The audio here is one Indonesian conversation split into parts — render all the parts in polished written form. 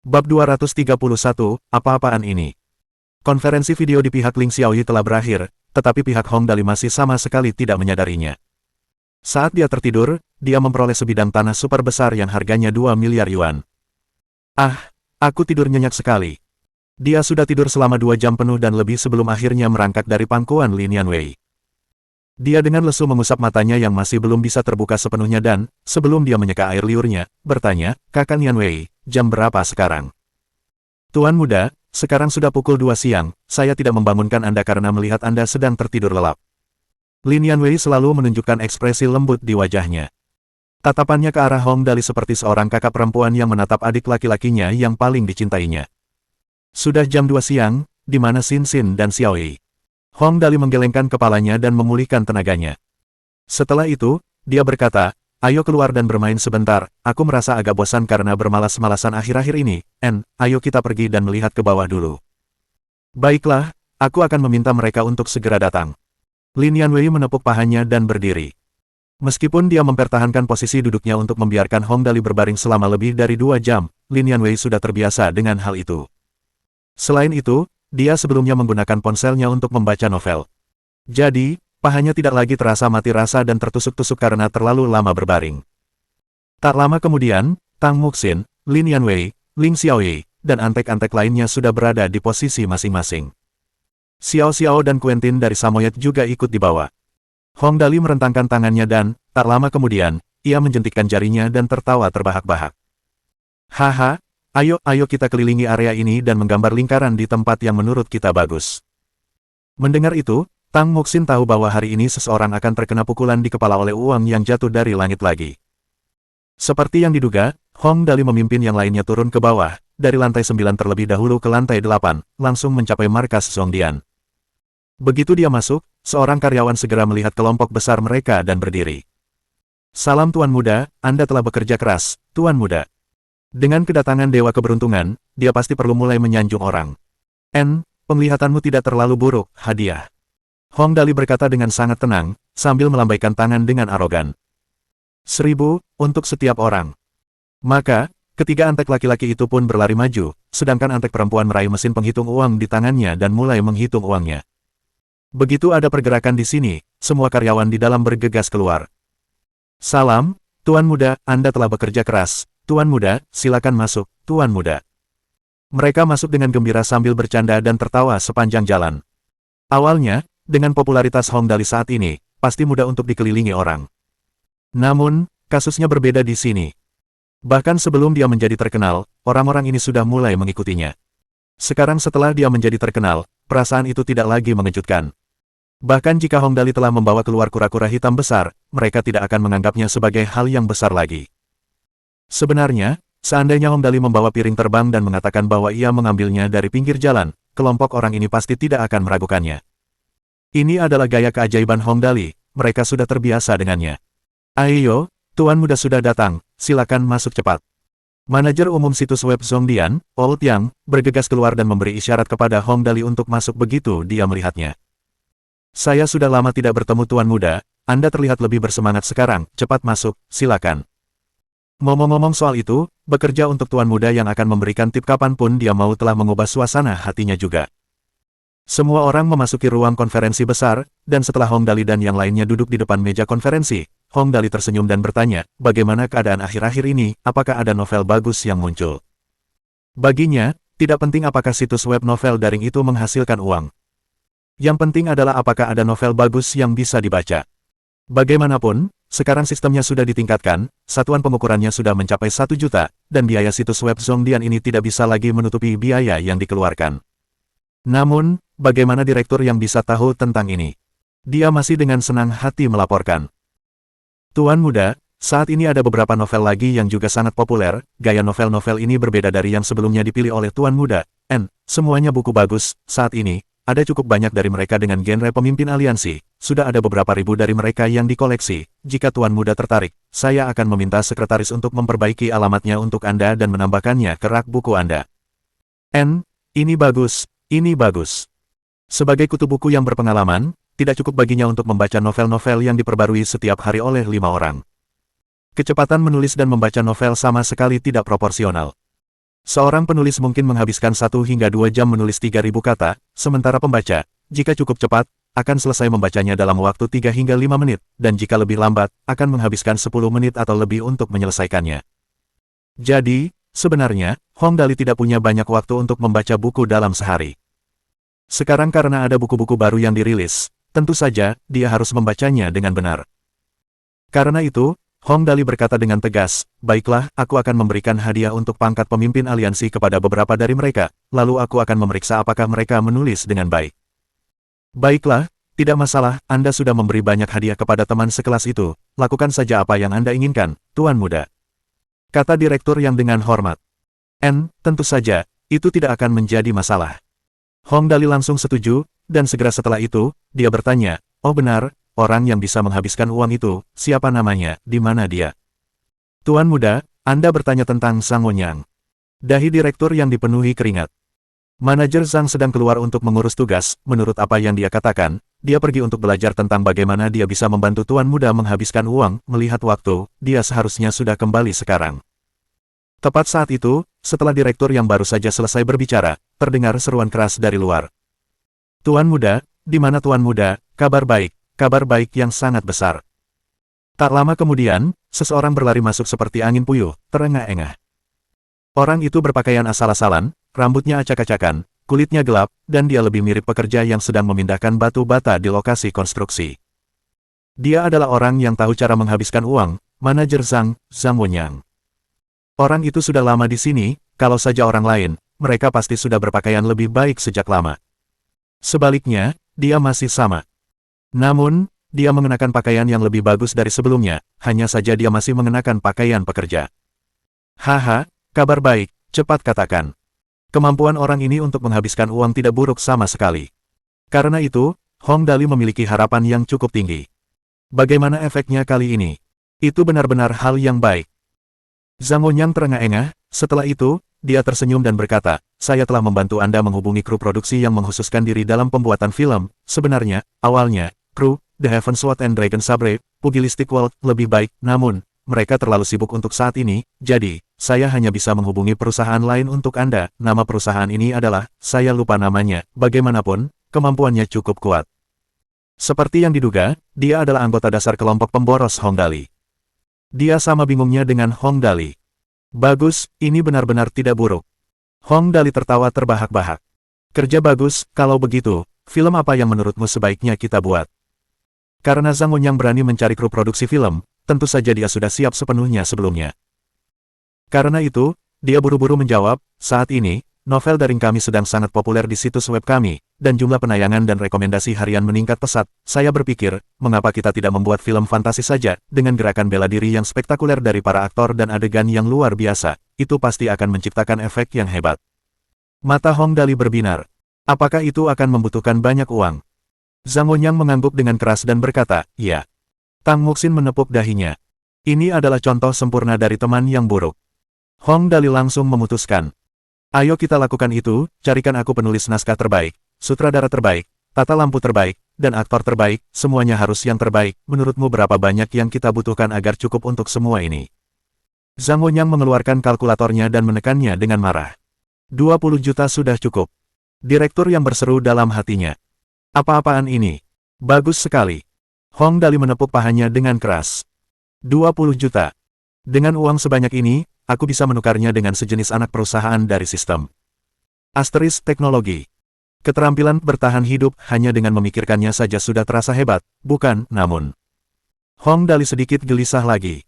Bab 231, apa-apaan ini? Konferensi video di pihak Ling Xiaoyi telah berakhir, tetapi pihak Hong Dali masih sama sekali tidak menyadarinya. Saat dia tertidur, dia memperoleh sebidang tanah super besar yang harganya 2 miliar yuan. Ah, aku tidur nyenyak sekali. Dia sudah tidur selama 2 jam penuh dan lebih sebelum akhirnya merangkak dari pangkuan Lin Yanwei. Dia dengan lesu mengusap matanya yang masih belum bisa terbuka sepenuhnya dan, sebelum dia menyeka air liurnya, bertanya, "Kakak Yanwei, jam berapa sekarang?" "Tuan muda, sekarang sudah pukul 2 siang, saya tidak membangunkan Anda karena melihat Anda sedang tertidur lelap." Lin Yanwei selalu menunjukkan ekspresi lembut di wajahnya. Tatapannya ke arah Hong Dali seperti seorang kakak perempuan yang menatap adik laki-lakinya yang paling dicintainya. "Sudah jam 2 siang, di mana Xin Xin dan Xiaoyi?" Hong Dali menggelengkan kepalanya dan memulihkan tenaganya. Setelah itu, dia berkata, "Ayo keluar dan bermain sebentar, aku merasa agak bosan karena bermalas-malasan akhir-akhir ini, ayo kita pergi dan melihat ke bawah dulu." "Baiklah, aku akan meminta mereka untuk segera datang." Lin Yanwei menepuk pahanya dan berdiri. Meskipun dia mempertahankan posisi duduknya untuk membiarkan Hong Dali berbaring selama lebih dari 2 jam, Lin Yanwei sudah terbiasa dengan hal itu. Selain itu, dia sebelumnya menggunakan ponselnya untuk membaca novel. Jadi, pahanya tidak lagi terasa mati rasa dan tertusuk-tusuk karena terlalu lama berbaring. Tak lama kemudian, Tang Muxin, Lin Yanwei, Ling Xiaoyi, dan antek-antek lainnya sudah berada di posisi masing-masing. Xiao Xiao dan Quentin dari Samoyed juga ikut dibawa. Hong Dali merentangkan tangannya dan, tak lama kemudian, ia menjentikkan jarinya dan tertawa terbahak-bahak. "Haha, ayo kita kelilingi area ini dan menggambar lingkaran di tempat yang menurut kita bagus." Mendengar itu, Tang Muxin tahu bahwa hari ini seseorang akan terkena pukulan di kepala oleh uang yang jatuh dari langit lagi. Seperti yang diduga, Hong Dali memimpin yang lainnya turun ke bawah, dari lantai 9 terlebih dahulu ke lantai 8, langsung mencapai markas Zhongdian. Begitu dia masuk, seorang karyawan segera melihat kelompok besar mereka dan berdiri. "Salam Tuan Muda, Anda telah bekerja keras, Tuan Muda." Dengan kedatangan Dewa Keberuntungan, dia pasti perlu mulai menyanjung orang. Penglihatanmu tidak terlalu buruk, hadiah." Hong Dali berkata dengan sangat tenang, sambil melambaikan tangan dengan arogan. 1.000, untuk setiap orang. Maka, ketiga antek laki-laki itu pun berlari maju, sedangkan antek perempuan meraih mesin penghitung uang di tangannya dan mulai menghitung uangnya. Begitu ada pergerakan di sini, semua karyawan di dalam bergegas keluar. "Salam, Tuan Muda, Anda telah bekerja keras. Tuan Muda, silakan masuk, Tuan Muda." Mereka masuk dengan gembira sambil bercanda dan tertawa sepanjang jalan. Awalnya, dengan popularitas Hong Dali saat ini, pasti mudah untuk dikelilingi orang. Namun, kasusnya berbeda di sini. Bahkan sebelum dia menjadi terkenal, orang-orang ini sudah mulai mengikutinya. Sekarang setelah dia menjadi terkenal, perasaan itu tidak lagi mengejutkan. Bahkan jika Hong Dali telah membawa keluar kura-kura hitam besar, mereka tidak akan menganggapnya sebagai hal yang besar lagi. Sebenarnya, seandainya Hong Dali membawa piring terbang dan mengatakan bahwa ia mengambilnya dari pinggir jalan, kelompok orang ini pasti tidak akan meragukannya. Ini adalah gaya keajaiban Hong Dali, mereka sudah terbiasa dengannya. "Ayo, Tuan Muda sudah datang, silakan masuk cepat." Manajer umum situs web Zhongdian, Old Yang, bergegas keluar dan memberi isyarat kepada Hong Dali untuk masuk begitu dia melihatnya. "Saya sudah lama tidak bertemu Tuan Muda, Anda terlihat lebih bersemangat sekarang, cepat masuk, silakan." Ngomong-ngomong soal itu, bekerja untuk Tuan Muda yang akan memberikan tip kapanpun dia mau telah mengubah suasana hatinya juga. Semua orang memasuki ruang konferensi besar, dan setelah Hong Dali dan yang lainnya duduk di depan meja konferensi, Hong Dali tersenyum dan bertanya, "Bagaimana keadaan akhir-akhir ini, apakah ada novel bagus yang muncul?" Baginya, tidak penting apakah situs web novel daring itu menghasilkan uang. Yang penting adalah apakah ada novel bagus yang bisa dibaca. Bagaimanapun, sekarang sistemnya sudah ditingkatkan, satuan pengukurannya sudah mencapai 1 juta, dan biaya situs web Zhongdian ini tidak bisa lagi menutupi biaya yang dikeluarkan. Namun, bagaimana direktur yang bisa tahu tentang ini? Dia masih dengan senang hati melaporkan. "Tuan Muda, saat ini ada beberapa novel lagi yang juga sangat populer, gaya novel-novel ini berbeda dari yang sebelumnya dipilih oleh Tuan Muda, semuanya buku bagus, saat ini, ada cukup banyak dari mereka dengan genre pemimpin aliansi, sudah ada beberapa ribu dari mereka yang dikoleksi, jika Tuan Muda tertarik, saya akan meminta sekretaris untuk memperbaiki alamatnya untuk Anda dan menambahkannya ke rak buku Anda." Ini bagus. Ini bagus. Sebagai kutu buku yang berpengalaman, tidak cukup baginya untuk membaca novel-novel yang diperbarui setiap hari oleh 5 orang. Kecepatan menulis dan membaca novel sama sekali tidak proporsional. Seorang penulis mungkin menghabiskan 1 hingga 2 jam menulis 3.000 kata, sementara pembaca, jika cukup cepat, akan selesai membacanya dalam waktu 3 hingga 5 menit, dan jika lebih lambat, akan menghabiskan 10 menit atau lebih untuk menyelesaikannya. Jadi, sebenarnya, Hong Dali tidak punya banyak waktu untuk membaca buku dalam sehari. Sekarang karena ada buku-buku baru yang dirilis, tentu saja, dia harus membacanya dengan benar. Karena itu, Hong Dali berkata dengan tegas, "Baiklah, aku akan memberikan hadiah untuk pangkat pemimpin aliansi kepada beberapa dari mereka, lalu aku akan memeriksa apakah mereka menulis dengan baik." "Baiklah, tidak masalah, Anda sudah memberi banyak hadiah kepada teman sekelas itu, lakukan saja apa yang Anda inginkan, Tuan Muda," kata direktur yang dengan hormat. Tentu saja, itu tidak akan menjadi masalah. Hong Dali langsung setuju, dan segera setelah itu, dia bertanya, "Oh benar, orang yang bisa menghabiskan uang itu, siapa namanya, di mana dia?" "Tuan Muda, Anda bertanya tentang Zhang Wonyang." Dahi direktur yang dipenuhi keringat. Manajer Zhang sedang keluar untuk mengurus tugas, menurut apa yang dia katakan, dia pergi untuk belajar tentang bagaimana dia bisa membantu Tuan Muda menghabiskan uang, melihat waktu, dia seharusnya sudah kembali sekarang. Tepat saat itu, setelah direktur yang baru saja selesai berbicara, terdengar seruan keras dari luar. "Tuan Muda, di mana Tuan Muda? Kabar baik yang sangat besar." Tak lama kemudian, seseorang berlari masuk seperti angin puyuh, terengah-engah. Orang itu berpakaian asal-asalan, rambutnya acak-acakan, kulitnya gelap, dan dia lebih mirip pekerja yang sedang memindahkan batu bata di lokasi konstruksi. Dia adalah orang yang tahu cara menghabiskan uang, manajer Zhang Wonyang. Orang itu sudah lama di sini, kalau saja orang lain, mereka pasti sudah berpakaian lebih baik sejak lama. Sebaliknya, dia masih sama. Namun, dia mengenakan pakaian yang lebih bagus dari sebelumnya, hanya saja dia masih mengenakan pakaian pekerja. "Haha, kabar baik, cepat katakan." Kemampuan orang ini untuk menghabiskan uang tidak buruk sama sekali. Karena itu, Hong Dali memiliki harapan yang cukup tinggi. Bagaimana efeknya kali ini? Itu benar-benar hal yang baik. Zhang Wonyang terengah-engah, setelah itu, dia tersenyum dan berkata, "Saya telah membantu Anda menghubungi kru produksi yang mengkhususkan diri dalam pembuatan film. Sebenarnya, awalnya, kru The Heaven Sword and Dragon Sabre, Pugilistic World, lebih baik, namun, mereka terlalu sibuk untuk saat ini, jadi, saya hanya bisa menghubungi perusahaan lain untuk Anda. Nama perusahaan ini adalah, saya lupa namanya, bagaimanapun, kemampuannya cukup kuat." Seperti yang diduga, dia adalah anggota dasar kelompok pemboros Hong Dali. Dia sama bingungnya dengan Hong Dali. "Bagus, ini benar-benar tidak buruk." Hong Dali tertawa terbahak-bahak. "Kerja bagus, kalau begitu, film apa yang menurutmu sebaiknya kita buat?" Karena Zhang Wonyang berani mencari kru produksi film, tentu saja dia sudah siap sepenuhnya sebelumnya. Karena itu, dia buru-buru menjawab, "Saat ini, novel daring kami sedang sangat populer di situs web kami, dan jumlah penayangan dan rekomendasi harian meningkat pesat. Saya berpikir, mengapa kita tidak membuat film fantasi saja, dengan gerakan bela diri yang spektakuler dari para aktor dan adegan yang luar biasa, itu pasti akan menciptakan efek yang hebat." Mata Hong Dali berbinar. "Apakah itu akan membutuhkan banyak uang?" Zhang Wonyang mengangguk dengan keras dan berkata, "Ya." Tang Muxin menepuk dahinya. "Ini adalah contoh sempurna dari teman yang buruk." Hong Dali langsung memutuskan, "Ayo kita lakukan itu, carikan aku penulis naskah terbaik, sutradara terbaik, tata lampu terbaik, dan aktor terbaik, semuanya harus yang terbaik. Menurutmu berapa banyak yang kita butuhkan agar cukup untuk semua ini?" Zhang Wonyang mengeluarkan kalkulatornya dan menekannya dengan marah. 20 juta sudah cukup. Direktur yang berseru dalam hatinya. "Apa-apaan ini? Bagus sekali." Hong Dali menepuk pahanya dengan keras. 20 juta. Dengan uang sebanyak ini, aku bisa menukarnya dengan sejenis anak perusahaan dari sistem. Asterisk teknologi. Keterampilan bertahan hidup hanya dengan memikirkannya saja sudah terasa hebat, bukan? Namun, Hong Dali sedikit gelisah lagi.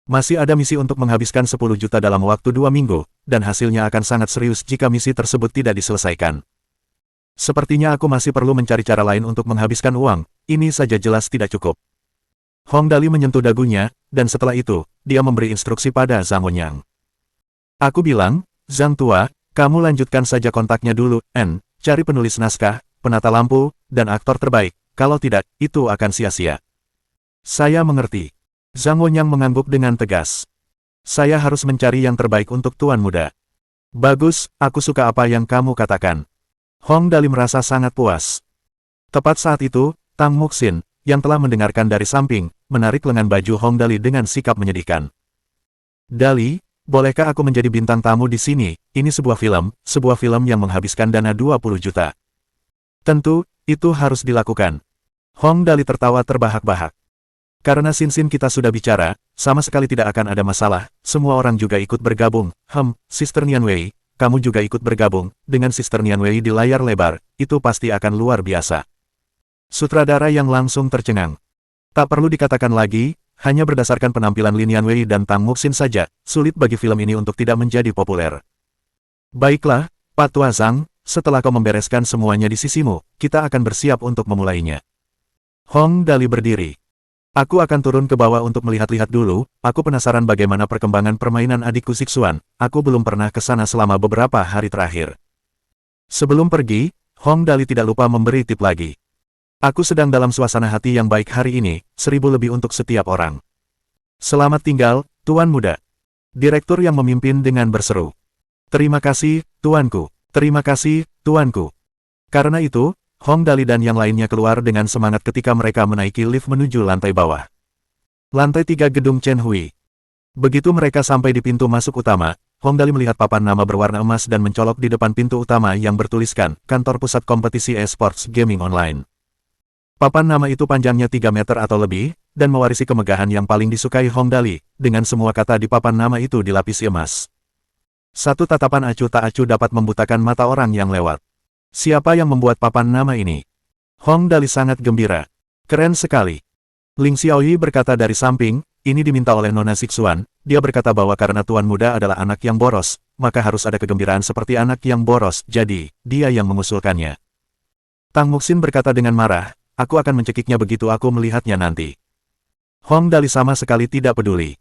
Masih ada misi untuk menghabiskan 10 juta dalam waktu 2 minggu, dan hasilnya akan sangat serius jika misi tersebut tidak diselesaikan. Sepertinya aku masih perlu mencari cara lain untuk menghabiskan uang, ini saja jelas tidak cukup. Hong Dali menyentuh dagunya, dan setelah itu, dia memberi instruksi pada Zhang Wonyang. "Aku bilang, Zhang tua, kamu lanjutkan saja kontaknya dulu, cari penulis naskah, penata lampu, dan aktor terbaik, kalau tidak, itu akan sia-sia." "Saya mengerti." Zhang Wonyang mengangguk dengan tegas. "Saya harus mencari yang terbaik untuk Tuan Muda." "Bagus, aku suka apa yang kamu katakan." Hong Dali merasa sangat puas. Tepat saat itu, Tang Muxin, yang telah mendengarkan dari samping, menarik lengan baju Hong Dali dengan sikap menyedihkan. "Dali, bolehkah aku menjadi bintang tamu di sini? Ini sebuah film yang menghabiskan dana 20 juta. Tentu, itu harus dilakukan. Hong Dali tertawa terbahak-bahak. Karena Sin kita sudah bicara, sama sekali tidak akan ada masalah, semua orang juga ikut bergabung. Sister Nian Wei, kamu juga ikut bergabung, dengan Sister Nian Wei di layar lebar, itu pasti akan luar biasa. Sutradara yang langsung tercengang. Tak perlu dikatakan lagi, hanya berdasarkan penampilan Lin Yanwei dan Tang Muxin saja, sulit bagi film ini untuk tidak menjadi populer. Baiklah, Pak Tua Zhang, setelah kau membereskan semuanya di sisimu, kita akan bersiap untuk memulainya. Hong Dali berdiri. Aku akan turun ke bawah untuk melihat-lihat dulu, aku penasaran bagaimana perkembangan permainan adikku Sixuan, aku belum pernah ke sana selama beberapa hari terakhir. Sebelum pergi, Hong Dali tidak lupa memberi tip lagi. Aku sedang dalam suasana hati yang baik hari ini, 1000 lebih untuk setiap orang. Selamat tinggal, Tuan Muda. Direktur yang memimpin dengan berseru. Terima kasih, Tuanku. Terima kasih, Tuanku. Karena itu, Hong Dali dan yang lainnya keluar dengan semangat ketika mereka menaiki lift menuju lantai bawah. Lantai 3 gedung Chen Hui. Begitu mereka sampai di pintu masuk utama, Hong Dali melihat papan nama berwarna emas dan mencolok di depan pintu utama yang bertuliskan, Kantor Pusat Kompetisi Esports Gaming Online. Papan nama itu panjangnya 3 meter atau lebih, dan mewarisi kemegahan yang paling disukai Hong Dali, dengan semua kata di papan nama itu dilapisi emas. Satu tatapan acuh tak acuh dapat membutakan mata orang yang lewat. Siapa yang membuat papan nama ini? Hong Dali sangat gembira. Keren sekali. Ling Xiaoyi berkata dari samping, ini diminta oleh Nona Sixuan, dia berkata bahwa karena Tuan Muda adalah anak yang boros, maka harus ada kegembiraan seperti anak yang boros, jadi, dia yang mengusulkannya. Tang Muxin berkata dengan marah, aku akan mencekiknya begitu aku melihatnya nanti. Hong Dali sama sekali tidak peduli.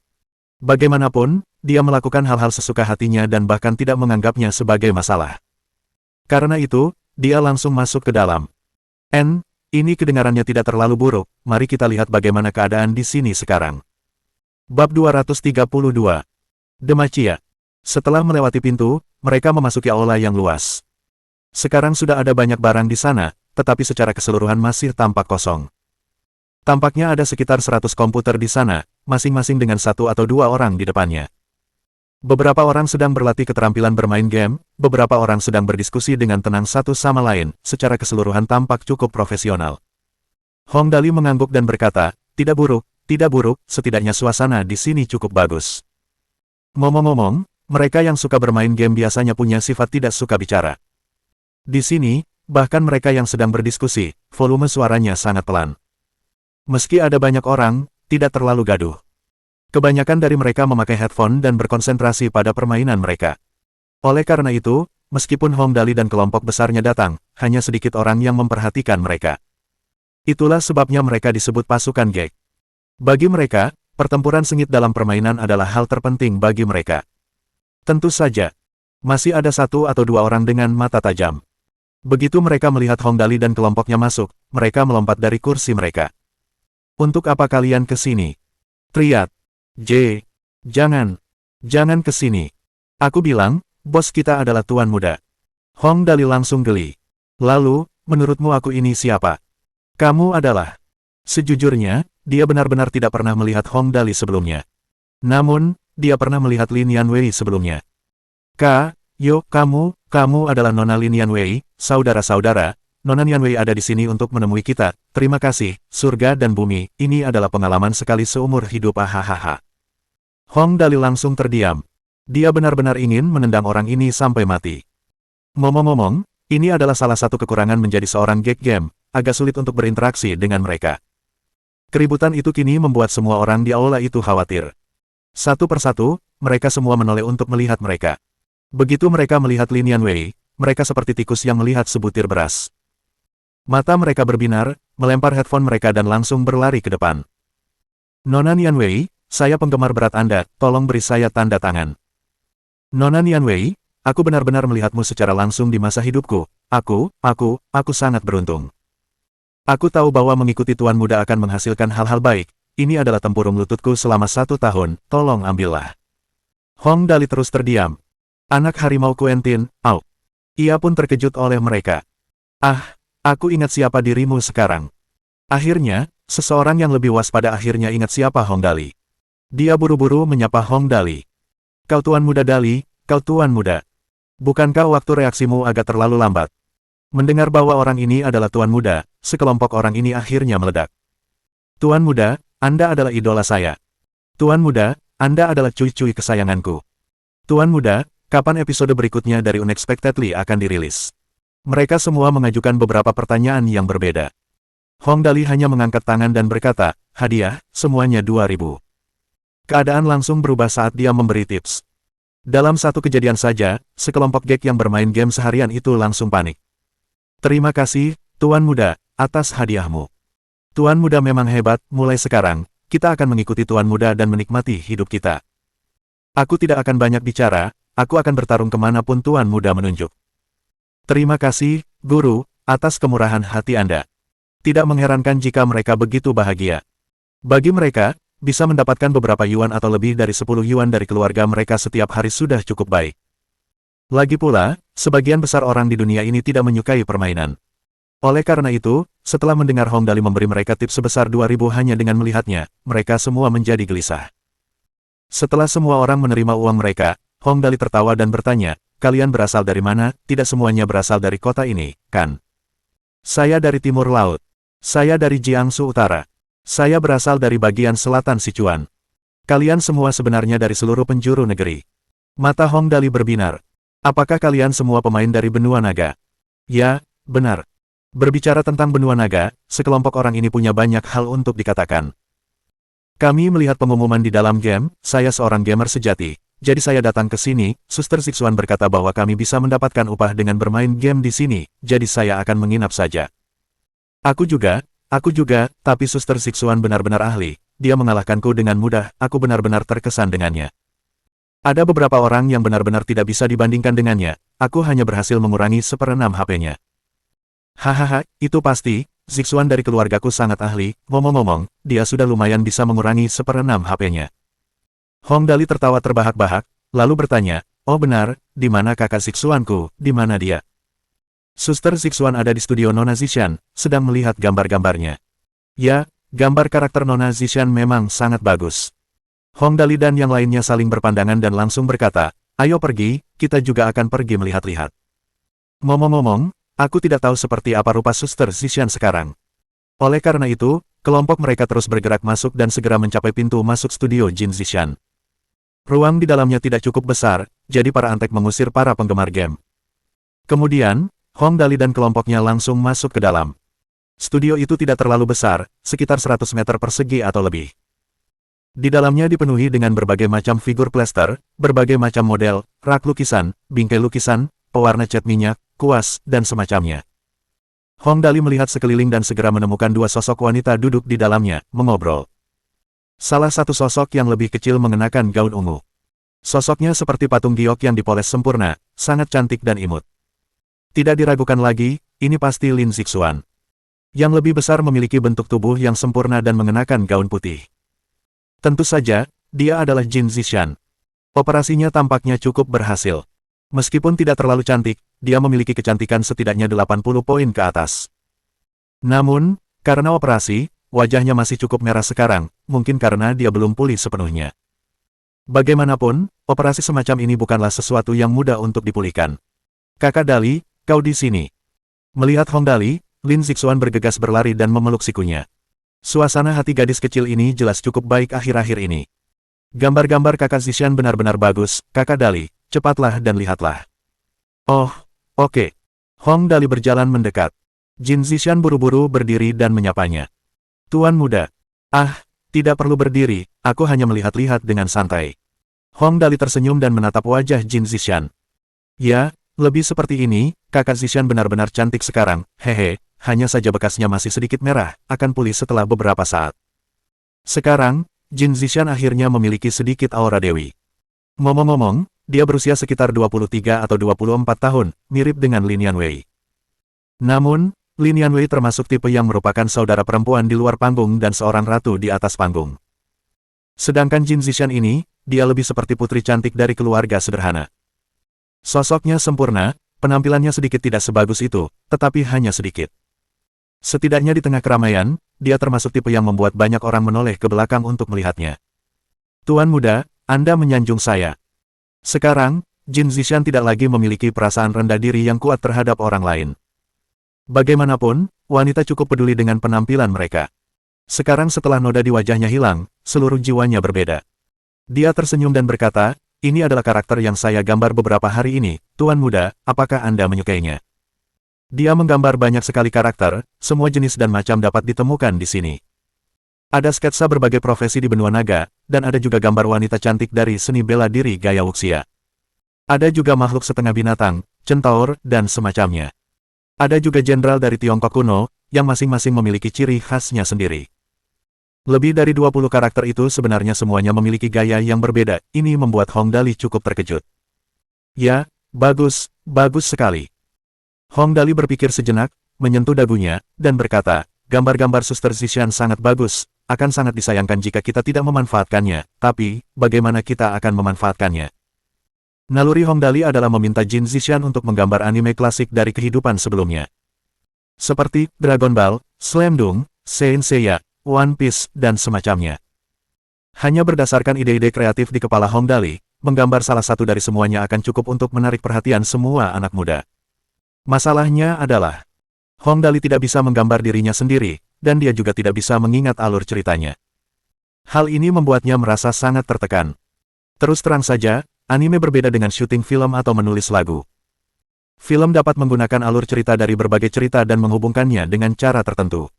Bagaimanapun, dia melakukan hal-hal sesuka hatinya dan bahkan tidak menganggapnya sebagai masalah. Karena itu, dia langsung masuk ke dalam. Ini kedengarannya tidak terlalu buruk, mari kita lihat bagaimana keadaan di sini sekarang. Bab 232. Demacia. Setelah melewati pintu, mereka memasuki aula yang luas. Sekarang sudah ada banyak barang di sana, tetapi secara keseluruhan masih tampak kosong. Tampaknya ada sekitar 100 komputer di sana, masing-masing dengan 1 atau 2 orang di depannya. Beberapa orang sedang berlatih keterampilan bermain game, beberapa orang sedang berdiskusi dengan tenang satu sama lain, secara keseluruhan tampak cukup profesional. Hong Dali mengangguk dan berkata, tidak buruk, setidaknya suasana di sini cukup bagus. Ngomong-ngomong, mereka yang suka bermain game biasanya punya sifat tidak suka bicara. Di sini, bahkan mereka yang sedang berdiskusi, volume suaranya sangat pelan. Meski ada banyak orang, tidak terlalu gaduh. Kebanyakan dari mereka memakai headphone dan berkonsentrasi pada permainan mereka. Oleh karena itu, meskipun Hong Dali dan kelompok besarnya datang, hanya sedikit orang yang memperhatikan mereka. Itulah sebabnya mereka disebut pasukan gek. Bagi mereka, pertempuran sengit dalam permainan adalah hal terpenting bagi mereka. Tentu saja, masih ada 1 atau 2 orang dengan mata tajam. Begitu mereka melihat Hong Dali dan kelompoknya masuk, mereka melompat dari kursi mereka. Untuk apa kalian ke sini? Teriak. Jangan ke sini. Aku bilang, bos kita adalah Tuan Muda. Hong Dali langsung geli. Lalu, menurutmu aku ini siapa? Kamu adalah. Sejujurnya, dia benar-benar tidak pernah melihat Hong Dali sebelumnya. Namun, dia pernah melihat Lin Yanwei sebelumnya. Kamu adalah Nona Lin Yanwei, saudara-saudara. Nona Yanwei ada di sini untuk menemui kita. Terima kasih, surga dan bumi, ini adalah pengalaman sekali seumur hidup hahaha. Hong Dali langsung terdiam. Dia benar-benar ingin menendang orang ini sampai mati. Ngomong-ngomong, ini adalah salah satu kekurangan menjadi seorang gek game, agak sulit untuk berinteraksi dengan mereka. Keributan itu kini membuat semua orang di aula itu khawatir. Satu persatu, mereka semua menoleh untuk melihat mereka. Begitu mereka melihat Lin Yanwei, mereka seperti tikus yang melihat sebutir beras. Mata mereka berbinar, melempar headphone mereka dan langsung berlari ke depan. Nona Yanwei, saya penggemar berat Anda, tolong beri saya tanda tangan. Nona Yanwei, aku benar-benar melihatmu secara langsung di masa hidupku. Aku sangat beruntung. Aku tahu bahwa mengikuti Tuan Muda akan menghasilkan hal-hal baik. Ini adalah tempurung lututku selama 1 tahun, tolong ambillah. Hong Dali terus terdiam. Anak harimau Quentin, Ia pun terkejut oleh mereka. Aku ingat siapa dirimu sekarang. Akhirnya, seseorang yang lebih waspada akhirnya ingat siapa Hong Dali. Dia buru-buru menyapa Hong Dali. Kau Tuan Muda Dali, kau Tuan Muda. Bukankah waktu reaksimu agak terlalu lambat? Mendengar bahwa orang ini adalah Tuan Muda, sekelompok orang ini akhirnya meledak. Tuan Muda, Anda adalah idola saya. Tuan Muda, Anda adalah cuy-cuy kesayanganku. Tuan Muda, kapan episode berikutnya dari Unexpectedly akan dirilis? Mereka semua mengajukan beberapa pertanyaan yang berbeda. Hong Dali hanya mengangkat tangan dan berkata, hadiah, semuanya 2.000. Keadaan langsung berubah saat dia memberi tips. Dalam satu kejadian saja, sekelompok gek yang bermain game seharian itu langsung panik. Terima kasih, Tuan Muda, atas hadiahmu. Tuan Muda memang hebat, mulai sekarang, kita akan mengikuti Tuan Muda dan menikmati hidup kita. Aku tidak akan banyak bicara, aku akan bertarung kemanapun Tuan Muda menunjuk. Terima kasih, Guru, atas kemurahan hati Anda. Tidak mengherankan jika mereka begitu bahagia. Bagi mereka, bisa mendapatkan beberapa yuan atau lebih dari 10 yuan dari keluarga mereka setiap hari sudah cukup baik. Lagi pula, sebagian besar orang di dunia ini tidak menyukai permainan. Oleh karena itu, setelah mendengar Hong Dali memberi mereka tips sebesar 2.000 hanya dengan melihatnya, mereka semua menjadi gelisah. Setelah semua orang menerima uang mereka, Hong Dali tertawa dan bertanya, kalian berasal dari mana? Tidak semuanya berasal dari kota ini, kan? Saya dari timur laut. Saya dari Jiangsu Utara. Saya berasal dari bagian selatan Sichuan. Kalian semua sebenarnya dari seluruh penjuru negeri. Mata Hong Dali berbinar. Apakah kalian semua pemain dari benua naga? Ya, benar. Berbicara tentang benua naga, sekelompok orang ini punya banyak hal untuk dikatakan. Kami melihat pengumuman di dalam game, saya seorang gamer sejati. Jadi saya datang ke sini, Suster Sichuan berkata bahwa kami bisa mendapatkan upah dengan bermain game di sini, jadi saya akan menginap saja. Aku juga, tapi Suster Sichuan benar-benar ahli, dia mengalahkanku dengan mudah, aku benar-benar terkesan dengannya. Ada beberapa orang yang benar-benar tidak bisa dibandingkan dengannya, aku hanya berhasil mengurangi 1/6 HP-nya. Hahaha, itu pasti, Sichuan dari keluargaku sangat ahli, ngomong-ngomong, dia sudah lumayan bisa mengurangi 1/6 HP-nya. Hong Dali tertawa terbahak-bahak, lalu bertanya, oh benar, di mana kakak Sichuanku, di mana dia? Suster Sichuan ada di studio Nona Zishan, sedang melihat gambar-gambarnya. Ya, gambar karakter Nona Zishan memang sangat bagus. Hong Dali dan yang lainnya saling berpandangan dan langsung berkata, ayo pergi, kita juga akan pergi melihat-lihat. Ngomong-ngomong, aku tidak tahu seperti apa rupa Suster Zishan sekarang. Oleh karena itu, kelompok mereka terus bergerak masuk dan segera mencapai pintu masuk studio Jin Zishan. Ruang di dalamnya tidak cukup besar, jadi para antek mengusir para penggemar game. Kemudian, Hong Dali dan kelompoknya langsung masuk ke dalam. Studio itu tidak terlalu besar, sekitar 100 meter persegi atau lebih. Di dalamnya dipenuhi dengan berbagai macam figur plaster, berbagai macam model, rak lukisan, bingkai lukisan, pewarna cat minyak, kuas, dan semacamnya. Hong Dali melihat sekeliling dan segera menemukan dua sosok wanita duduk di dalamnya, mengobrol. Salah satu sosok yang lebih kecil mengenakan gaun ungu. Sosoknya seperti patung giok yang dipoles sempurna, sangat cantik dan imut. Tidak diragukan lagi, ini pasti Lin Zixuan. Yang lebih besar memiliki bentuk tubuh yang sempurna dan mengenakan gaun putih. Tentu saja, dia adalah Jin Zishan. Operasinya tampaknya cukup berhasil. Meskipun tidak terlalu cantik, dia memiliki kecantikan setidaknya 80 poin ke atas. Namun, karena operasi, wajahnya masih cukup merah sekarang, mungkin karena dia belum pulih sepenuhnya. Bagaimanapun, operasi semacam ini bukanlah sesuatu yang mudah untuk dipulihkan. Kakak Dali, kau di sini. Melihat Hong Dali, Lin Zixuan bergegas berlari dan memeluk sikunya. Suasana hati gadis kecil ini jelas cukup baik akhir-akhir ini. Gambar-gambar kakak Zishan benar-benar bagus, kakak Dali, cepatlah dan lihatlah. Oh, oke. Hong Dali berjalan mendekat. Jin Zishan buru-buru berdiri dan menyapanya. Tuan Muda. Ah, tidak perlu berdiri, aku hanya melihat-lihat dengan santai. Hong Dali tersenyum dan menatap wajah Jin Zishan. Ya, lebih seperti ini, kakak Zishan benar-benar cantik sekarang, hehe, hanya saja bekasnya masih sedikit merah, akan pulih setelah beberapa saat. Sekarang, Jin Zishan akhirnya memiliki sedikit aura dewi. Ngomong-ngomong, dia berusia sekitar 23 atau 24 tahun, mirip dengan Lin Yanwei. Namun, Lin Yanwei termasuk tipe yang merupakan saudara perempuan di luar panggung dan seorang ratu di atas panggung. Sedangkan Jin Zishan ini, dia lebih seperti putri cantik dari keluarga sederhana. Sosoknya sempurna, penampilannya sedikit tidak sebagus itu, tetapi hanya sedikit. Setidaknya di tengah keramaian, dia termasuk tipe yang membuat banyak orang menoleh ke belakang untuk melihatnya. Tuan Muda, Anda menyanjung saya. Sekarang, Jin Zishan tidak lagi memiliki perasaan rendah diri yang kuat terhadap orang lain. Bagaimanapun, wanita cukup peduli dengan penampilan mereka. Sekarang setelah noda di wajahnya hilang, seluruh jiwanya berbeda. Dia tersenyum dan berkata, ini adalah karakter yang saya gambar beberapa hari ini, Tuan Muda, apakah Anda menyukainya? Dia menggambar banyak sekali karakter, semua jenis dan macam dapat ditemukan di sini. Ada sketsa berbagai profesi di benua naga, dan ada juga gambar wanita cantik dari seni bela diri gaya wuxia. Ada juga makhluk setengah binatang, centaur, dan semacamnya. Ada juga jenderal dari Tiongkok kuno, yang masing-masing memiliki ciri khasnya sendiri. Lebih dari 20 karakter itu sebenarnya semuanya memiliki gaya yang berbeda, ini membuat Hong Dali cukup terkejut. Ya, bagus, bagus sekali. Hong Dali berpikir sejenak, menyentuh dagunya, dan berkata, gambar-gambar Suster Zishan sangat bagus, akan sangat disayangkan jika kita tidak memanfaatkannya, tapi, bagaimana kita akan memanfaatkannya? Naluri Hong Dali adalah meminta Jin Zishan untuk menggambar anime klasik dari kehidupan sebelumnya. Seperti Dragon Ball, Slam Dunk, Saint Seiya, One Piece, dan semacamnya. Hanya berdasarkan ide-ide kreatif di kepala Hong Dali, menggambar salah satu dari semuanya akan cukup untuk menarik perhatian semua anak muda. Masalahnya adalah, Hong Dali tidak bisa menggambar dirinya sendiri, dan dia juga tidak bisa mengingat alur ceritanya. Hal ini membuatnya merasa sangat tertekan. Terus terang saja, anime berbeda dengan syuting film atau menulis lagu. Film dapat menggunakan alur cerita dari berbagai cerita dan menghubungkannya dengan cara tertentu.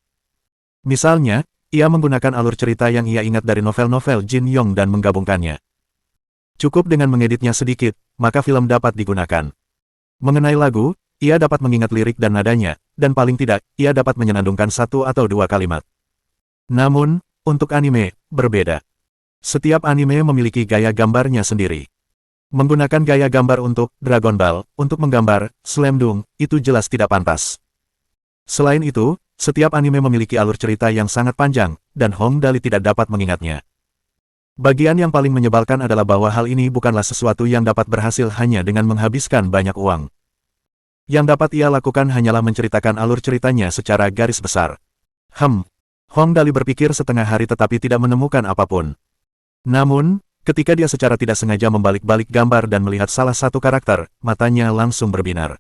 Misalnya, ia menggunakan alur cerita yang ia ingat dari novel-novel Jin Yong dan menggabungkannya. Cukup dengan mengeditnya sedikit, maka film dapat digunakan. Mengenai lagu, ia dapat mengingat lirik dan nadanya, dan paling tidak, ia dapat menyenandungkan satu atau dua kalimat. Namun, untuk anime, berbeda. Setiap anime memiliki gaya gambarnya sendiri. Menggunakan gaya gambar untuk Dragon Ball, untuk menggambar Slam Dunk, itu jelas tidak pantas. Selain itu, setiap anime memiliki alur cerita yang sangat panjang, dan Hong Dali tidak dapat mengingatnya. Bagian yang paling menyebalkan adalah bahwa hal ini bukanlah sesuatu yang dapat berhasil hanya dengan menghabiskan banyak uang. Yang dapat ia lakukan hanyalah menceritakan alur ceritanya secara garis besar. Hong Dali berpikir setengah hari tetapi tidak menemukan apapun. Namun, ketika dia secara tidak sengaja membalik-balik gambar dan melihat salah satu karakter, matanya langsung berbinar.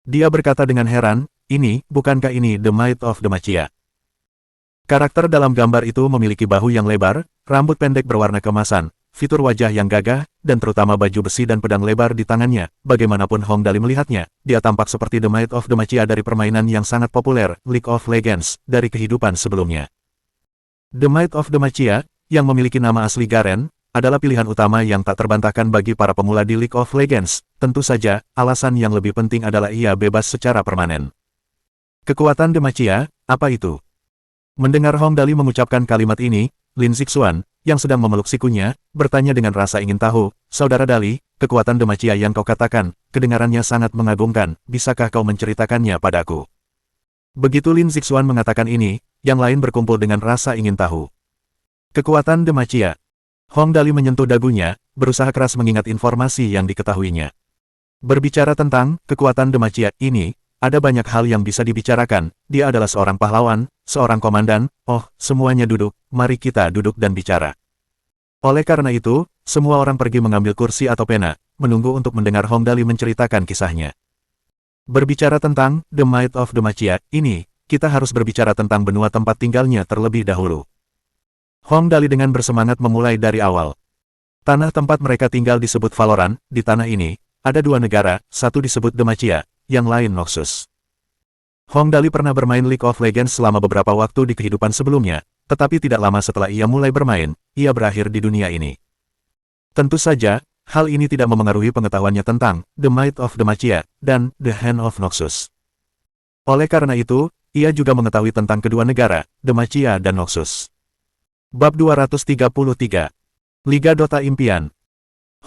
Dia berkata dengan heran, bukankah ini The Might of Demacia? Karakter dalam gambar itu memiliki bahu yang lebar, rambut pendek berwarna kemasan, fitur wajah yang gagah, dan terutama baju besi dan pedang lebar di tangannya. Bagaimanapun Hong Dali melihatnya, dia tampak seperti The Might of Demacia dari permainan yang sangat populer, League of Legends, dari kehidupan sebelumnya. The Might of Demacia, yang memiliki nama asli Garen, adalah pilihan utama yang tak terbantahkan bagi para pemula di League of Legends. Tentu saja, alasan yang lebih penting adalah ia bebas secara permanen. Kekuatan Demacia, apa itu? Mendengar Hong Dali mengucapkan kalimat ini, Lin Zixuan, yang sedang memeluk sikunya, bertanya dengan rasa ingin tahu, Saudara Dali, kekuatan Demacia yang kau katakan, kedengarannya sangat mengagumkan, bisakah kau menceritakannya padaku? Begitu Lin Zixuan mengatakan ini, yang lain berkumpul dengan rasa ingin tahu. Kekuatan Demacia. Hong Dali menyentuh dagunya, berusaha keras mengingat informasi yang diketahuinya. Berbicara tentang kekuatan Demacia ini, ada banyak hal yang bisa dibicarakan. Dia adalah seorang pahlawan, seorang komandan. Oh, semuanya duduk, mari kita duduk dan bicara. Oleh karena itu, semua orang pergi mengambil kursi atau pena, menunggu untuk mendengar Hong Dali menceritakan kisahnya. Berbicara tentang The Might of Demacia ini, kita harus berbicara tentang benua tempat tinggalnya terlebih dahulu. Hong Dali dengan bersemangat memulai dari awal. Tanah tempat mereka tinggal disebut Valoran. Di tanah ini, ada dua negara, satu disebut Demacia, yang lain Noxus. Hong Dali pernah bermain League of Legends selama beberapa waktu di kehidupan sebelumnya, tetapi tidak lama setelah ia mulai bermain, ia berakhir di dunia ini. Tentu saja, hal ini tidak memengaruhi pengetahuannya tentang The Might of Demacia dan The Hand of Noxus. Oleh karena itu, ia juga mengetahui tentang kedua negara, Demacia dan Noxus. Bab 233. Liga Dota Impian.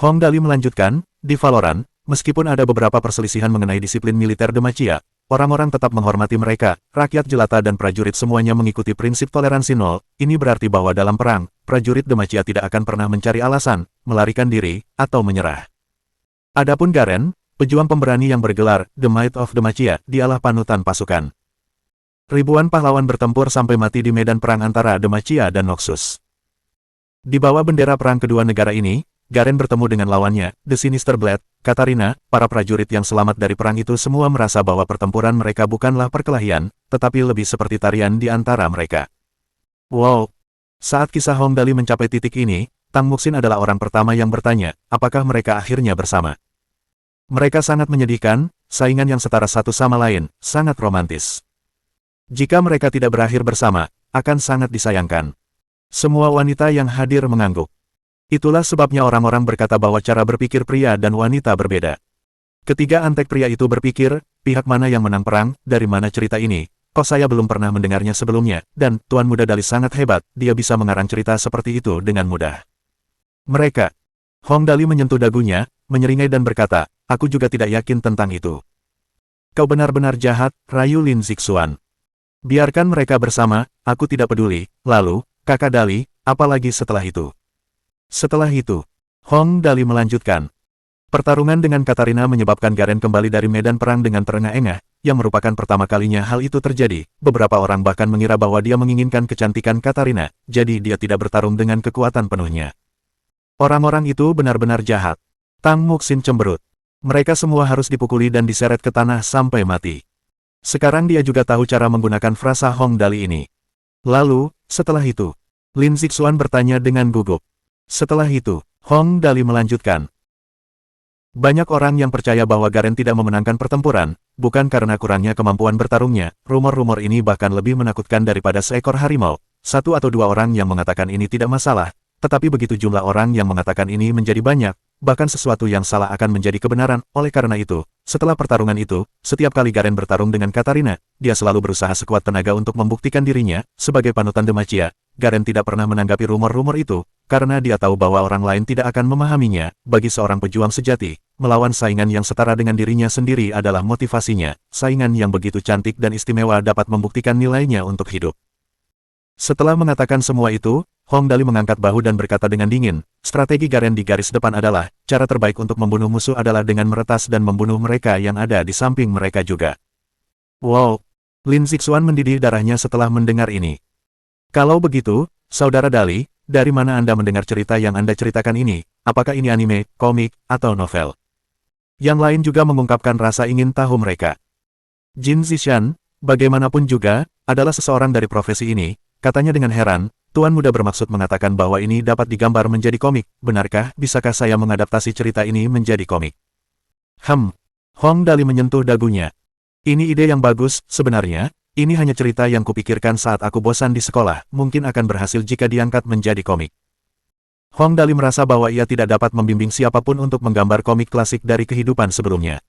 Hong Dali melanjutkan, di Valorant, meskipun ada beberapa perselisihan mengenai disiplin militer Demacia, orang-orang tetap menghormati mereka, rakyat jelata dan prajurit semuanya mengikuti prinsip toleransi nol. Ini berarti bahwa dalam perang, prajurit Demacia tidak akan pernah mencari alasan, melarikan diri, atau menyerah. Adapun Garen, pejuang pemberani yang bergelar The Might of Demacia, dialah panutan pasukan. Ribuan pahlawan bertempur sampai mati di medan perang antara Demacia dan Noxus. Di bawah bendera perang kedua negara ini, Garen bertemu dengan lawannya, The Sinister Blade, Katarina. Para prajurit yang selamat dari perang itu semua merasa bahwa pertempuran mereka bukanlah perkelahian, tetapi lebih seperti tarian di antara mereka. Wow! Saat kisah Hong Dali mencapai titik ini, Tang Muxin adalah orang pertama yang bertanya, apakah mereka akhirnya bersama. Mereka sangat menyedihkan, saingan yang setara satu sama lain, sangat romantis. Jika mereka tidak berakhir bersama, akan sangat disayangkan. Semua wanita yang hadir mengangguk. Itulah sebabnya orang-orang berkata bahwa cara berpikir pria dan wanita berbeda. Ketiga antek pria itu berpikir, pihak mana yang menang perang, dari mana cerita ini? Kok saya belum pernah mendengarnya sebelumnya, dan Tuan Muda Dali sangat hebat, dia bisa mengarang cerita seperti itu dengan mudah. Mereka. Hong Dali menyentuh dagunya, menyeringai dan berkata, aku juga tidak yakin tentang itu. Kau benar-benar jahat, rayu Lin Zixuan. Biarkan mereka bersama, aku tidak peduli. Lalu, kakak Dali, apalagi setelah itu? Setelah itu, Hong Dali melanjutkan. Pertarungan dengan Katarina menyebabkan Garen kembali dari medan perang dengan terengah-engah, yang merupakan pertama kalinya hal itu terjadi. Beberapa orang bahkan mengira bahwa dia menginginkan kecantikan Katarina, jadi dia tidak bertarung dengan kekuatan penuhnya. Orang-orang itu benar-benar jahat. Tang Muxin cemberut. Mereka semua harus dipukuli dan diseret ke tanah sampai mati. Sekarang dia juga tahu cara menggunakan frasa Hong Dali ini. Lalu, setelah itu, Lin Zixuan bertanya dengan gugup. Setelah itu, Hong Dali melanjutkan. Banyak orang yang percaya bahwa Garen tidak memenangkan pertempuran, bukan karena kurangnya kemampuan bertarungnya. Rumor-rumor ini bahkan lebih menakutkan daripada seekor harimau. Satu atau dua orang yang mengatakan ini tidak masalah, tetapi begitu jumlah orang yang mengatakan ini menjadi banyak, bahkan sesuatu yang salah akan menjadi kebenaran. Oleh karena itu, setelah pertarungan itu, setiap kali Garen bertarung dengan Katarina, dia selalu berusaha sekuat tenaga untuk membuktikan dirinya. Sebagai panutan Demacia, Garen tidak pernah menanggapi rumor-rumor itu, karena dia tahu bahwa orang lain tidak akan memahaminya. Bagi seorang pejuang sejati, melawan saingan yang setara dengan dirinya sendiri adalah motivasinya. Saingan yang begitu cantik dan istimewa dapat membuktikan nilainya untuk hidup. Setelah mengatakan semua itu, Hong Dali mengangkat bahu dan berkata dengan dingin, strategi Garen di garis depan adalah, cara terbaik untuk membunuh musuh adalah dengan meretas dan membunuh mereka yang ada di samping mereka juga. Wow! Lin Zixuan mendidih darahnya setelah mendengar ini. Kalau begitu, Saudara Dali, dari mana Anda mendengar cerita yang Anda ceritakan ini? Apakah ini anime, komik, atau novel? Yang lain juga mengungkapkan rasa ingin tahu mereka. Jin Zishan, bagaimanapun juga, adalah seseorang dari profesi ini, katanya dengan heran. Tuan Muda bermaksud mengatakan bahwa ini dapat digambar menjadi komik. Benarkah, bisakah saya mengadaptasi cerita ini menjadi komik? Hong Dali menyentuh dagunya. Ini ide yang bagus, sebenarnya. Ini hanya cerita yang kupikirkan saat aku bosan di sekolah, mungkin akan berhasil jika diangkat menjadi komik. Hong Dali merasa bahwa ia tidak dapat membimbing siapapun untuk menggambar komik klasik dari kehidupan sebelumnya.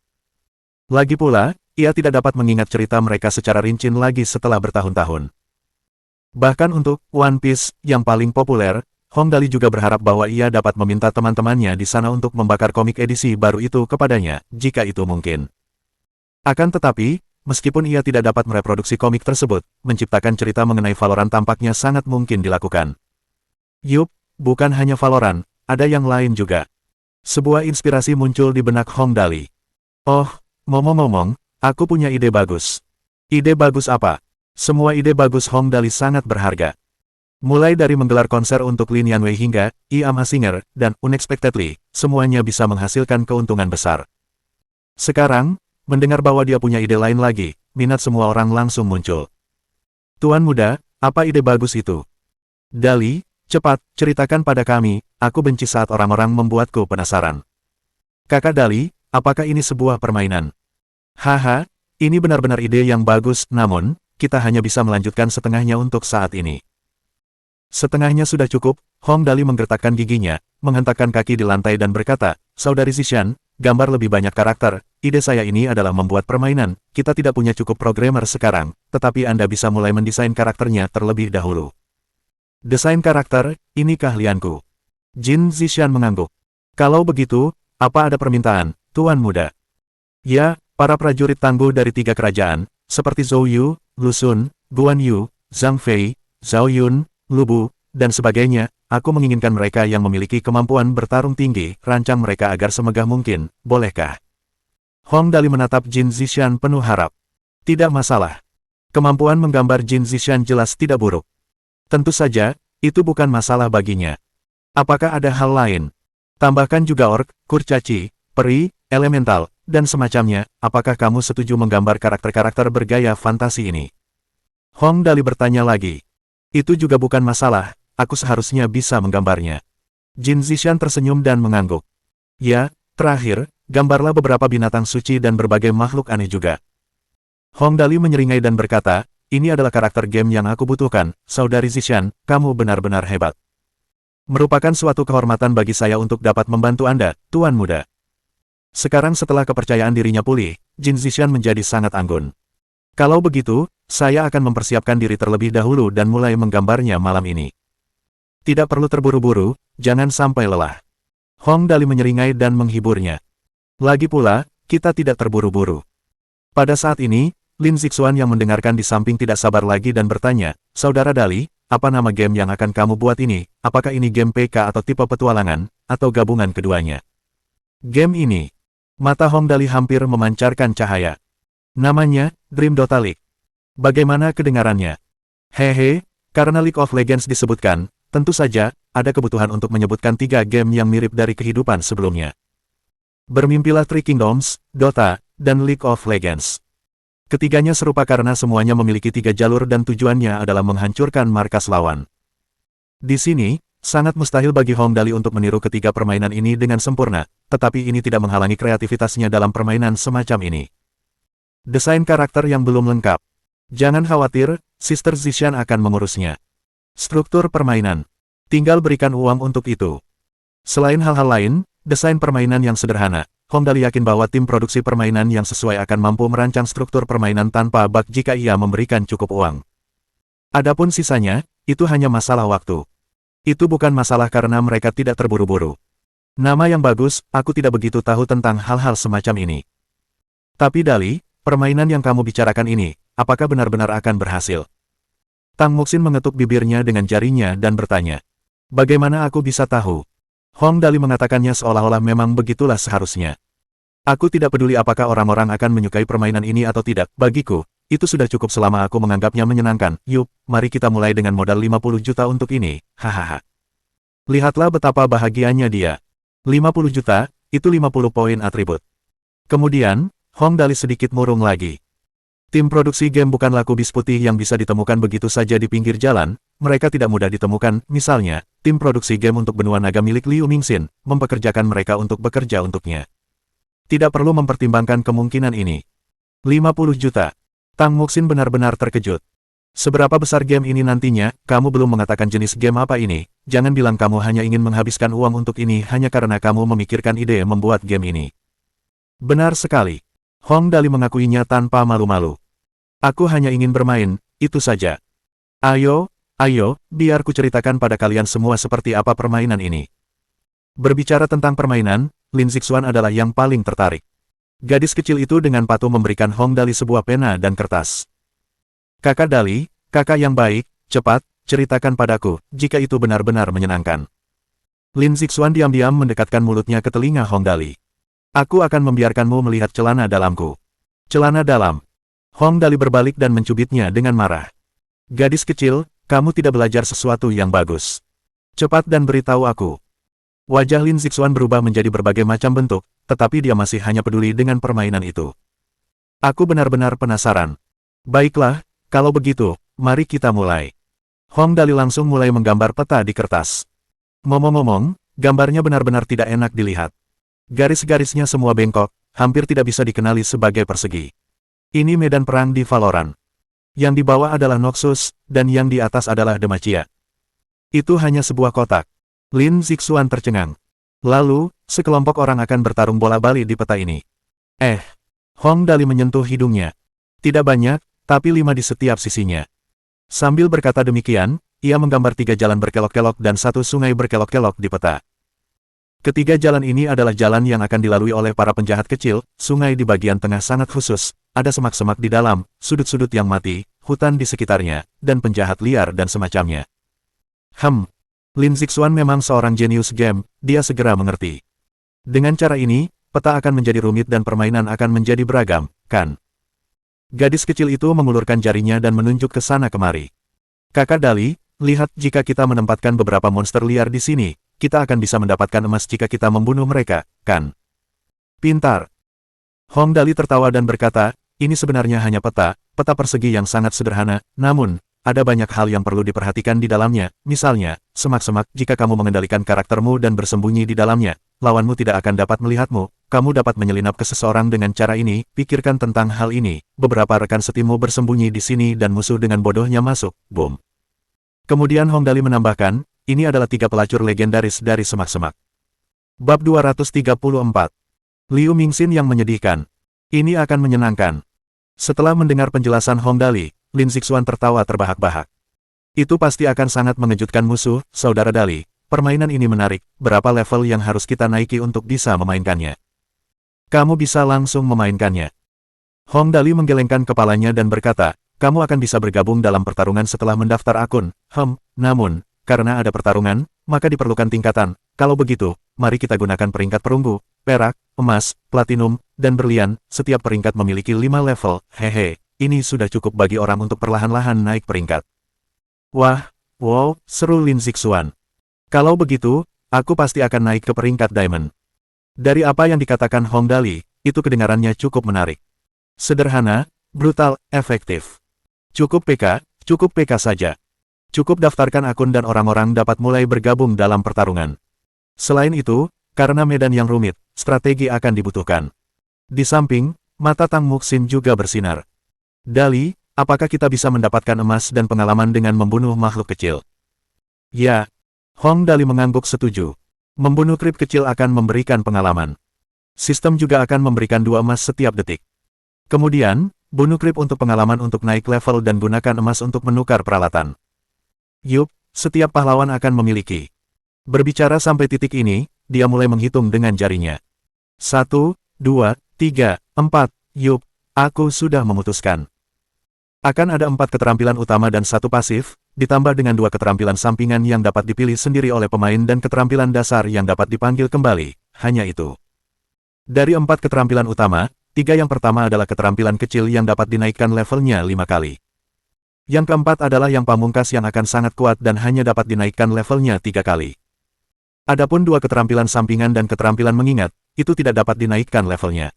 Lagi pula, ia tidak dapat mengingat cerita mereka secara rinci lagi setelah bertahun-tahun. Bahkan untuk One Piece yang paling populer, Hong Dali juga berharap bahwa ia dapat meminta teman-temannya di sana untuk membakar komik edisi baru itu kepadanya, jika itu mungkin. Akan tetapi, meskipun ia tidak dapat mereproduksi komik tersebut, menciptakan cerita mengenai Valorant tampaknya sangat mungkin dilakukan. Yup, bukan hanya Valorant, ada yang lain juga. Sebuah inspirasi muncul di benak Hong Dali. Oh, ngomong-ngomong, aku punya ide bagus. Ide bagus apa? Semua ide bagus Hong Dali sangat berharga. Mulai dari menggelar konser untuk Lin Yanwei hingga I Am a Singer, dan unexpectedly, semuanya bisa menghasilkan keuntungan besar. Sekarang, mendengar bahwa dia punya ide lain lagi, minat semua orang langsung muncul. Tuan Muda, apa ide bagus itu? Dali, cepat, ceritakan pada kami, aku benci saat orang-orang membuatku penasaran. Kakak Dali, apakah ini sebuah permainan? Haha, ini benar-benar ide yang bagus, namun, kita hanya bisa melanjutkan setengahnya untuk saat ini. Setengahnya sudah cukup, Hong Dali menggertakkan giginya, menghentakkan kaki di lantai dan berkata, Saudari Zishan, gambar lebih banyak karakter. Ide saya ini adalah membuat permainan. Kita tidak punya cukup programmer sekarang, tetapi Anda bisa mulai mendesain karakternya terlebih dahulu. Desain karakter, ini keahlianku. Jin Zishan mengangguk. Kalau begitu, apa ada permintaan, Tuan Muda? Ya, para prajurit tangguh dari 3 kerajaan, seperti Zhou Yu, Lu Xun, Guan Yu, Zhang Fei, Zhao Yun, Lu Bu, dan sebagainya. Aku menginginkan mereka yang memiliki kemampuan bertarung tinggi, rancang mereka agar semegah mungkin, bolehkah? Hong Dali menatap Jin Zishan penuh harap. Tidak masalah. Kemampuan menggambar Jin Zishan jelas tidak buruk. Tentu saja, itu bukan masalah baginya. Apakah ada hal lain? Tambahkan juga orc, kurcaci, peri, elemental, dan semacamnya. Apakah kamu setuju menggambar karakter-karakter bergaya fantasi ini? Hong Dali bertanya lagi. Itu juga bukan masalah, aku seharusnya bisa menggambarnya. Jin Zishan tersenyum dan mengangguk. Ya, terakhir, gambarlah beberapa binatang suci dan berbagai makhluk aneh juga. Hong Dali menyeringai dan berkata, ini adalah karakter game yang aku butuhkan, Saudari Zishan, kamu benar-benar hebat. Merupakan suatu kehormatan bagi saya untuk dapat membantu Anda, Tuan Muda. Sekarang setelah kepercayaan dirinya pulih, Jin Zishan menjadi sangat anggun. Kalau begitu, saya akan mempersiapkan diri terlebih dahulu dan mulai menggambarnya malam ini. Tidak perlu terburu-buru, jangan sampai lelah. Hong Dali menyeringai dan menghiburnya. Lagi pula, kita tidak terburu-buru. Pada saat ini, Lin Zixuan yang mendengarkan di samping tidak sabar lagi dan bertanya, Saudara Dali, apa nama game yang akan kamu buat ini? Apakah ini game PK atau tipe petualangan, atau gabungan keduanya? Game ini. Mata Hong Dali hampir memancarkan cahaya. Namanya, Dream Dota League. Bagaimana kedengarannya? Hehe, karena League of Legends disebutkan, tentu saja, ada kebutuhan untuk menyebutkan 3 game yang mirip dari kehidupan sebelumnya. Bermimpilah Three Kingdoms, Dota, dan League of Legends. Ketiganya serupa karena semuanya memiliki 3 jalur dan tujuannya adalah menghancurkan markas lawan. Di sini, sangat mustahil bagi Hong Dali untuk meniru ketiga permainan ini dengan sempurna, tetapi ini tidak menghalangi kreativitasnya dalam permainan semacam ini. Desain karakter yang belum lengkap. Jangan khawatir, Sister Zishan akan mengurusnya. Struktur permainan. Tinggal berikan uang untuk itu. Selain hal-hal lain, desain permainan yang sederhana. Hong Dali yakin bahwa tim produksi permainan yang sesuai akan mampu merancang struktur permainan tanpa bug jika ia memberikan cukup uang. Adapun sisanya, itu hanya masalah waktu. Itu bukan masalah karena mereka tidak terburu-buru. Nama yang bagus, aku tidak begitu tahu tentang hal-hal semacam ini. Tapi Dali, permainan yang kamu bicarakan ini, apakah benar-benar akan berhasil? Tang Muxin mengetuk bibirnya dengan jarinya dan bertanya. Bagaimana aku bisa tahu? Hong Dali mengatakannya seolah-olah memang begitulah seharusnya. Aku tidak peduli apakah orang-orang akan menyukai permainan ini atau tidak, bagiku, itu sudah cukup selama aku menganggapnya menyenangkan. Yup, mari kita mulai dengan modal 50 juta untuk ini, hahaha. Lihatlah betapa bahagianya dia. 50 juta, itu 50 poin atribut. Kemudian, Hong Dali sedikit murung lagi. Tim produksi game bukanlah kubis putih yang bisa ditemukan begitu saja di pinggir jalan, mereka tidak mudah ditemukan, misalnya, tim produksi game untuk benua naga milik Liu Mingxin, mempekerjakan mereka untuk bekerja untuknya. Tidak perlu mempertimbangkan kemungkinan ini. 50 juta. Tang Muxin benar-benar terkejut. Seberapa besar game ini nantinya, kamu belum mengatakan jenis game apa ini, jangan bilang kamu hanya ingin menghabiskan uang untuk ini hanya karena kamu memikirkan ide membuat game ini. Benar sekali. Hong Dali mengakuinya tanpa malu-malu. Aku hanya ingin bermain, itu saja. Ayo, biar ku ceritakan pada kalian semua seperti apa permainan ini. Berbicara tentang permainan, Lin Zixuan adalah yang paling tertarik. Gadis kecil itu dengan patuh memberikan Hong Dali sebuah pena dan kertas. Kakak Dali, kakak yang baik, cepat, ceritakan padaku, jika itu benar-benar menyenangkan. Lin Zixuan diam-diam mendekatkan mulutnya ke telinga Hong Dali. Aku akan membiarkanmu melihat celana dalamku. Celana dalam. Hong Dali berbalik dan mencubitnya dengan marah. Gadis kecil, kamu tidak belajar sesuatu yang bagus. Cepat dan beritahu aku. Wajah Lin Zixuan berubah menjadi berbagai macam bentuk, tetapi dia masih hanya peduli dengan permainan itu. Aku benar-benar penasaran. Baiklah, kalau begitu, mari kita mulai. Hong Dali langsung mulai menggambar peta di kertas. Ngomong-ngomong, gambarnya benar-benar tidak enak dilihat. Garis-garisnya semua bengkok, hampir tidak bisa dikenali sebagai persegi. Ini medan perang di Valorant. Yang di bawah adalah Noxus, dan yang di atas adalah Demacia. Itu hanya sebuah kotak. Lin Zixuan tercengang. Lalu, sekelompok orang akan bertarung bola-bali di peta ini. Hong Dali menyentuh hidungnya. Tidak banyak, tapi 5 di setiap sisinya. Sambil berkata demikian, ia menggambar 3 jalan berkelok-kelok dan 1 sungai berkelok-kelok di peta. Ketiga jalan ini adalah jalan yang akan dilalui oleh para penjahat kecil, sungai di bagian tengah sangat khusus, ada semak-semak di dalam, sudut-sudut yang mati, hutan di sekitarnya, dan penjahat liar dan semacamnya. Lin Zixuan memang seorang jenius game, dia segera mengerti. Dengan cara ini, peta akan menjadi rumit dan permainan akan menjadi beragam, kan? Gadis kecil itu mengulurkan jarinya dan menunjuk ke sana kemari. Kakak Dali, lihat jika kita menempatkan beberapa monster liar di sini, kita akan bisa mendapatkan emas jika kita membunuh mereka, kan? Pintar. Hong Dali tertawa dan berkata, ini sebenarnya hanya peta persegi yang sangat sederhana, namun, ada banyak hal yang perlu diperhatikan di dalamnya, misalnya, semak-semak, jika kamu mengendalikan karaktermu dan bersembunyi di dalamnya, lawanmu tidak akan dapat melihatmu, kamu dapat menyelinap ke seseorang dengan cara ini, pikirkan tentang hal ini, beberapa rekan setimu bersembunyi di sini dan musuh dengan bodohnya masuk, boom. Kemudian Hong Dali menambahkan, ini adalah 3 pelacur legendaris dari semak-semak. Bab 234. Liu Mingxin yang menyedihkan. Ini akan menyenangkan. Setelah mendengar penjelasan Hong Dali, Lin Zixuan tertawa terbahak-bahak. Itu pasti akan sangat mengejutkan musuh, saudara Dali. Permainan ini menarik, berapa level yang harus kita naiki untuk bisa memainkannya? Kamu bisa langsung memainkannya. Hong Dali menggelengkan kepalanya dan berkata, kamu akan bisa bergabung dalam pertarungan setelah mendaftar akun. Namun, karena ada pertarungan, maka diperlukan tingkatan. Kalau begitu, mari kita gunakan peringkat perunggu, perak, emas, platinum, dan berlian. Setiap peringkat memiliki 5 level. Hehe, ini sudah cukup bagi orang untuk perlahan-lahan naik peringkat. Wah, wow, seru Lin Zixuan. Kalau begitu, aku pasti akan naik ke peringkat diamond. Dari apa yang dikatakan Hong Dali, itu kedengarannya cukup menarik. Sederhana, brutal, efektif. Cukup PK saja. Cukup daftarkan akun dan orang-orang dapat mulai bergabung dalam pertarungan. Selain itu, karena medan yang rumit, strategi akan dibutuhkan. Di samping, mata Tang Muxin juga bersinar. Dali, apakah kita bisa mendapatkan emas dan pengalaman dengan membunuh makhluk kecil? Ya. Hong Dali mengangguk setuju. Membunuh krip kecil akan memberikan pengalaman. Sistem juga akan memberikan 2 emas setiap detik. Kemudian, bunuh krip untuk pengalaman untuk naik level dan gunakan emas untuk menukar peralatan. Yup, setiap pahlawan akan memiliki. Berbicara sampai titik ini, dia mulai menghitung dengan jarinya. 1, 2, 3, 4, yup, aku sudah memutuskan. Akan ada 4 keterampilan utama dan 1 pasif, ditambah dengan 2 keterampilan sampingan yang dapat dipilih sendiri oleh pemain dan keterampilan dasar yang dapat dipanggil kembali, hanya itu. Dari 4 keterampilan utama, 3 yang pertama adalah keterampilan kecil yang dapat dinaikkan levelnya 5 kali. Yang keempat adalah yang pamungkas yang akan sangat kuat dan hanya dapat dinaikkan levelnya 3 kali. Adapun 2 keterampilan sampingan dan keterampilan mengingat, itu tidak dapat dinaikkan levelnya.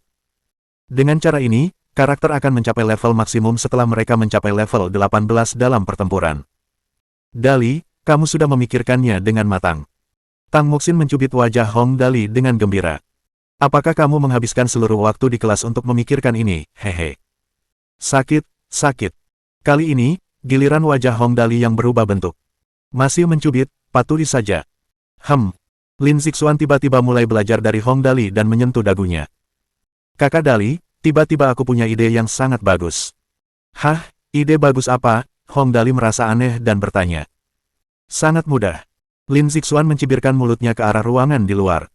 Dengan cara ini, karakter akan mencapai level maksimum setelah mereka mencapai level 18 dalam pertempuran. Dali, kamu sudah memikirkannya dengan matang. Tang Muxin mencubit wajah Hong Dali dengan gembira. Apakah kamu menghabiskan seluruh waktu di kelas untuk memikirkan ini? Hehe. Sakit. Kali ini, giliran wajah Hong Dali yang berubah bentuk. Masih mencubit, patuhi saja. Lin Zixuan tiba-tiba mulai belajar dari Hong Dali dan menyentuh dagunya. Kakak Dali, tiba-tiba aku punya ide yang sangat bagus. Hah, ide bagus apa? Hong Dali merasa aneh dan bertanya. Sangat mudah. Lin Zixuan mencibirkan mulutnya ke arah ruangan di luar.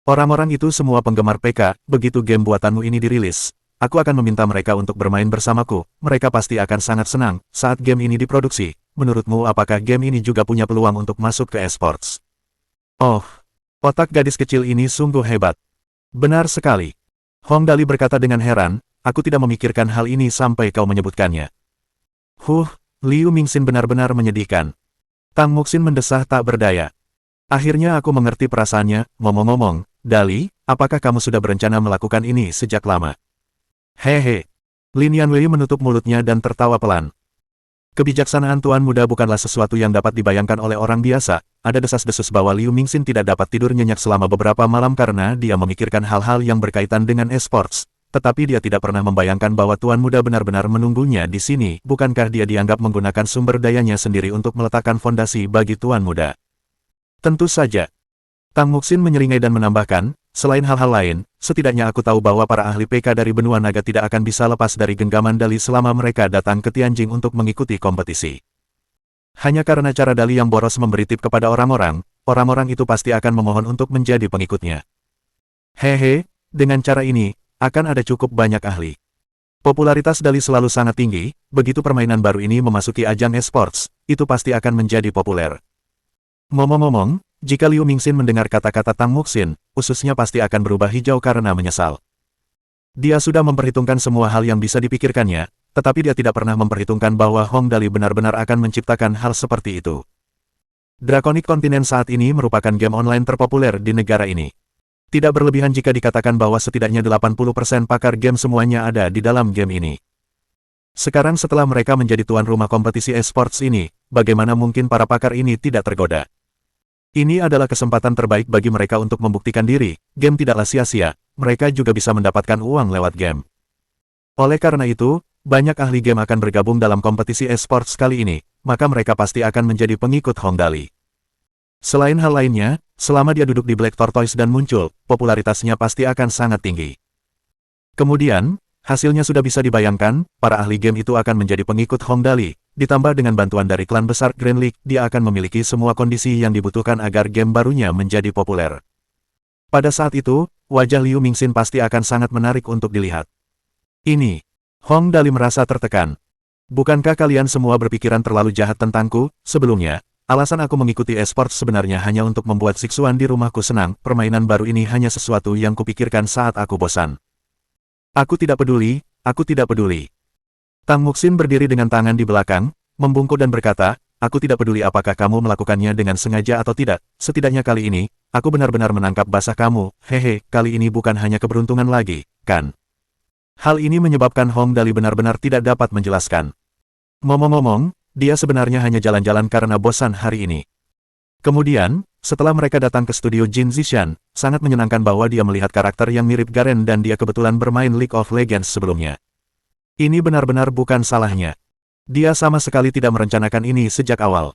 Orang-orang itu semua penggemar PK, begitu game buatanmu ini dirilis. Aku akan meminta mereka untuk bermain bersamaku, mereka pasti akan sangat senang saat game ini diproduksi. Menurutmu apakah game ini juga punya peluang untuk masuk ke esports? Oh, otak gadis kecil ini sungguh hebat. Benar sekali. Hong Dali berkata dengan heran, aku tidak memikirkan hal ini sampai kau menyebutkannya. Liu Mingxin benar-benar menyedihkan. Tang Muxin mendesah tak berdaya. Akhirnya aku mengerti perasaannya, ngomong-ngomong, Dali, apakah kamu sudah berencana melakukan ini sejak lama? Hehe. Lin Yanwei menutup mulutnya dan tertawa pelan. Kebijaksanaan tuan muda bukanlah sesuatu yang dapat dibayangkan oleh orang biasa. Ada desas-desus bahwa Liu Mingxin tidak dapat tidur nyenyak selama beberapa malam karena dia memikirkan hal-hal yang berkaitan dengan esports. Tetapi dia tidak pernah membayangkan bahwa tuan muda benar-benar menunggunya di sini. Bukankah dia dianggap menggunakan sumber dayanya sendiri untuk meletakkan fondasi bagi tuan muda? Tentu saja. Tang Muxin menyeringai dan menambahkan, selain hal-hal lain, setidaknya aku tahu bahwa para ahli PK dari benua naga tidak akan bisa lepas dari genggaman Dali selama mereka datang ke Tianjing untuk mengikuti kompetisi. Hanya karena cara Dali yang boros memberi tip kepada orang-orang, orang-orang itu pasti akan memohon untuk menjadi pengikutnya. Hehe, dengan cara ini, akan ada cukup banyak ahli. Popularitas Dali selalu sangat tinggi, begitu permainan baru ini memasuki ajang esports, itu pasti akan menjadi populer. Ngomong-ngomong, jika Liu Mingxin mendengar kata-kata Tang Muxin, ususnya pasti akan berubah hijau karena menyesal. Dia sudah memperhitungkan semua hal yang bisa dipikirkannya, tetapi dia tidak pernah memperhitungkan bahwa Hong Dali benar-benar akan menciptakan hal seperti itu. Draconic Continent saat ini merupakan game online terpopuler di negara ini. Tidak berlebihan jika dikatakan bahwa setidaknya 80% pakar game semuanya ada di dalam game ini. Sekarang setelah mereka menjadi tuan rumah kompetisi esports ini, bagaimana mungkin para pakar ini tidak tergoda? Ini adalah kesempatan terbaik bagi mereka untuk membuktikan diri, game tidaklah sia-sia, mereka juga bisa mendapatkan uang lewat game. Oleh karena itu, banyak ahli game akan bergabung dalam kompetisi esports kali ini, maka mereka pasti akan menjadi pengikut Hong Dali. Selain hal lainnya, selama dia duduk di Black Tortoise dan muncul, popularitasnya pasti akan sangat tinggi. Kemudian, hasilnya sudah bisa dibayangkan, para ahli game itu akan menjadi pengikut Hong Dali, ditambah dengan bantuan dari klan besar Grand League, dia akan memiliki semua kondisi yang dibutuhkan agar game barunya menjadi populer. Pada saat itu, wajah Liu Mingxin pasti akan sangat menarik untuk dilihat. Ini, Hong Dali merasa tertekan. Bukankah kalian semua berpikiran terlalu jahat tentangku? Sebelumnya, alasan aku mengikuti esports sebenarnya hanya untuk membuat siksuan di rumahku senang, permainan baru ini hanya sesuatu yang kupikirkan saat aku bosan. Aku tidak peduli, aku tidak peduli. Tang Muxin berdiri dengan tangan di belakang, membungkuk dan berkata, aku tidak peduli apakah kamu melakukannya dengan sengaja atau tidak, setidaknya kali ini, aku benar-benar menangkap basah kamu, hehe, kali ini bukan hanya keberuntungan lagi, kan? Hal ini menyebabkan Hong Dali benar-benar tidak dapat menjelaskan. Ngomong-ngomong, dia sebenarnya hanya jalan-jalan karena bosan hari ini. Kemudian, setelah mereka datang ke studio Jin Zishan, sangat menyenangkan bahwa dia melihat karakter yang mirip Garen dan dia kebetulan bermain League of Legends sebelumnya. Ini benar-benar bukan salahnya. Dia sama sekali tidak merencanakan ini sejak awal.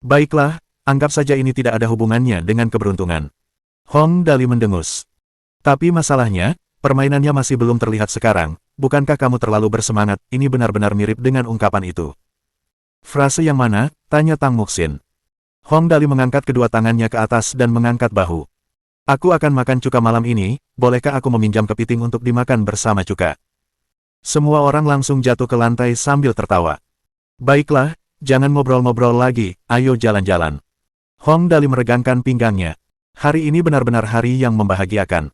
Baiklah, anggap saja ini tidak ada hubungannya dengan keberuntungan. Hong Dali mendengus. Tapi masalahnya, permainannya masih belum terlihat sekarang, bukankah kamu terlalu bersemangat? Ini benar-benar mirip dengan ungkapan itu. Frase yang mana? Tanya Tang Muxin. Hong Dali mengangkat kedua tangannya ke atas dan mengangkat bahu. Aku akan makan cuka malam ini, bolehkah aku meminjam kepiting untuk dimakan bersama cuka? Semua orang langsung jatuh ke lantai sambil tertawa. Baiklah, jangan ngobrol-ngobrol lagi, ayo jalan-jalan. Hong Dali meregangkan pinggangnya. Hari ini benar-benar hari yang membahagiakan.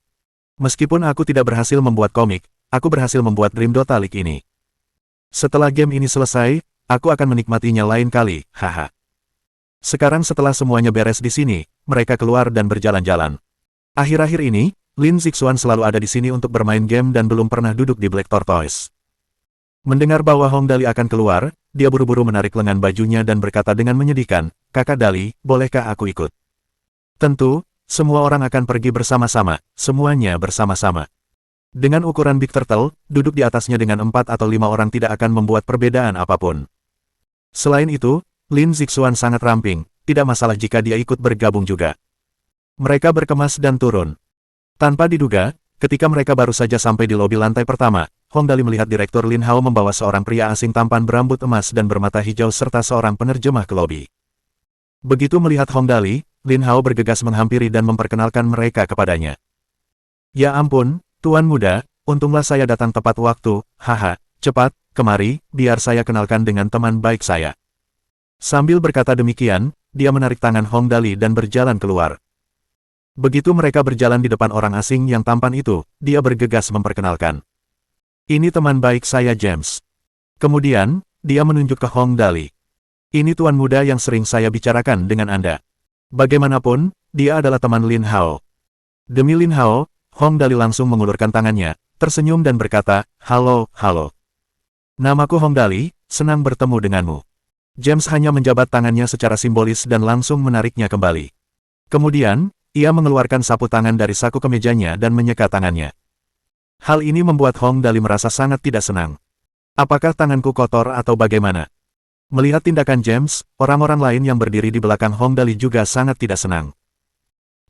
Meskipun aku tidak berhasil membuat komik, aku berhasil membuat Dream Dota League ini. Setelah game ini selesai, aku akan menikmatinya lain kali, haha. Sekarang setelah semuanya beres di sini, mereka keluar dan berjalan-jalan. Akhir-akhir ini, Lin Zixuan selalu ada di sini untuk bermain game dan belum pernah duduk di Black Tortoise. Mendengar bahwa Hong Dali akan keluar, dia buru-buru menarik lengan bajunya dan berkata dengan menyedihkan, Kakak Dali, bolehkah aku ikut? Tentu. Semua orang akan pergi bersama-sama, semuanya bersama-sama. Dengan ukuran Big Turtle, duduk di atasnya dengan 4 atau 5 orang tidak akan membuat perbedaan apapun. Selain itu, Lin Zixuan sangat ramping, tidak masalah jika dia ikut bergabung juga. Mereka berkemas dan turun. Tanpa diduga, ketika mereka baru saja sampai di lobi lantai pertama, Hong Dali melihat Direktur Lin Hao membawa seorang pria asing tampan berambut emas dan bermata hijau serta seorang penerjemah ke lobi. Begitu melihat Hong Dali, Lin Hao bergegas menghampiri dan memperkenalkan mereka kepadanya. Ya ampun, Tuan Muda, untunglah saya datang tepat waktu, haha, cepat, kemari, biar saya kenalkan dengan teman baik saya. Sambil berkata demikian, dia menarik tangan Hong Dali dan berjalan keluar. Begitu mereka berjalan di depan orang asing yang tampan itu, dia bergegas memperkenalkan. Ini teman baik saya James. Kemudian, dia menunjuk ke Hong Dali. Ini Tuan Muda yang sering saya bicarakan dengan Anda. Bagaimanapun, dia adalah teman Lin Hao. Demi Lin Hao, Hong Dali langsung mengulurkan tangannya, tersenyum dan berkata, halo, halo. Namaku Hong Dali, senang bertemu denganmu. James hanya menjabat tangannya secara simbolis dan langsung menariknya kembali. Kemudian, ia mengeluarkan sapu tangan dari saku kemejanya dan menyeka tangannya. Hal ini membuat Hong Dali merasa sangat tidak senang. Apakah tanganku kotor atau bagaimana? Melihat tindakan James, orang-orang lain yang berdiri di belakang Hong Dali juga sangat tidak senang.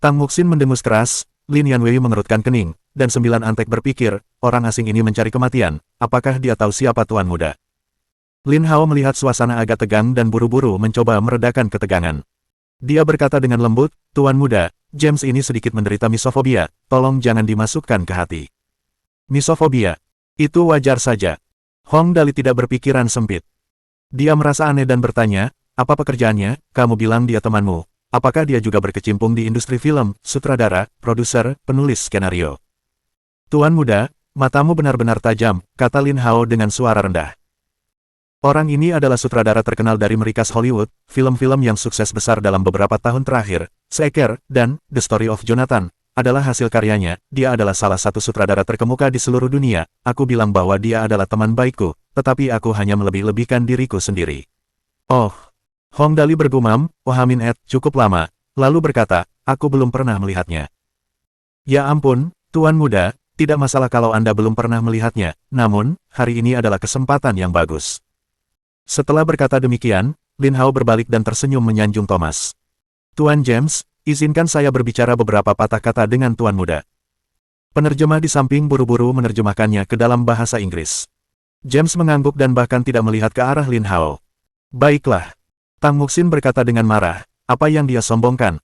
Tang Muxin mendengus keras, Lin Yanwei mengerutkan kening, dan 9 antek berpikir, orang asing ini mencari kematian, apakah dia tahu siapa Tuan Muda? Lin Hao melihat suasana agak tegang dan buru-buru mencoba meredakan ketegangan. Dia berkata dengan lembut, Tuan Muda, James ini sedikit menderita misofobia, tolong jangan dimasukkan ke hati. Misofobia? Itu wajar saja. Hong Dali tidak berpikiran sempit. Dia merasa aneh dan bertanya, apa pekerjaannya? Kamu bilang dia temanmu. Apakah dia juga berkecimpung di industri film, sutradara, produser, penulis skenario? Tuan Muda, matamu benar-benar tajam, kata Lin Hao dengan suara rendah. Orang ini adalah sutradara terkenal dari merikas Hollywood, film-film yang sukses besar dalam beberapa tahun terakhir, Seeker, dan The Story of Jonathan, adalah hasil karyanya. Dia adalah salah satu sutradara terkemuka di seluruh dunia. Aku bilang bahwa dia adalah teman baikku, tetapi aku hanya melebih-lebihkan diriku sendiri. Oh, Hong Dali bergumam, Wahamin cukup lama, lalu berkata, aku belum pernah melihatnya. Ya ampun, Tuan Muda, tidak masalah kalau Anda belum pernah melihatnya, namun, hari ini adalah kesempatan yang bagus. Setelah berkata demikian, Lin Hao berbalik dan tersenyum menyanjung Thomas. Tuan James, izinkan saya berbicara beberapa patah kata dengan Tuan Muda. Penerjemah di samping buru-buru menerjemahkannya ke dalam bahasa Inggris. James mengangguk dan bahkan tidak melihat ke arah Lin Hao. Baiklah. Tang Muxin berkata dengan marah, apa yang dia sombongkan,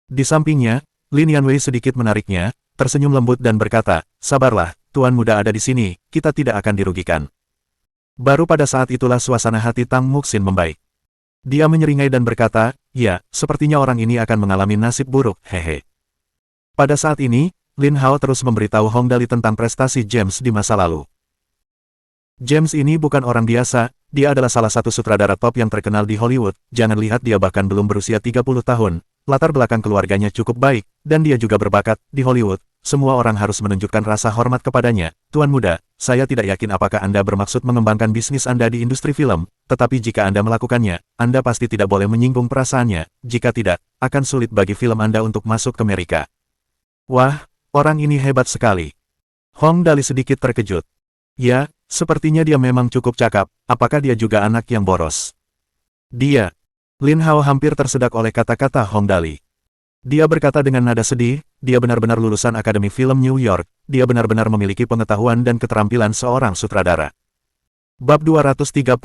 Di sampingnya, Lin Yanwei sedikit menariknya, tersenyum lembut dan berkata, sabarlah, Tuan Muda ada di sini, kita tidak akan dirugikan. Baru pada saat itulah suasana hati Tang Muxin membaik. Dia menyeringai dan berkata, ya, sepertinya orang ini akan mengalami nasib buruk, hehe. Pada saat ini, Lin Hao terus memberitahu Hong Dali tentang prestasi James di masa lalu. James ini bukan orang biasa, dia adalah salah satu sutradara top yang terkenal di Hollywood, jangan lihat dia bahkan belum berusia 30 tahun, latar belakang keluarganya cukup baik, dan dia juga berbakat, di Hollywood, semua orang harus menunjukkan rasa hormat kepadanya. Tuan Muda, saya tidak yakin apakah Anda bermaksud mengembangkan bisnis Anda di industri film, tetapi jika Anda melakukannya, Anda pasti tidak boleh menyinggung perasaannya, jika tidak, akan sulit bagi film Anda untuk masuk ke Amerika. Wah, orang ini hebat sekali. Hong Dali sedikit terkejut. Ya, sepertinya dia memang cukup cakap, apakah dia juga anak yang boros? Dia. Lin Hao hampir tersedak oleh kata-kata Hong Dali. Dia berkata dengan nada sedih, dia benar-benar lulusan Akademi Film New York, dia benar-benar memiliki pengetahuan dan keterampilan seorang sutradara. Bab 235.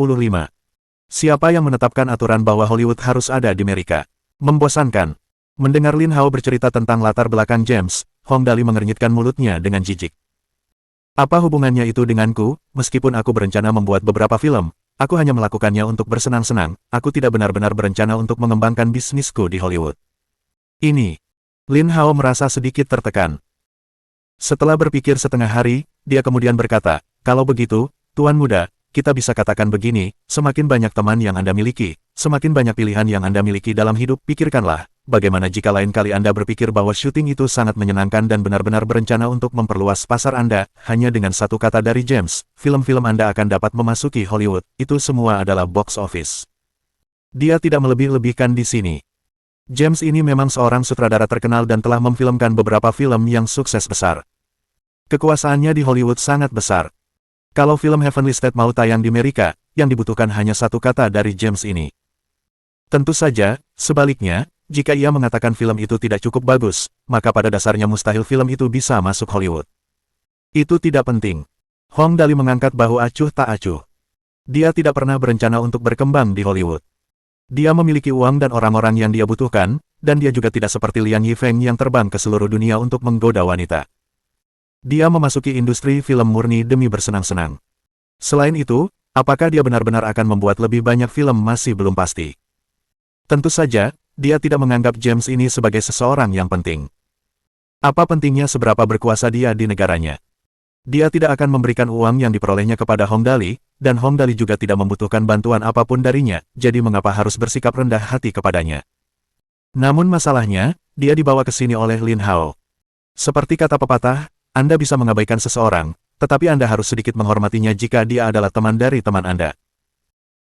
Siapa yang menetapkan aturan bahwa Hollywood harus ada di Amerika? Membosankan. Mendengar Lin Hao bercerita tentang latar belakang James, Hong Dali mengernyitkan mulutnya dengan jijik. Apa hubungannya itu denganku? Meskipun aku berencana membuat beberapa film, aku hanya melakukannya untuk bersenang-senang, aku tidak benar-benar berencana untuk mengembangkan bisnisku di Hollywood. Ini. Lin Hao merasa sedikit tertekan. Setelah berpikir setengah hari, dia kemudian berkata, kalau begitu, Tuan Muda, kita bisa katakan begini, semakin banyak teman yang Anda miliki, semakin banyak pilihan yang Anda miliki dalam hidup, pikirkanlah, bagaimana jika lain kali Anda berpikir bahwa syuting itu sangat menyenangkan dan benar-benar berencana untuk memperluas pasar Anda, hanya dengan satu kata dari James, film-film Anda akan dapat memasuki Hollywood, itu semua adalah box office. Dia tidak melebih-lebihkan di sini. James ini memang seorang sutradara terkenal dan telah memfilmkan beberapa film yang sukses besar. Kekuasaannya di Hollywood sangat besar. Kalau film Heavenly State mau tayang di Amerika, yang dibutuhkan hanya satu kata dari James ini. Tentu saja, sebaliknya, jika ia mengatakan film itu tidak cukup bagus, maka pada dasarnya mustahil film itu bisa masuk Hollywood. Itu tidak penting. Hong Dali mengangkat bahu acuh tak acuh. Dia tidak pernah berencana untuk berkembang di Hollywood. Dia memiliki uang dan orang-orang yang dia butuhkan, dan dia juga tidak seperti Liang Yifeng yang terbang ke seluruh dunia untuk menggoda wanita. Dia memasuki industri film murni demi bersenang-senang. Selain itu, apakah dia benar-benar akan membuat lebih banyak film masih belum pasti. Tentu saja, dia tidak menganggap James ini sebagai seseorang yang penting. Apa pentingnya seberapa berkuasa dia di negaranya? Dia tidak akan memberikan uang yang diperolehnya kepada Hong Dali, dan Hong Dali juga tidak membutuhkan bantuan apapun darinya, jadi mengapa harus bersikap rendah hati kepadanya? Namun masalahnya, dia dibawa ke sini oleh Lin Hao. Seperti kata pepatah, Anda bisa mengabaikan seseorang, tetapi Anda harus sedikit menghormatinya jika dia adalah teman dari teman Anda.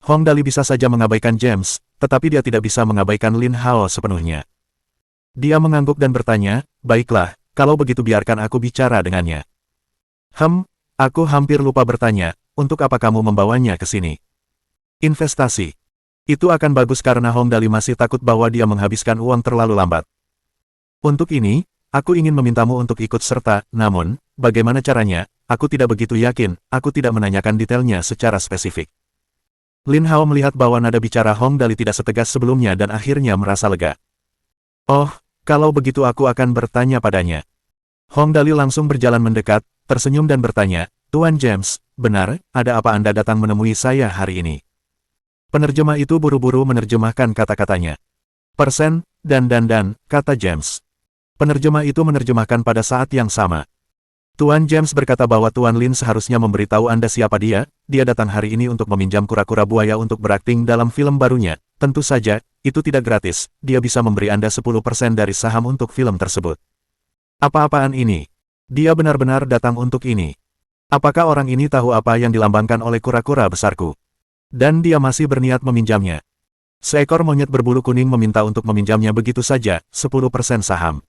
Hong Dali bisa saja mengabaikan James, tetapi dia tidak bisa mengabaikan Lin Hao sepenuhnya. Dia mengangguk dan bertanya, baiklah, kalau begitu biarkan aku bicara dengannya. Aku hampir lupa bertanya, untuk apa kamu membawanya ke sini? Investasi. Itu akan bagus karena Hong Dali masih takut bahwa dia menghabiskan uang terlalu lambat. Untuk ini, aku ingin memintamu untuk ikut serta, namun, bagaimana caranya, aku tidak begitu yakin, aku tidak menanyakan detailnya secara spesifik. Lin Hao melihat bahwa nada bicara Hong Dali tidak setegas sebelumnya dan akhirnya merasa lega. Oh, kalau begitu aku akan bertanya padanya. Hong Dali langsung berjalan mendekat, tersenyum dan bertanya, Tuan James, benar, ada apa Anda datang menemui saya hari ini? Penerjemah itu buru-buru menerjemahkan kata-katanya. Dan, kata James. Penerjemah itu menerjemahkan pada saat yang sama. Tuan James berkata bahwa Tuan Lin seharusnya memberitahu Anda siapa dia. Dia datang hari ini untuk meminjam kura-kura buaya untuk berakting dalam film barunya. Tentu saja, itu tidak gratis. Dia bisa memberi Anda 10% dari saham untuk film tersebut. Apa-apaan ini? Dia benar-benar datang untuk ini. Apakah orang ini tahu apa yang dilambangkan oleh kura-kura besarku? Dan dia masih berniat meminjamnya. Seekor monyet berbulu kuning meminta untuk meminjamnya begitu saja, 10% saham.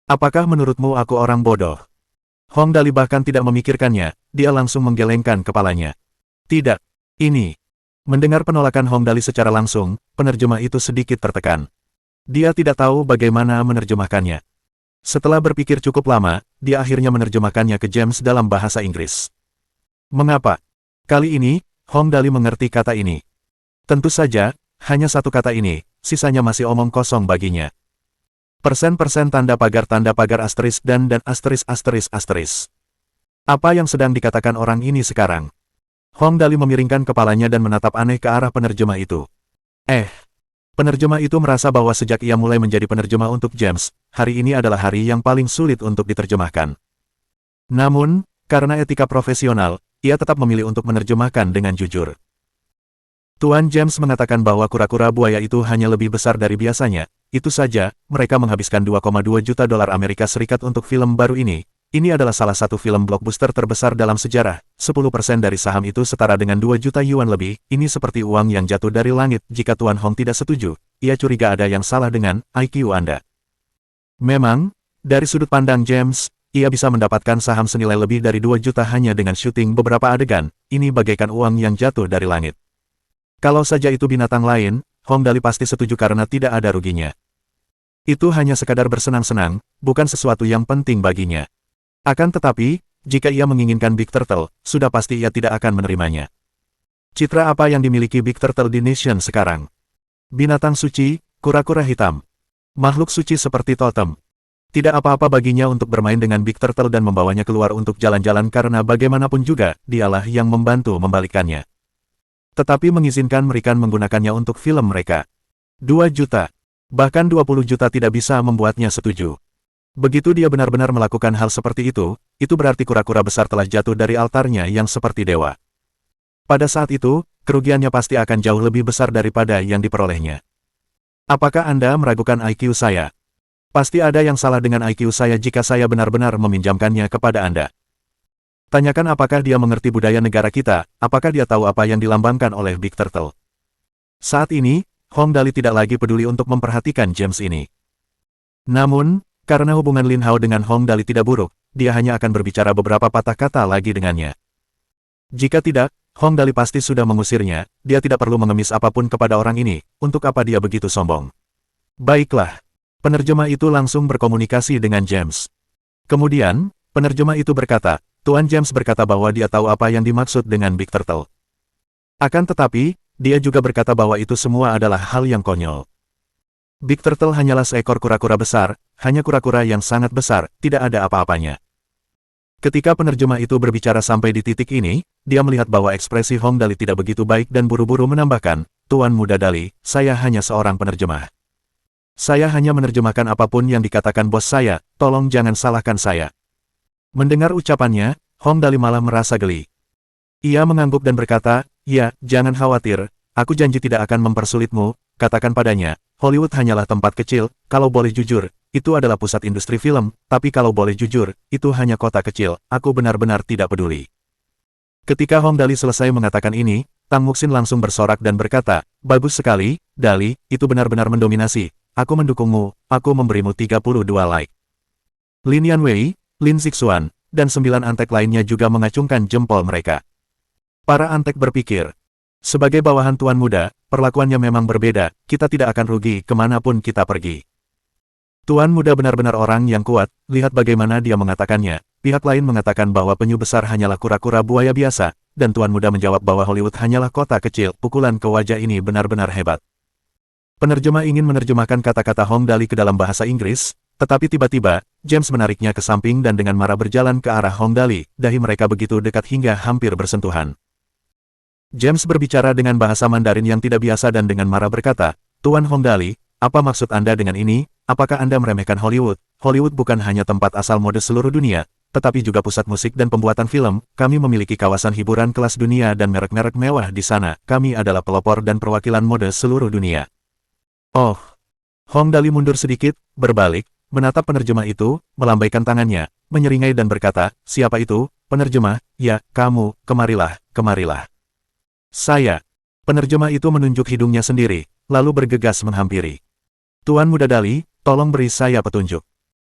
Apakah menurutmu aku orang bodoh? Hong Dali bahkan tidak memikirkannya, dia langsung menggelengkan kepalanya. Tidak. Ini. Mendengar penolakan Hong Dali secara langsung, penerjemah itu sedikit tertekan. Dia tidak tahu bagaimana menerjemahkannya. Setelah berpikir cukup lama, dia akhirnya menerjemahkannya ke James dalam bahasa Inggris. Mengapa? Kali ini, Hong Dali mengerti kata ini. Tentu saja, hanya satu kata ini, sisanya masih omong kosong baginya. Persen-persen tanda pagar asterisk dan asterisk. Apa yang sedang dikatakan orang ini sekarang? Hong Dali memiringkan kepalanya dan menatap aneh ke arah penerjemah itu. Penerjemah itu merasa bahwa sejak ia mulai menjadi penerjemah untuk James, hari ini adalah hari yang paling sulit untuk diterjemahkan. Namun, karena etika profesional, ia tetap memilih untuk menerjemahkan dengan jujur. Tuan James mengatakan bahwa kura-kura buaya itu hanya lebih besar dari biasanya. Itu saja, mereka menghabiskan 2,2 juta dolar Amerika Serikat untuk film baru ini. Ini adalah salah satu film blockbuster terbesar dalam sejarah. 10% dari saham itu setara dengan 2 juta yuan lebih. Ini seperti uang yang jatuh dari langit. Jika Tuan Hong tidak setuju, ia curiga ada yang salah dengan IQ Anda. Memang, dari sudut pandang James, ia bisa mendapatkan saham senilai lebih dari 2 juta hanya dengan syuting beberapa adegan. Ini bagaikan uang yang jatuh dari langit. Kalau saja itu binatang lain, Hong Dali pasti setuju karena tidak ada ruginya. Itu hanya sekadar bersenang-senang, bukan sesuatu yang penting baginya. Akan tetapi, jika ia menginginkan Big Turtle, sudah pasti ia tidak akan menerimanya. Citra apa yang dimiliki Big Turtle di Nation sekarang? Binatang suci, kura-kura hitam. Makhluk suci seperti totem. Tidak apa-apa baginya untuk bermain dengan Big Turtle dan membawanya keluar untuk jalan-jalan karena bagaimanapun juga, dialah yang membantu membalikannya. Tetapi mengizinkan mereka menggunakannya untuk film mereka. 2 juta. Bahkan 20 juta tidak bisa membuatnya setuju. Begitu dia benar-benar melakukan hal seperti itu berarti kura-kura besar telah jatuh dari altarnya yang seperti dewa. Pada saat itu, kerugiannya pasti akan jauh lebih besar daripada yang diperolehnya. Apakah Anda meragukan IQ saya? Pasti ada yang salah dengan IQ saya jika saya benar-benar meminjamkannya kepada Anda. Tanyakan apakah dia mengerti budaya negara kita, apakah dia tahu apa yang dilambangkan oleh Big Turtle. Saat ini, Hong Dali tidak lagi peduli untuk memperhatikan James ini. Namun, karena hubungan Lin Hao dengan Hong Dali tidak buruk, dia hanya akan berbicara beberapa patah kata lagi dengannya. Jika tidak, Hong Dali pasti sudah mengusirnya, dia tidak perlu mengemis apapun kepada orang ini, untuk apa dia begitu sombong. Baiklah. Penerjemah itu langsung berkomunikasi dengan James. Kemudian, penerjemah itu berkata, Tuan James berkata bahwa dia tahu apa yang dimaksud dengan Big Turtle. Akan tetapi, dia juga berkata bahwa itu semua adalah hal yang konyol. Big Turtle hanyalah seekor kura-kura besar, hanya kura-kura yang sangat besar, tidak ada apa-apanya. Ketika penerjemah itu berbicara sampai di titik ini, dia melihat bahwa ekspresi Hong Dali tidak begitu baik dan buru-buru menambahkan, Tuan Muda Dali, saya hanya seorang penerjemah. Saya hanya menerjemahkan apapun yang dikatakan bos saya, tolong jangan salahkan saya. Mendengar ucapannya, Hong Dali malah merasa geli. Ia mengangguk dan berkata, ya, jangan khawatir, aku janji tidak akan mempersulitmu, katakan padanya, Hollywood hanyalah tempat kecil, kalau boleh jujur, itu adalah pusat industri film, tapi kalau boleh jujur, itu hanya kota kecil, aku benar-benar tidak peduli. Ketika Hong Dali selesai mengatakan ini, Tang Muxin langsung bersorak dan berkata, bagus sekali, Dali, itu benar-benar mendominasi, aku mendukungmu, aku memberimu 32 like. Lin Yanwei, Lin Zixuan, dan 9 antek lainnya juga mengacungkan jempol mereka. Para antek berpikir, sebagai bawahan Tuan Muda, perlakuannya memang berbeda, kita tidak akan rugi kemanapun kita pergi. Tuan Muda benar-benar orang yang kuat, lihat bagaimana dia mengatakannya. Pihak lain mengatakan bahwa penyu besar hanyalah kura-kura buaya biasa, dan Tuan Muda menjawab bahwa Hollywood hanyalah kota kecil. Pukulan ke wajah ini benar-benar hebat. Penerjemah ingin menerjemahkan kata-kata Hong Dali ke dalam bahasa Inggris, tetapi tiba-tiba, James menariknya ke samping dan dengan marah berjalan ke arah Hong Dali, dahi mereka begitu dekat hingga hampir bersentuhan. James berbicara dengan bahasa Mandarin yang tidak biasa dan dengan marah berkata, Tuan Hong Dali, apa maksud Anda dengan ini? Apakah Anda meremehkan Hollywood? Hollywood bukan hanya tempat asal mode seluruh dunia, tetapi juga pusat musik dan pembuatan film. Kami memiliki kawasan hiburan kelas dunia dan merek-merek mewah di sana. Kami adalah pelopor dan perwakilan mode seluruh dunia. Oh. Hong Dali mundur sedikit, berbalik, menatap penerjemah itu, melambaikan tangannya, menyeringai dan berkata, "Siapa itu, penerjemah? Ya, kamu, kemarilah, kemarilah." "Saya." Penerjemah itu menunjuk hidungnya sendiri, lalu bergegas menghampiri. "Tuan Muda Dali, tolong beri saya petunjuk."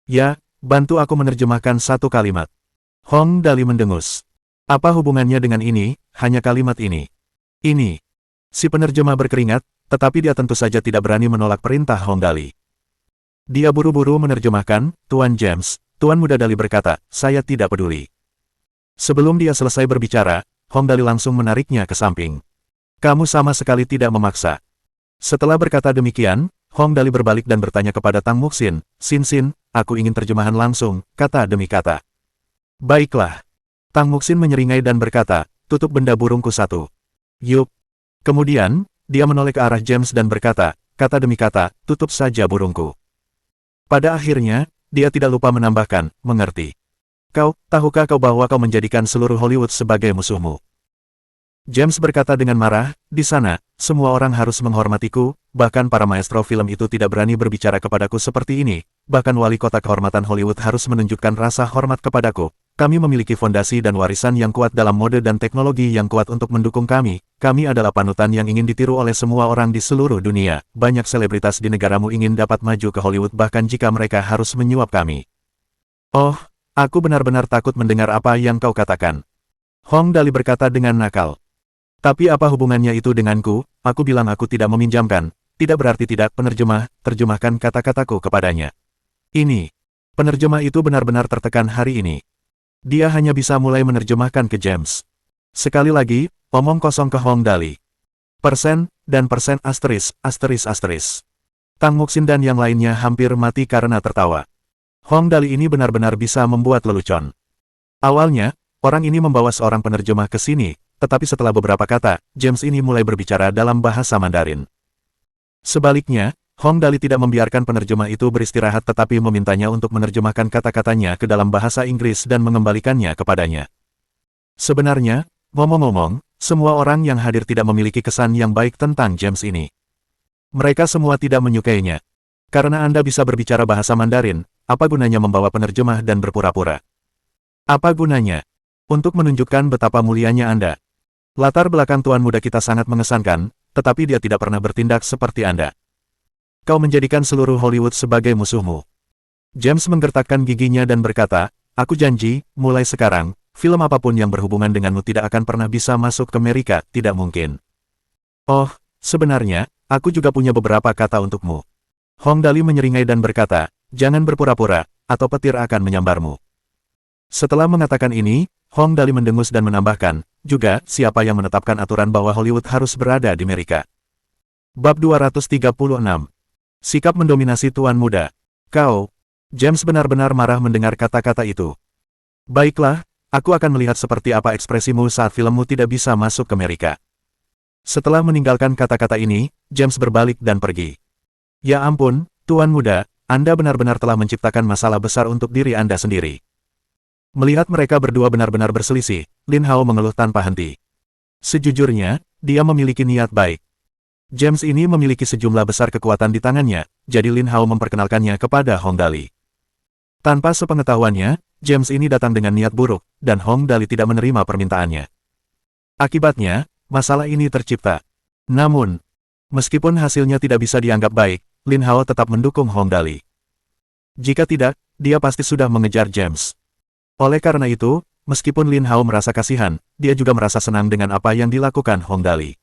"Ya, bantu aku menerjemahkan satu kalimat." Hong Dali mendengus. "Apa hubungannya dengan ini, hanya kalimat ini?" "Ini." Si penerjemah berkeringat, tetapi dia tentu saja tidak berani menolak perintah Hong Dali. Dia buru-buru menerjemahkan, "Tuan James." Tuan Muda Dali berkata, "Saya tidak peduli." Sebelum dia selesai berbicara, Hong Dali langsung menariknya ke samping. "Kamu sama sekali tidak memaksa." Setelah berkata demikian, Hong Dali berbalik dan bertanya kepada Tang Muxin, Sin, aku ingin terjemahan langsung, kata demi kata." "Baiklah." Tang Muxin menyeringai dan berkata, "Tutup benda burungku satu." "Yup." Kemudian, dia menoleh ke arah James dan berkata, kata demi kata, "Tutup saja burungku." Pada akhirnya, dia tidak lupa menambahkan, "Mengerti. Tahukah kau bahwa kau menjadikan seluruh Hollywood sebagai musuhmu?" James berkata dengan marah, "Di sana, semua orang harus menghormatiku, bahkan para maestro film itu tidak berani berbicara kepadaku seperti ini, bahkan wali kota kehormatan Hollywood harus menunjukkan rasa hormat kepadaku. Kami memiliki fondasi dan warisan yang kuat dalam mode dan teknologi yang kuat untuk mendukung kami. Kami adalah panutan yang ingin ditiru oleh semua orang di seluruh dunia. Banyak selebritas di negaramu ingin dapat maju ke Hollywood bahkan jika mereka harus menyuap kami." "Oh, aku benar-benar takut mendengar apa yang kau katakan." Hong Dali berkata dengan nakal. "Tapi apa hubungannya itu denganku? Aku bilang aku tidak meminjamkan. Tidak berarti tidak." Penerjemah, terjemahkan kata-kataku kepadanya. Ini. Penerjemah itu benar-benar tertekan hari ini. Dia hanya bisa mulai menerjemahkan ke James. Sekali lagi, omong kosong ke Hong Dali. Persen, dan persen asterisk. Tang Muxin dan yang lainnya hampir mati karena tertawa. Hong Dali ini benar-benar bisa membuat lelucon. Awalnya, orang ini membawa seorang penerjemah ke sini, tetapi setelah beberapa kata, James ini mulai berbicara dalam bahasa Mandarin. Sebaliknya, Hong Dali tidak membiarkan penerjemah itu beristirahat tetapi memintanya untuk menerjemahkan kata-katanya ke dalam bahasa Inggris dan mengembalikannya kepadanya. Sebenarnya, ngomong-ngomong, semua orang yang hadir tidak memiliki kesan yang baik tentang James ini. Mereka semua tidak menyukainya. Karena Anda bisa berbicara bahasa Mandarin, apa gunanya membawa penerjemah dan berpura-pura? Apa gunanya? Untuk menunjukkan betapa mulianya Anda. Latar belakang tuan muda kita sangat mengesankan, tetapi dia tidak pernah bertindak seperti Anda. Kau menjadikan seluruh Hollywood sebagai musuhmu. James menggertakkan giginya dan berkata, "Aku janji, mulai sekarang, film apapun yang berhubungan denganmu tidak akan pernah bisa masuk ke Amerika, tidak mungkin." "Oh, sebenarnya, aku juga punya beberapa kata untukmu." Hong Dali menyeringai dan berkata, "Jangan berpura-pura, atau petir akan menyambarmu." Setelah mengatakan ini, Hong Dali mendengus dan menambahkan, "Juga, siapa yang menetapkan aturan bahwa Hollywood harus berada di Amerika?" Bab 236. Sikap mendominasi tuan muda. "Kau." James benar-benar marah mendengar kata-kata itu. "Baiklah, aku akan melihat seperti apa ekspresimu saat filmmu tidak bisa masuk ke Amerika." Setelah meninggalkan kata-kata ini, James berbalik dan pergi. "Ya ampun, tuan muda, Anda benar-benar telah menciptakan masalah besar untuk diri Anda sendiri." Melihat mereka berdua benar-benar berselisih, Lin Hao mengeluh tanpa henti. Sejujurnya, dia memiliki niat baik. James ini memiliki sejumlah besar kekuatan di tangannya, jadi Lin Hao memperkenalkannya kepada Hong Dali. Tanpa sepengetahuannya, James ini datang dengan niat buruk, dan Hong Dali tidak menerima permintaannya. Akibatnya, masalah ini tercipta. Namun, meskipun hasilnya tidak bisa dianggap baik, Lin Hao tetap mendukung Hong Dali. Jika tidak, dia pasti sudah mengejar James. Oleh karena itu, meskipun Lin Hao merasa kasihan, dia juga merasa senang dengan apa yang dilakukan Hong Dali.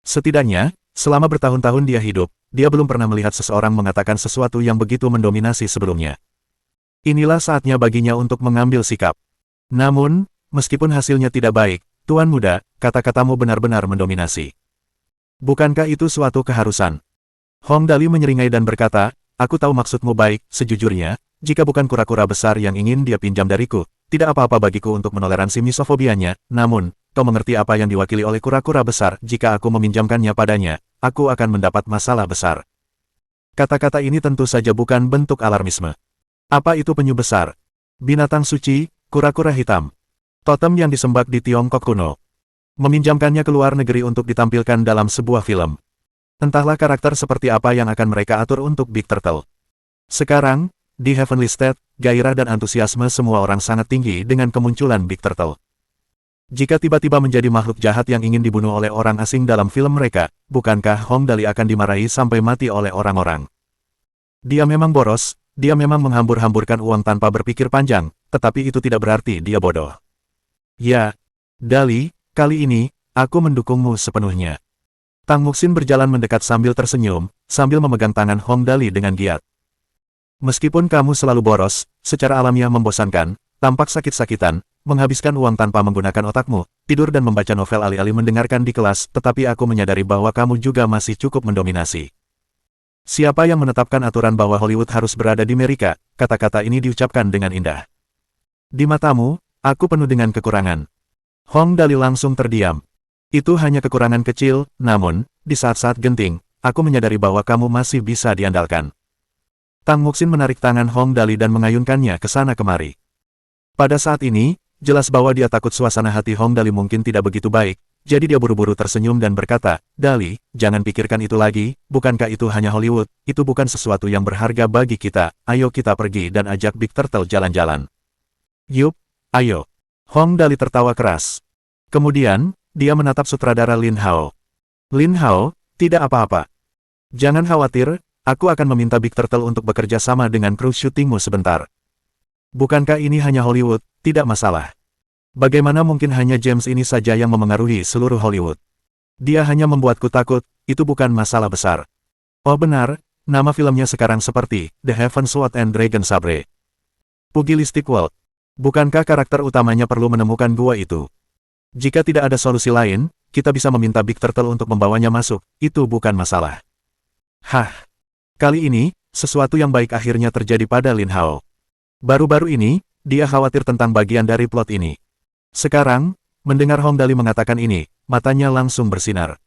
Setidaknya, selama bertahun-tahun dia hidup, dia belum pernah melihat seseorang mengatakan sesuatu yang begitu mendominasi sebelumnya. Inilah saatnya baginya untuk mengambil sikap. Namun, meskipun hasilnya tidak baik, tuan muda, kata-katamu benar-benar mendominasi. Bukankah itu suatu keharusan? Hong Dali menyeringai dan berkata, "Aku tahu maksudmu baik, sejujurnya, jika bukan kura-kura besar yang ingin dia pinjam dariku, tidak apa-apa bagiku untuk menoleransi misofobianya, namun, kau mengerti apa yang diwakili oleh kura-kura besar, jika aku meminjamkannya padanya, aku akan mendapat masalah besar." Kata-kata ini tentu saja bukan bentuk alarmisme. Apa itu penyu besar? Binatang suci, kura-kura hitam. Totem yang disembah di Tiongkok kuno. Meminjamkannya ke luar negeri untuk ditampilkan dalam sebuah film. Entahlah karakter seperti apa yang akan mereka atur untuk Big Turtle. Sekarang, di Heavenly State, gairah dan antusiasme semua orang sangat tinggi dengan kemunculan Big Turtle. Jika tiba-tiba menjadi makhluk jahat yang ingin dibunuh oleh orang asing dalam film mereka, bukankah Hong Dali akan dimarahi sampai mati oleh orang-orang? Dia memang boros, dia memang menghambur-hamburkan uang tanpa berpikir panjang, tetapi itu tidak berarti dia bodoh. Ya, Dali, kali ini, aku mendukungmu sepenuhnya. Tang Muxin berjalan mendekat sambil tersenyum, sambil memegang tangan Hong Dali dengan giat. Meskipun kamu selalu boros, secara alamiah membosankan, tampak sakit-sakitan, menghabiskan uang tanpa menggunakan otakmu, tidur dan membaca novel alih-alih mendengarkan di kelas, tetapi aku menyadari bahwa kamu juga masih cukup mendominasi. Siapa yang menetapkan aturan bahwa Hollywood harus berada di Amerika? Kata-kata ini diucapkan dengan indah. Di matamu, aku penuh dengan kekurangan. Hong Dali langsung terdiam. Itu hanya kekurangan kecil, namun, di saat-saat genting, aku menyadari bahwa kamu masih bisa diandalkan. Tang Muxin menarik tangan Hong Dali dan mengayunkannya ke sana kemari. Pada saat ini, jelas bahwa dia takut suasana hati Hong Dali mungkin tidak begitu baik, jadi dia buru-buru tersenyum dan berkata, Dali, jangan pikirkan itu lagi, bukankah itu hanya Hollywood, itu bukan sesuatu yang berharga bagi kita, ayo kita pergi dan ajak Big Turtle jalan-jalan. Yup, ayo. Hong Dali tertawa keras. Kemudian, dia menatap sutradara Lin Hao. Lin Hao, tidak apa-apa. Jangan khawatir, aku akan meminta Big Turtle untuk bekerja sama dengan kru syutingmu sebentar. Bukankah ini hanya Hollywood, tidak masalah. Bagaimana mungkin hanya James ini saja yang memengaruhi seluruh Hollywood? Dia hanya membuatku takut, itu bukan masalah besar. Oh benar, nama filmnya sekarang seperti The Heaven Sword and Dragon Sabre. Pugilistic World. Bukankah karakter utamanya perlu menemukan gua itu? Jika tidak ada solusi lain, kita bisa meminta Big Turtle untuk membawanya masuk, itu bukan masalah. Hah. Kali ini, sesuatu yang baik akhirnya terjadi pada Lin Hao. Baru-baru ini, dia khawatir tentang bagian dari plot ini. Sekarang, mendengar Hong Dali mengatakan ini, matanya langsung bersinar.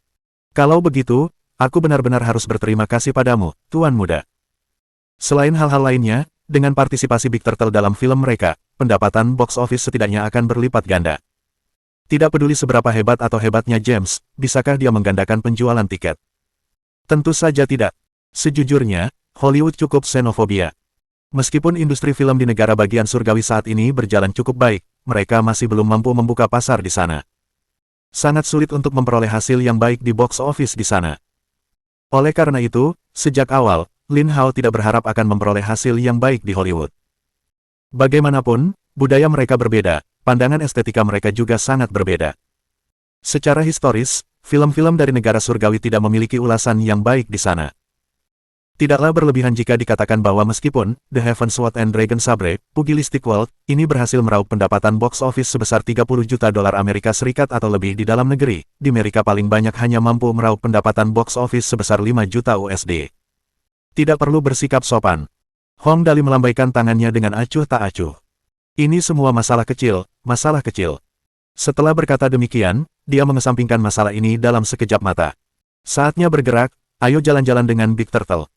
Kalau begitu, aku benar-benar harus berterima kasih padamu, Tuan Muda. Selain hal-hal lainnya, dengan partisipasi Big Turtle dalam film mereka, pendapatan box office setidaknya akan berlipat ganda. Tidak peduli seberapa hebat atau hebatnya James, bisakah dia menggandakan penjualan tiket? Tentu saja tidak. Sejujurnya, Hollywood cukup xenofobia. Meskipun industri film di negara bagian surgawi saat ini berjalan cukup baik, mereka masih belum mampu membuka pasar di sana. Sangat sulit untuk memperoleh hasil yang baik di box office di sana. Oleh karena itu, sejak awal, Lin Hao tidak berharap akan memperoleh hasil yang baik di Hollywood. Bagaimanapun, budaya mereka berbeda, pandangan estetika mereka juga sangat berbeda. Secara historis, film-film dari negara surgawi tidak memiliki ulasan yang baik di sana. Tidaklah berlebihan jika dikatakan bahwa meskipun The Heaven Sword and Dragon Sabre, Pugilistic World, ini berhasil meraup pendapatan box office sebesar 30 juta dolar Amerika Serikat atau lebih di dalam negeri, di Amerika paling banyak hanya mampu meraup pendapatan box office sebesar 5 juta USD. Tidak perlu bersikap sopan. Hong Dali melambaikan tangannya dengan acuh tak acuh. Ini semua masalah kecil, masalah kecil. Setelah berkata demikian, dia mengesampingkan masalah ini dalam sekejap mata. Saatnya bergerak, ayo jalan-jalan dengan Big Turtle.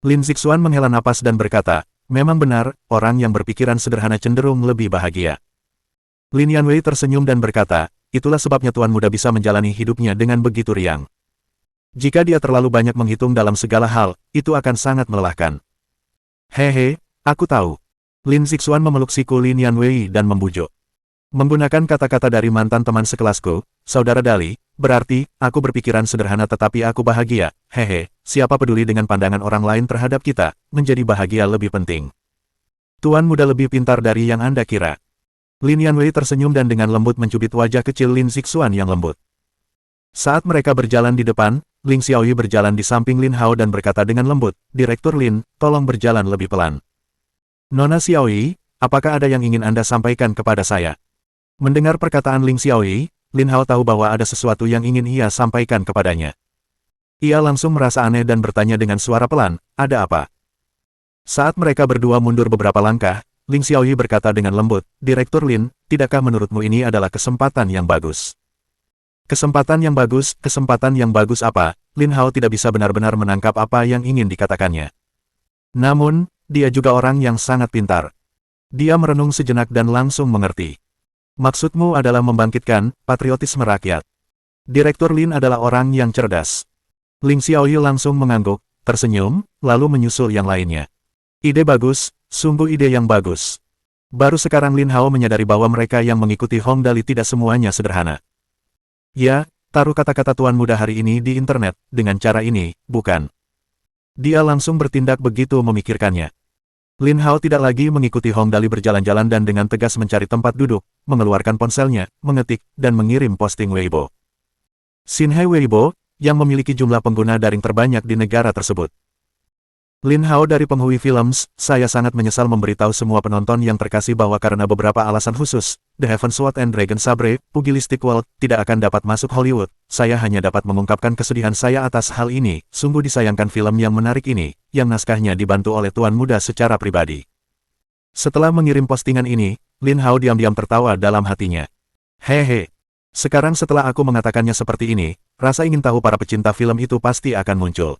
Lin Zixuan menghela napas dan berkata, memang benar, orang yang berpikiran sederhana cenderung lebih bahagia. Lin Yanwei tersenyum dan berkata, itulah sebabnya Tuan Muda bisa menjalani hidupnya dengan begitu riang. Jika dia terlalu banyak menghitung dalam segala hal, itu akan sangat melelahkan. Hehe, aku tahu. Lin Zixuan memeluk siku Lin Yanwei dan membujuk. Menggunakan kata-kata dari mantan teman sekelasku, Saudara Dali, berarti, aku berpikiran sederhana tetapi aku bahagia, hehe, siapa peduli dengan pandangan orang lain terhadap kita, menjadi bahagia lebih penting. Tuan Muda lebih pintar dari yang Anda kira. Lin Yanwei tersenyum dan dengan lembut mencubit wajah kecil Lin Zixuan yang lembut. Saat mereka berjalan di depan, Ling Xiaoyi berjalan di samping Lin Hao dan berkata dengan lembut, Direktur Lin, tolong berjalan lebih pelan. Nona Xiaoyi, apakah ada yang ingin Anda sampaikan kepada saya? Mendengar perkataan Ling Xiaoyi, Lin Hao tahu bahwa ada sesuatu yang ingin ia sampaikan kepadanya. Ia langsung merasa aneh dan bertanya dengan suara pelan, ada apa? Saat mereka berdua mundur beberapa langkah, Ling Xiaoyi berkata dengan lembut, Direktur Lin, tidakkah menurutmu ini adalah kesempatan yang bagus? Kesempatan yang bagus apa? Lin Hao tidak bisa benar-benar menangkap apa yang ingin dikatakannya. Namun, dia juga orang yang sangat pintar. Dia merenung sejenak dan langsung mengerti. Maksudmu adalah membangkitkan patriotisme rakyat. Direktur Lin adalah orang yang cerdas. Ling Xiaoyu langsung mengangguk, tersenyum, lalu menyusul yang lainnya. Ide bagus, sungguh ide yang bagus. Baru sekarang Lin Hao menyadari bahwa mereka yang mengikuti Hong Dali tidak semuanya sederhana. Ya, taruh kata-kata tuan muda hari ini di internet, dengan cara ini, bukan? Dia langsung bertindak begitu memikirkannya. Lin Hao tidak lagi mengikuti Hong Dali berjalan-jalan dan dengan tegas mencari tempat duduk, mengeluarkan ponselnya, mengetik, dan mengirim posting Weibo. Xinhai Weibo, yang memiliki jumlah pengguna daring terbanyak di negara tersebut. Lin Hao dari Penghui Films, saya sangat menyesal memberitahu semua penonton yang terkasih bahwa karena beberapa alasan khusus, The Heaven's Sword and Dragon Sabre, Pugilistic World, tidak akan dapat masuk Hollywood. Saya hanya dapat mengungkapkan kesedihan saya atas hal ini. Sungguh disayangkan film yang menarik ini, yang naskahnya dibantu oleh tuan muda secara pribadi. Setelah mengirim postingan ini, Lin Hao diam-diam tertawa dalam hatinya. Hehe. Sekarang setelah aku mengatakannya seperti ini, rasa ingin tahu para pecinta film itu pasti akan muncul.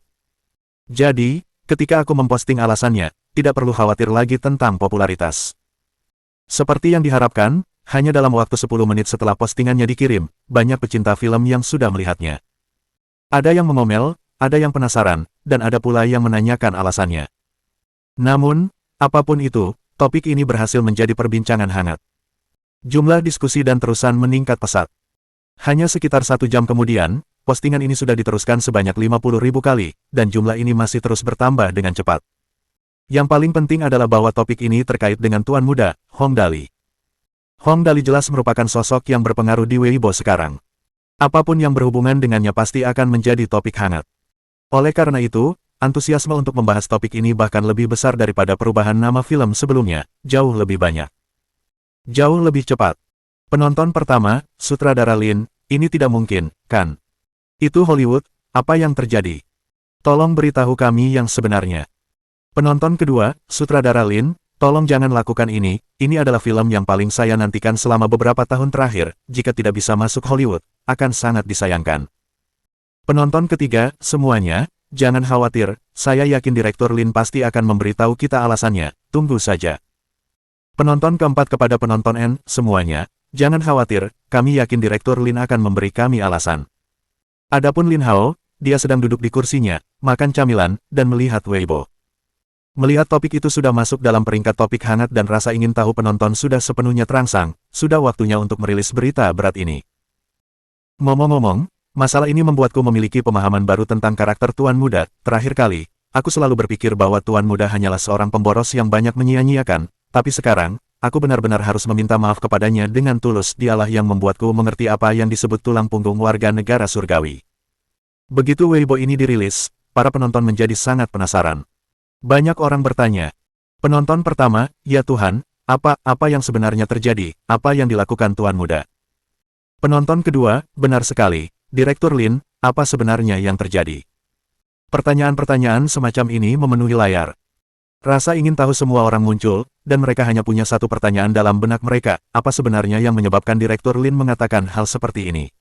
Jadi, ketika aku memposting alasannya, tidak perlu khawatir lagi tentang popularitas. Seperti yang diharapkan, hanya dalam waktu 10 menit setelah postingannya dikirim, banyak pecinta film yang sudah melihatnya. Ada yang mengomel, ada yang penasaran, dan ada pula yang menanyakan alasannya. Namun, apapun itu, topik ini berhasil menjadi perbincangan hangat. Jumlah diskusi dan terusan meningkat pesat. Hanya sekitar 1 jam kemudian, postingan ini sudah diteruskan sebanyak 50.000 kali, dan jumlah ini masih terus bertambah dengan cepat. Yang paling penting adalah bahwa topik ini terkait dengan tuan muda, Hong Dali. Hong Dali jelas merupakan sosok yang berpengaruh di Weibo sekarang. Apapun yang berhubungan dengannya pasti akan menjadi topik hangat. Oleh karena itu, antusiasme untuk membahas topik ini bahkan lebih besar daripada perubahan nama film sebelumnya, jauh lebih banyak. Jauh lebih cepat. Penonton pertama, sutradara Lin, ini tidak mungkin, kan? Itu Hollywood, apa yang terjadi? Tolong beritahu kami yang sebenarnya. Penonton kedua, sutradara Lin, tolong jangan lakukan ini adalah film yang paling saya nantikan selama beberapa tahun terakhir, jika tidak bisa masuk Hollywood, akan sangat disayangkan. Penonton ketiga, semuanya, jangan khawatir, saya yakin Direktur Lin pasti akan memberitahu kita alasannya, tunggu saja. Penonton keempat kepada penonton N, semuanya, jangan khawatir, kami yakin Direktur Lin akan memberi kami alasan. Adapun Lin Hao, dia sedang duduk di kursinya, makan camilan, dan melihat Weibo. Melihat topik itu sudah masuk dalam peringkat topik hangat dan rasa ingin tahu penonton sudah sepenuhnya terangsang, sudah waktunya untuk merilis berita berat ini. Ngomong-ngomong, masalah ini membuatku memiliki pemahaman baru tentang karakter Tuan Muda. Terakhir kali, aku selalu berpikir bahwa Tuan Muda hanyalah seorang pemboros yang banyak menyia-nyiakan, tapi sekarang, aku benar-benar harus meminta maaf kepadanya dengan tulus. Dialah yang membuatku mengerti apa yang disebut tulang punggung warga negara surgawi. Begitu Weibo ini dirilis, para penonton menjadi sangat penasaran. Banyak orang bertanya. Penonton pertama, ya Tuhan, apa yang sebenarnya terjadi, apa yang dilakukan Tuan Muda? Penonton kedua, benar sekali, Direktur Lin, apa sebenarnya yang terjadi? Pertanyaan-pertanyaan semacam ini memenuhi layar. Rasa ingin tahu semua orang muncul, dan mereka hanya punya satu pertanyaan dalam benak mereka, apa sebenarnya yang menyebabkan Direktur Lin mengatakan hal seperti ini?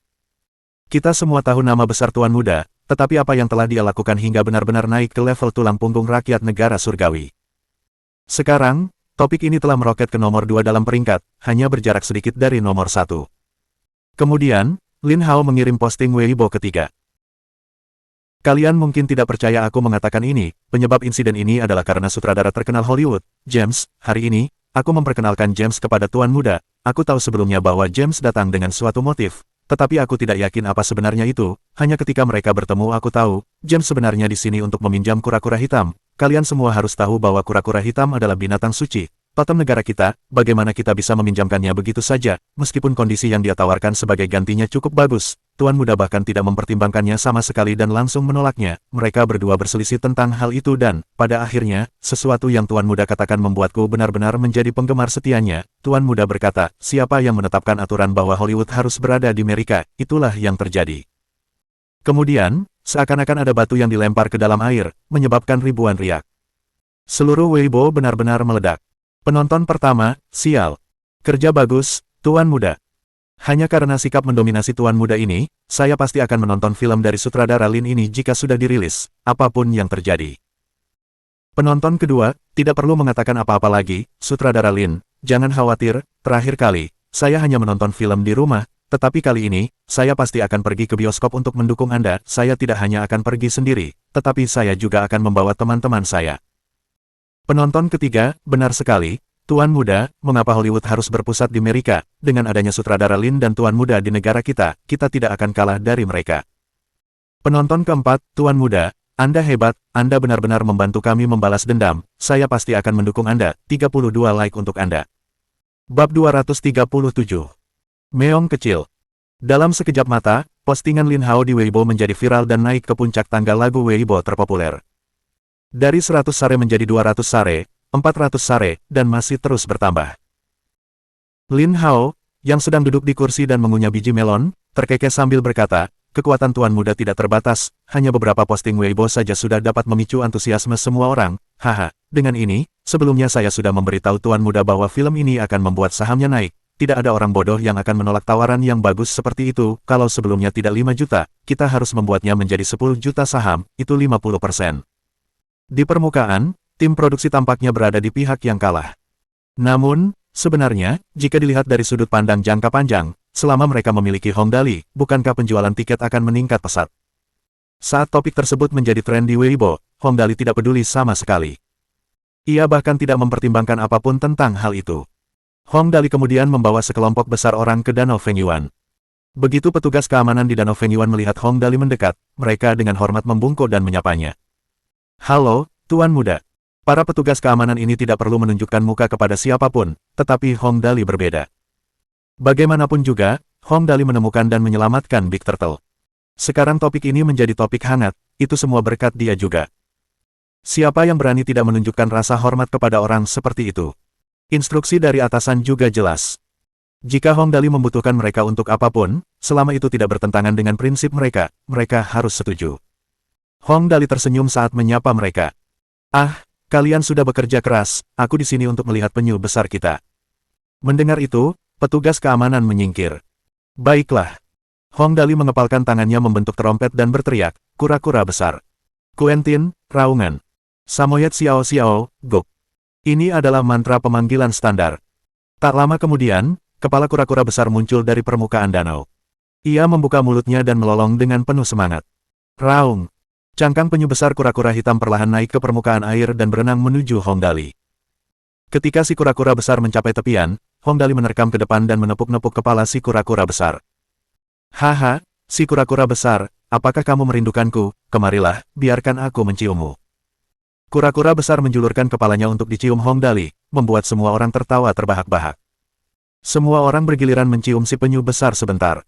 Kita semua tahu nama besar Tuan Muda, tetapi apa yang telah dia lakukan hingga benar-benar naik ke level tulang punggung rakyat negara surgawi. Sekarang, topik ini telah meroket ke nomor 2 dalam peringkat, hanya berjarak sedikit dari nomor 1. Kemudian, Lin Hao mengirim posting Weibo ketiga. Kalian mungkin tidak percaya aku mengatakan ini, penyebab insiden ini adalah karena sutradara terkenal Hollywood, James. Hari ini, aku memperkenalkan James kepada Tuan Muda. Aku tahu sebelumnya bahwa James datang dengan suatu motif. Tetapi aku tidak yakin apa sebenarnya itu, hanya ketika mereka bertemu aku tahu, James sebenarnya di sini untuk meminjam kura-kura hitam. Kalian semua harus tahu bahwa kura-kura hitam adalah binatang suci, totem negara kita, bagaimana kita bisa meminjamkannya begitu saja, meskipun kondisi yang dia tawarkan sebagai gantinya cukup bagus. Tuan Muda bahkan tidak mempertimbangkannya sama sekali dan langsung menolaknya. Mereka berdua berselisih tentang hal itu dan, pada akhirnya, sesuatu yang Tuan Muda katakan membuatku benar-benar menjadi penggemar setianya. Tuan Muda berkata, siapa yang menetapkan aturan bahwa Hollywood harus berada di Amerika, itulah yang terjadi. Kemudian, seakan-akan ada batu yang dilempar ke dalam air, menyebabkan ribuan riak. Seluruh Weibo benar-benar meledak. Penonton pertama, sial. Kerja bagus, Tuan Muda. Hanya karena sikap mendominasi Tuan Muda ini, saya pasti akan menonton film dari sutradara Lin ini jika sudah dirilis, apapun yang terjadi. Penonton kedua, tidak perlu mengatakan apa-apa lagi, sutradara Lin, jangan khawatir, terakhir kali, saya hanya menonton film di rumah, tetapi kali ini, saya pasti akan pergi ke bioskop untuk mendukung Anda, saya tidak hanya akan pergi sendiri, tetapi saya juga akan membawa teman-teman saya. Penonton ketiga, benar sekali, Tuan Muda, mengapa Hollywood harus berpusat di Amerika, dengan adanya sutradara Lin dan Tuan Muda di negara kita tidak akan kalah dari mereka. Penonton keempat, Tuan Muda, Anda hebat, Anda benar-benar membantu kami membalas dendam, saya pasti akan mendukung Anda, 32 like untuk Anda. Bab 237. Meong kecil. Dalam sekejap mata, postingan Lin Hao di Weibo menjadi viral dan naik ke puncak tangga lagu Weibo terpopuler. Dari 100 sare menjadi 200 sare, 400 sare, dan masih terus bertambah. Lin Hao, yang sedang duduk di kursi dan mengunyah biji melon, terkekeh sambil berkata, kekuatan Tuan Muda tidak terbatas, hanya beberapa posting Weibo saja sudah dapat memicu antusiasme semua orang, haha. Dengan ini, sebelumnya saya sudah memberitahu Tuan Muda bahwa film ini akan membuat sahamnya naik. Tidak ada orang bodoh yang akan menolak tawaran yang bagus seperti itu, kalau sebelumnya tidak 5 juta, kita harus membuatnya menjadi 10 juta saham, itu 50%. Di permukaan, tim produksi tampaknya berada di pihak yang kalah. Namun, sebenarnya, jika dilihat dari sudut pandang jangka panjang, selama mereka memiliki Hongdali, bukankah penjualan tiket akan meningkat pesat? Saat topik tersebut menjadi tren di Weibo, Hongdali tidak peduli sama sekali. Ia bahkan tidak mempertimbangkan apapun tentang hal itu. Hongdali kemudian membawa sekelompok besar orang ke Danau Fengyuan. Begitu petugas keamanan di Danau Fengyuan melihat Hongdali mendekat, mereka dengan hormat membungkuk dan menyapanya. Halo, Tuan Muda. Para petugas keamanan ini tidak perlu menunjukkan muka kepada siapapun, tetapi Hongdali berbeda. Bagaimanapun juga, Hongdali menemukan dan menyelamatkan Big Turtle. Sekarang topik ini menjadi topik hangat, itu semua berkat dia juga. Siapa yang berani tidak menunjukkan rasa hormat kepada orang seperti itu? Instruksi dari atasan juga jelas. Jika Hongdali membutuhkan mereka untuk apapun, selama itu tidak bertentangan dengan prinsip mereka, mereka harus setuju. Hongdali tersenyum saat menyapa mereka. Ah, kalian sudah bekerja keras, aku di sini untuk melihat penyu besar kita. Mendengar itu, petugas keamanan menyingkir. Baiklah. Hongdali mengepalkan tangannya membentuk trompet dan berteriak, kura-kura besar. Quentin, raungan. Samoyed Xiao Xiao, Gok. Ini adalah mantra pemanggilan standar. Tak lama kemudian, kepala kura-kura besar muncul dari permukaan danau. Ia membuka mulutnya dan melolong dengan penuh semangat. Raung. Cangkang penyu besar kura-kura hitam perlahan naik ke permukaan air dan berenang menuju Hongdali. Ketika si kura-kura besar mencapai tepian, Hongdali menerkam ke depan dan menepuk-nepuk kepala si kura-kura besar. Haha, si kura-kura besar, apakah kamu merindukanku? Kemarilah, biarkan aku menciummu. Kura-kura besar menjulurkan kepalanya untuk dicium Hongdali, membuat semua orang tertawa terbahak-bahak. Semua orang bergiliran mencium si penyu besar sebentar.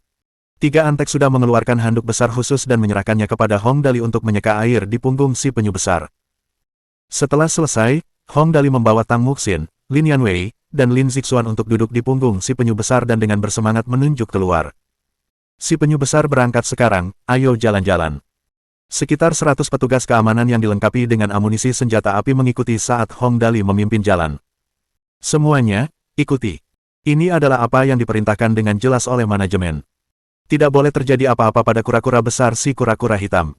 3 antek sudah mengeluarkan handuk besar khusus dan menyerahkannya kepada Hongdali untuk menyeka air di punggung si penyu besar. Setelah selesai, Hongdali membawa Tang Muxin, Lin Yanwei, dan Lin Zixuan untuk duduk di punggung si penyu besar dan dengan bersemangat menunjuk keluar. Si penyu besar berangkat sekarang, ayo jalan-jalan. Sekitar 100 petugas keamanan yang dilengkapi dengan amunisi senjata api mengikuti saat Hongdali memimpin jalan. Semuanya, ikuti. Ini adalah apa yang diperintahkan dengan jelas oleh manajemen. Tidak boleh terjadi apa-apa pada kura-kura besar si kura-kura hitam.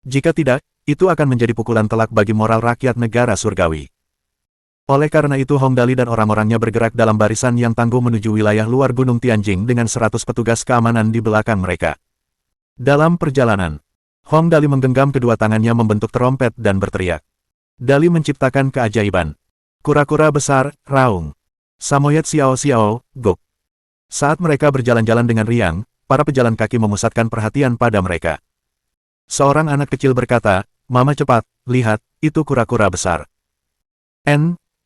Jika tidak, itu akan menjadi pukulan telak bagi moral rakyat negara surgawi. Oleh karena itu Hongdali dan orang-orangnya bergerak dalam barisan yang tangguh menuju wilayah luar Gunung Tianjing dengan 100 petugas keamanan di belakang mereka. Dalam perjalanan, Hongdali menggenggam kedua tangannya membentuk trompet dan berteriak. Dali menciptakan keajaiban. Kura-kura besar, raung. Samoyed Xiao Xiao, Gok. Saat mereka berjalan-jalan dengan riang, para pejalan kaki memusatkan perhatian pada mereka. Seorang anak kecil berkata, Mama cepat, lihat, itu kura-kura besar.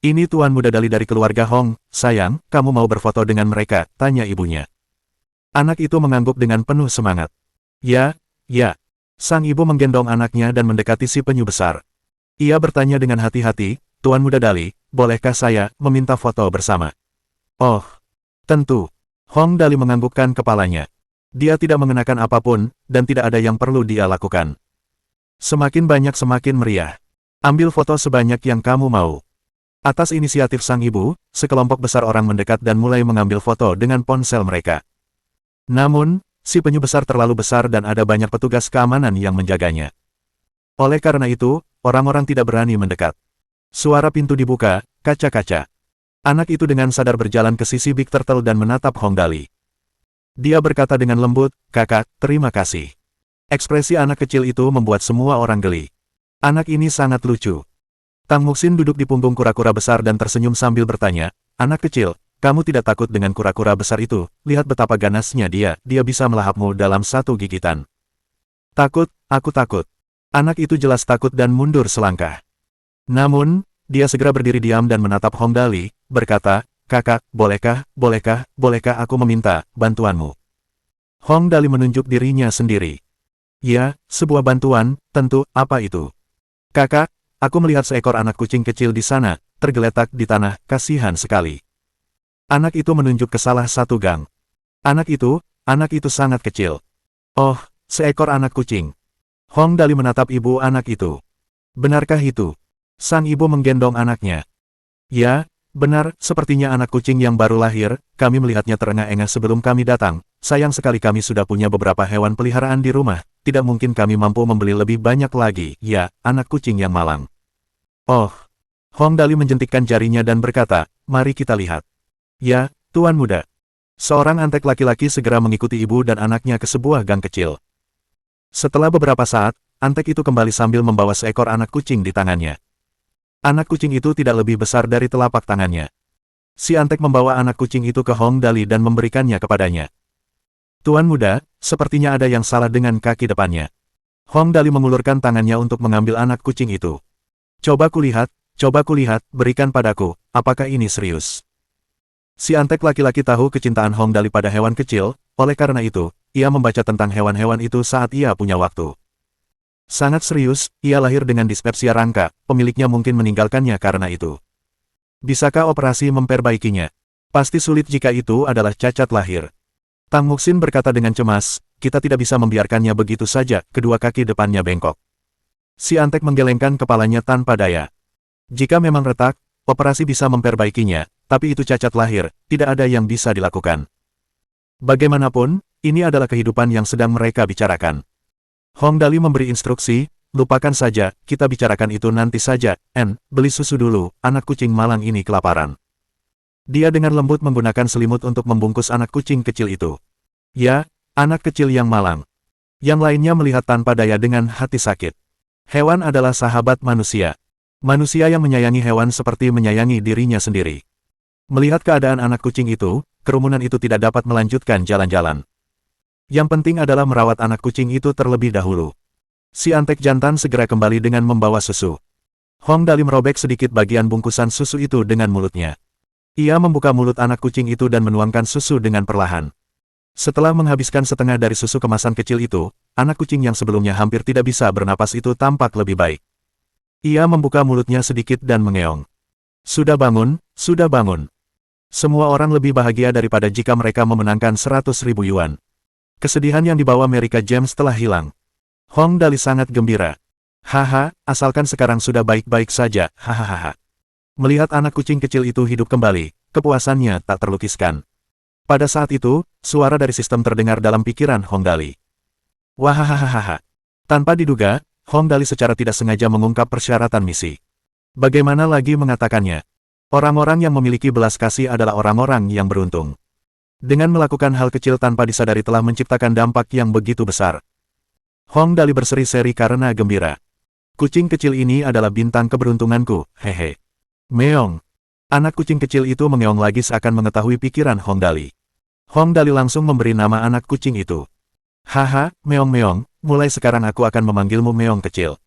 Ini Tuan Muda Dali dari keluarga Hong, sayang, kamu mau berfoto dengan mereka, tanya ibunya. Anak itu mengangguk dengan penuh semangat. Ya. Sang ibu menggendong anaknya dan mendekati si penyu besar. Ia bertanya dengan hati-hati, Tuan Muda Dali, bolehkah saya meminta foto bersama? Oh, tentu. Hongdali menganggukkan kepalanya. Dia tidak mengenakan apapun, dan tidak ada yang perlu dia lakukan. Semakin banyak semakin meriah. Ambil foto sebanyak yang kamu mau. Atas inisiatif sang ibu, sekelompok besar orang mendekat dan mulai mengambil foto dengan ponsel mereka. Namun, si penyu besar terlalu besar dan ada banyak petugas keamanan yang menjaganya. Oleh karena itu, orang-orang tidak berani mendekat. Suara pintu dibuka, kaca-kaca. Anak itu dengan sadar berjalan ke sisi Big Turtle dan menatap Hong Dali. Dia berkata dengan lembut, "Kakak, terima kasih." Ekspresi anak kecil itu membuat semua orang geli. Anak ini sangat lucu. Tang Muxin duduk di punggung kura-kura besar dan tersenyum sambil bertanya, "Anak kecil, kamu tidak takut dengan kura-kura besar itu? Lihat betapa ganasnya dia bisa melahapmu dalam satu gigitan." "Takut, aku takut." Anak itu jelas takut dan mundur selangkah. Namun, dia segera berdiri diam dan menatap Hong Dali, berkata, "Kakak, bolehkah aku meminta bantuanmu?" Hong Dali menunjuk dirinya sendiri. "Ya, sebuah bantuan, tentu, apa itu?" "Kakak, aku melihat seekor anak kucing kecil di sana, tergeletak di tanah, kasihan sekali." Anak itu menunjuk ke salah satu gang. Anak itu sangat kecil. "Oh, seekor anak kucing." Hong Dali menatap ibu anak itu. "Benarkah itu?" Sang ibu menggendong anaknya. "Ya, benar, sepertinya anak kucing yang baru lahir, kami melihatnya terengah-engah sebelum kami datang. Sayang sekali kami sudah punya beberapa hewan peliharaan di rumah, tidak mungkin kami mampu membeli lebih banyak lagi. Ya, anak kucing yang malang." "Oh." Hong Dali menjentikkan jarinya dan berkata, "Mari kita lihat." "Ya, Tuan Muda." Seorang antek laki-laki segera mengikuti ibu dan anaknya ke sebuah gang kecil. Setelah beberapa saat, antek itu kembali sambil membawa seekor anak kucing di tangannya. Anak kucing itu tidak lebih besar dari telapak tangannya. Si antek membawa anak kucing itu ke Hong Dali dan memberikannya kepadanya. "Tuan Muda, sepertinya ada yang salah dengan kaki depannya." Hong Dali mengulurkan tangannya untuk mengambil anak kucing itu. Coba kulihat, berikan padaku, apakah ini serius?" Si antek laki-laki tahu kecintaan Hong Dali pada hewan kecil, oleh karena itu, ia membaca tentang hewan-hewan itu saat ia punya waktu. Sangat serius, ia lahir dengan dispepsia rangka, pemiliknya mungkin meninggalkannya karena itu. Bisakah operasi memperbaikinya? Pasti sulit jika itu adalah cacat lahir. Tang Muxin berkata dengan cemas, "Kita tidak bisa membiarkannya begitu saja," kedua kaki depannya bengkok. Si antek menggelengkan kepalanya tanpa daya. "Jika memang retak, operasi bisa memperbaikinya, tapi itu cacat lahir, tidak ada yang bisa dilakukan." Bagaimanapun, ini adalah kehidupan yang sedang mereka bicarakan. Hong Dali memberi instruksi, "Lupakan saja, kita bicarakan itu nanti saja. Beli susu dulu, anak kucing malang ini kelaparan." Dia dengan lembut menggunakan selimut untuk membungkus anak kucing kecil itu. "Ya, anak kecil yang malang." Yang lainnya melihat tanpa daya dengan hati sakit. Hewan adalah sahabat manusia. Manusia yang menyayangi hewan seperti menyayangi dirinya sendiri. Melihat keadaan anak kucing itu, kerumunan itu tidak dapat melanjutkan jalan-jalan. Yang penting adalah merawat anak kucing itu terlebih dahulu. Si antek jantan segera kembali dengan membawa susu. Hong Dali merobek sedikit bagian bungkusan susu itu dengan mulutnya. Ia membuka mulut anak kucing itu dan menuangkan susu dengan perlahan. Setelah menghabiskan setengah dari susu kemasan kecil itu, anak kucing yang sebelumnya hampir tidak bisa bernapas itu tampak lebih baik. Ia membuka mulutnya sedikit dan mengeong. Sudah bangun, sudah bangun." Semua orang lebih bahagia daripada jika mereka memenangkan 100.000 yuan. Kesedihan yang dibawa Amerika James telah hilang. Hong Dali sangat gembira. "Haha, asalkan sekarang sudah baik-baik saja, hahaha." Melihat anak kucing kecil itu hidup kembali, kepuasannya tak terlukiskan. Pada saat itu, suara dari sistem terdengar dalam pikiran Hong Dali. Wahahaha. Tanpa diduga, Hong Dali secara tidak sengaja mengungkap persyaratan misi. Bagaimana lagi mengatakannya? Orang-orang yang memiliki belas kasih adalah orang-orang yang beruntung. Dengan melakukan hal kecil tanpa disadari telah menciptakan dampak yang begitu besar. Hong Dali berseri-seri karena gembira. "Kucing kecil ini adalah bintang keberuntunganku, hehe." "Meong." Anak kucing kecil itu mengeong lagi seakan mengetahui pikiran Hong Dali. Hong Dali langsung memberi nama anak kucing itu. "Haha, meong-meong, mulai sekarang aku akan memanggilmu Meong kecil."